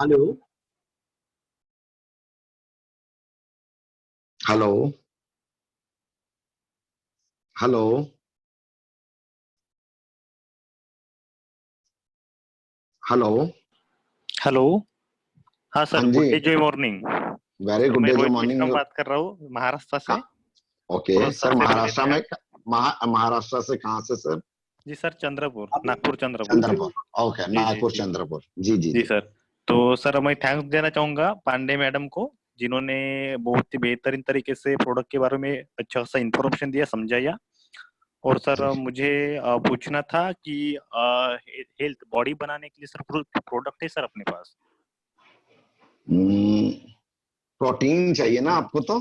hello hello hello hello hello. हाँ सर, गुड डे जय मॉर्निंग। वेरी गुड डे जय मॉर्निंग। बात कर रहा हूँ महाराष्ट्र से। ओके सर, महाराष्ट्र में महाराष्ट्र से कहाँ से सर? जी सर, चंद्रपुर, नागपुर चंद्रपुर। ओके, नागपुर चंद्रपुर। जी जी जी सर। तो सर मैं थैंक्स देना चाहूंगा पांडे मैडम को, जिन्होंने बहुत ही बेहतरीन तरीके से प्रोडक्ट के बारे में अच्छा सा इंफॉर्मेशन दिया, समझाया। और सर मुझे पूछना था कि हेल्थ बॉडी बनाने के लिए सर प्रोडक्ट है सर अपने पास? प्रोटीन चाहिए ना आपको? तो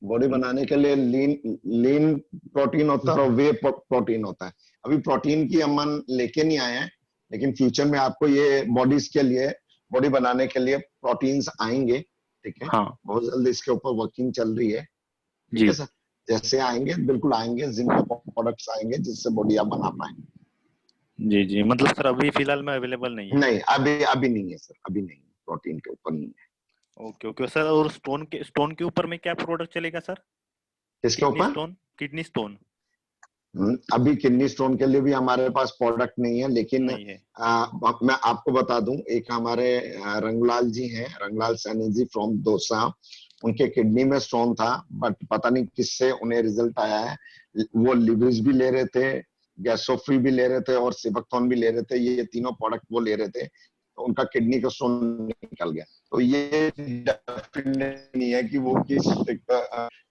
बॉडी बनाने के लिए लीन प्रोटीन होता है और वे प्रोटीन होता है। अभी प्रोटीन की हम लेके नहीं आए हैं, लेकिन फ्यूचर में आपको ये बॉडीज के लिए, बॉडी बनाने के लिए प्रोटीन्स आएंगे। ठीक है, हाँ। बहुत जल्दी इसके ऊपर वर्किंग चल रही है। ठीक है सर, जैसे आएंगे बिल्कुल आएंगे, जिम के प्रोडक्ट्स आएंगे जिससे बॉडी आप बना पाएंगे। जी जी, मतलब सर अभी फिलहाल में अवेलेबल नहीं है? नहीं, अभी नहीं है सर, अभी नहीं है, प्रोटीन के ऊपर नहीं है। Okay okay sir. और स्टोन के ऊपर में क्या प्रोडक्ट चलेगा सर? किसके ऊपर? Kidney stone. अभी किडनी स्टोन के लिए भी हमारे पास प्रोडक्ट नहीं है, लेकिन नहीं है। मैं आपको बता दूं, एक हमारे रंगलाल जी हैं, रंगलाल सैनी जी फ्रॉम दोसा, उनके किडनी में स्टोन था, बट पता नहीं किससे उन्हें रिजल्ट आया है। वो लिविस भी ले रहे थे, गैसोफ्री भी ले रहे थे और सिबकथॉन भी ले रहे थे। ये तीनों प्रोडक्ट वो ले रहे थे, तो उनका किडनी का स्टोन निकल गया। तो ये डेफिनेट नहीं है कि वो किस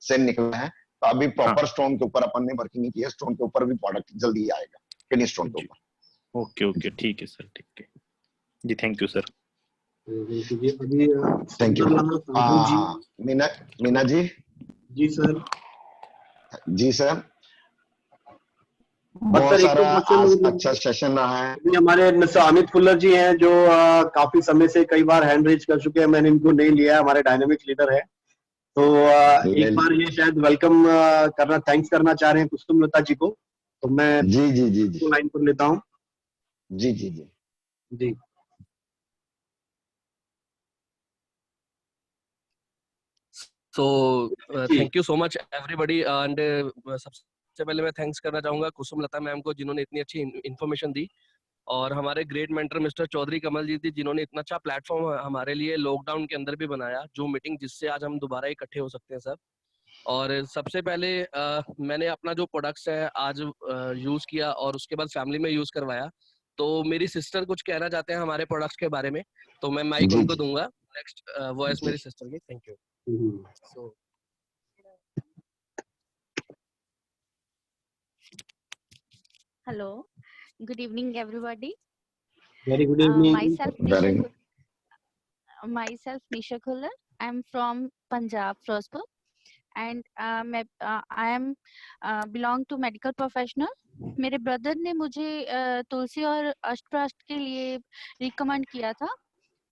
से निकला है। तो अभी प्रॉपर स्टोन के ऊपर अपन ने वर्किंग नहीं की है। स्टोन के ऊपर भी प्रोडक्ट जल्दी आएगा, किडनी स्टोन के ऊपर। ओके ओके, ठीक है सर, ठीक है जी, थैंक यू सर। अभी थैंक यू। मीना जी। जी सर। जी सर, बहुत सारा अच्छा सेशन रहा है। अभी हमारे मिस्टर अमित फुल्लर जी हैं, जो काफी समय से कई बार हैंड रेज कर चुके हैं, मैंने इनको नहीं लिया, हमारे डायनेमिक लीडर है। तो एक बार ये शायद वेलकम करना, थैंक्स करना चाह रहे हैं कुसुम लता जी को, तो मैं जी जी जी जी लाइन पर लेता हूँ। जी जी जी जी। So thank you so much everybody and सबसे पहले मैं थैंक्स करना चाहूंगा कुसुम लता मैम को, जिन्होंने इतनी अच्छी इन्फॉर्मेशन दी, और हमारे ग्रेट मेंटर मिस्टर चौधरी कमल जी थी, जिन्होंने इतना अच्छा प्लेटफॉर्म हमारे लिए लॉकडाउन के अंदर भी बनाया, जो मीटिंग, जिससे आज हम दोबारा इकट्ठे हो सकते हैं सर। और सबसे पहले मैंने अपना जो प्रोडक्ट्स है आज यूज किया और उसके बाद फैमिली में यूज करवाया। तो मेरी सिस्टर कुछ कहना चाहते हैं हमारे प्रोडक्ट्स के बारे में, तो मैं माइक उनको दूंगा। नेक्स्ट वॉइस मेरी सिस्टर की। Thank you. Hello. Good evening, everybody. Very good evening. Myself, Nisha Khullar. I'm from Punjab, Firozpur, and I am belong to medical professional. मेरे ब्रदर ने मुझे तुलसी और अष्टप्राष्ट के लिए रिकमेंड किया था,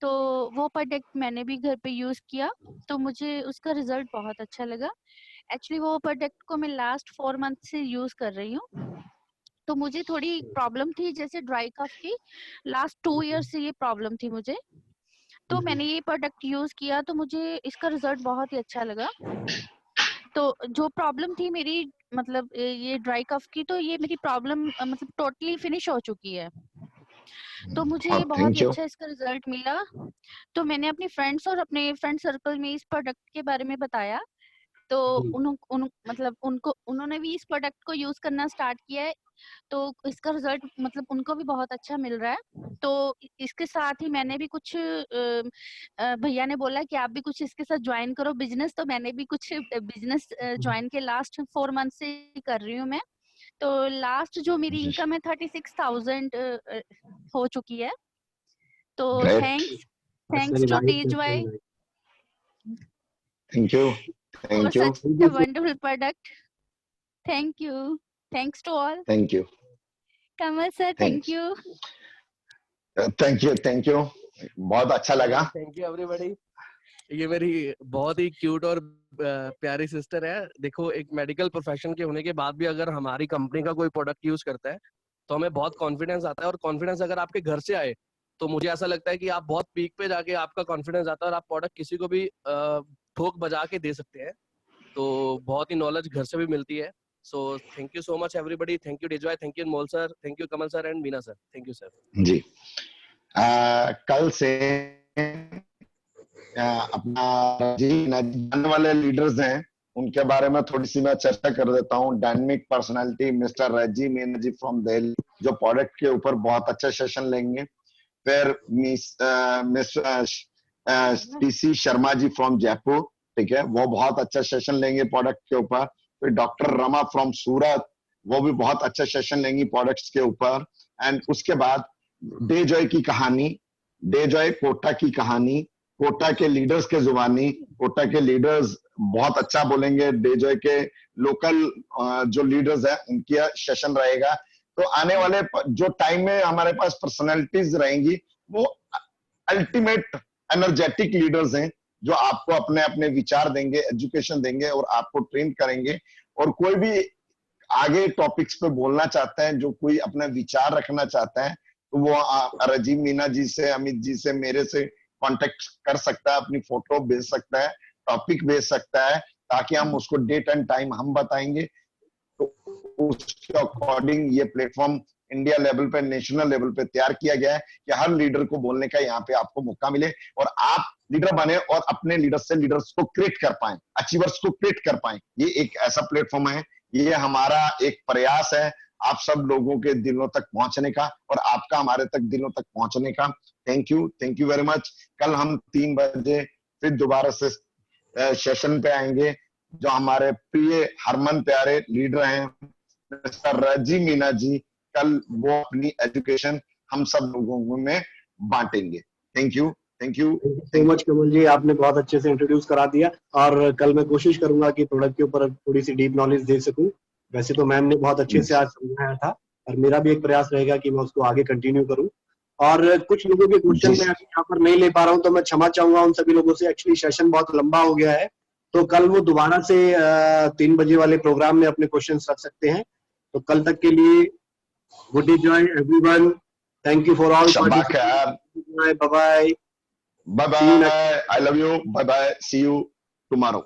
तो वो प्रोडक्ट मैंने भी घर पे यूज किया, तो मुझे उसका रिजल्ट बहुत अच्छा लगा। एक्चुअली वो प्रोडक्ट को मैं लास्ट 4 मंथ से यूज कर रही हूँ। तो मुझे थोड़ी प्रॉब्लम थी जैसे ड्राई कफ की, लास्ट 2 ईयर से ये प्रॉब्लम थी मुझे। तो मैंने ये प्रोडक्ट यूज किया तो मुझे इसका रिजल्ट बहुत ही अच्छा लगा। तो जो प्रॉब्लम थी मेरी मतलब ये ड्राई कफ की, तो ये मेरी प्रॉब्लम मतलब टोटली फिनिश हो चुकी है। तो मुझे बहुत ही अच्छा इसका रिजल्ट मिला। तो मैंने अपने फ्रेंड्स और अपने फ्रेंड सर्कल में इस प्रोडक्ट के बारे में बताया, तो उन्होंने भी इस प्रोडक्ट को यूज करना स्टार्ट किया है, तो इसका रिजल्ट मतलब उनको भी बहुत अच्छा मिल रहा है। तो इसके साथ ही मैंने भी कुछ भैया ने बोला कि आप भी कुछ इसके साथ ज्वाइन करो बिजनेस, तो मैंने भी कुछ बिजनेस ज्वाइन के लास्ट 4 मंथ से कर रही हूँ मैं। तो लास्ट जो मेरी इनकम है 36,000 हो चुकी है। तो thanks to DJoy for such a wonderful product. Thank you. Thanks to all. Thank you. Kamal sir, thank you. Thank you. बहुत अच्छा लगा। Thank you everybody. ये मेरी बहुत ही क्यूट और प्यारी सिस्टर है। देखो, एक मेडिकल प्रोफेशन के होने के बाद भी अगर हमारी कंपनी का कोई प्रोडक्ट यूज करता है तो हमें बहुत कॉन्फिडेंस आता है, और कॉन्फिडेंस अगर आपके घर से आए तो मुझे ऐसा लगता है कि आप बहुत पीक पे जाके आपका कॉन्फिडेंस आता है और आप प्रोडक्ट किसी को भी ठोक बजा के दे सकते हैं। तो बहुत ही नॉलेज घर से भी मिलती है। So thank you so much everybody. Thank you DJoy, thank you Anmol sir, thank you Kamal sir and Meena sir. Thank you sir. जी कल से अपना जानने वाले लीडर्स हैं उनके बारे में थोड़ी सी मैं चर्चा कर देता हूँ। डायनेमिक पर्सनालिटी मिस्टर राजी मीना जी फ्रॉम दिल्ली, जो प्रोडक्ट के ऊपर बहुत अच्छा सेशन लेंगे। फिर miss PC Sharma ji from Jaipur, ठीक है, वो बहुत अच्छा सेशन लेंगे प्रोडक्ट के ऊपर। फिर डॉक्टर रमा फ्रॉम सूरत, वो भी बहुत अच्छा सेशन लेंगी प्रोडक्ट्स के ऊपर। एंड उसके बाद DJoy की कहानी, DJoy कोटा की कहानी, कोटा के लीडर्स के जुबानी, कोटा के लीडर्स बहुत अच्छा बोलेंगे। DJoy के लोकल जो लीडर्स हैं उनकी सेशन रहेगा। तो आने वाले जो टाइम में हमारे पास पर्सनैलिटीज रहेंगी वो अल्टीमेट एनर्जेटिक लीडर्स हैं, जो आपको अपने अपने विचार देंगे, एजुकेशन देंगे और आपको ट्रेन करेंगे। और कोई भी आगे टॉपिक्स पे बोलना चाहता है, जो कोई अपना विचार रखना चाहता है, तो वो राजीव मीना जी से, अमित जी से, मेरे से कांटेक्ट कर सकता है, अपनी फोटो भेज सकता है, टॉपिक भेज सकता है, ताकि हम उसको डेट एंड टाइम हम बताएंगे। तो उसके अकॉर्डिंग ये प्लेटफॉर्म इंडिया लेवल पे, नेशनल लेवल पे तैयार किया गया है कि हर लीडर को बोलने का यहाँ पे आपको मौका मिले और आप लीडर बने और अपने लीडर्स से लीडर्स को क्रिएट कर पाए, अचीवर्स को क्रिएट कर पाए। ये एक ऐसा प्लेटफॉर्म है, ये हमारा एक प्रयास है आप सब लोगों के दिलों तक पहुंचने का और आपका हमारे तक दिलों तक पहुंचने का। Thank you very much. कल हम 3 बजे फिर दोबारा से सेशन पे आएंगे, जो हमारे प्रिय हरमन प्यारे लीडर हैं मिस्टर राजीव मीना जी, कल वो अपनी एजुकेशन हम सब लोगों में बांटेंगे। थैंक यू सो मच कमल जी, आपने बहुत अच्छे से इंट्रोड्यूस करा दिया और कल मैं कोशिश करूंगा कि प्रोडक्ट के ऊपर थोड़ी सी डीप नॉलेज दे सकूं। वैसे तो मैम ने बहुत अच्छे से आज समझाया था और मेरा भी एक प्रयास रहेगा कि मैं उसको आगे कंटिन्यू करूं। और कुछ लोगों के क्वेश्चन मैं यहाँ पर नहीं ले पा रहा हूँ तो मैं क्षमा चाहूंगा उन सभी लोगों से। एक्चुअली सेशन बहुत लंबा हो गया है, तो कल वो दोबारा से 3 बजे वाले प्रोग्राम में अपने क्वेश्चन रख सकते हैं। तो कल तक के लिए good DJoy everyone, thank you for all, bye bye, I love you, bye bye, see you tomorrow.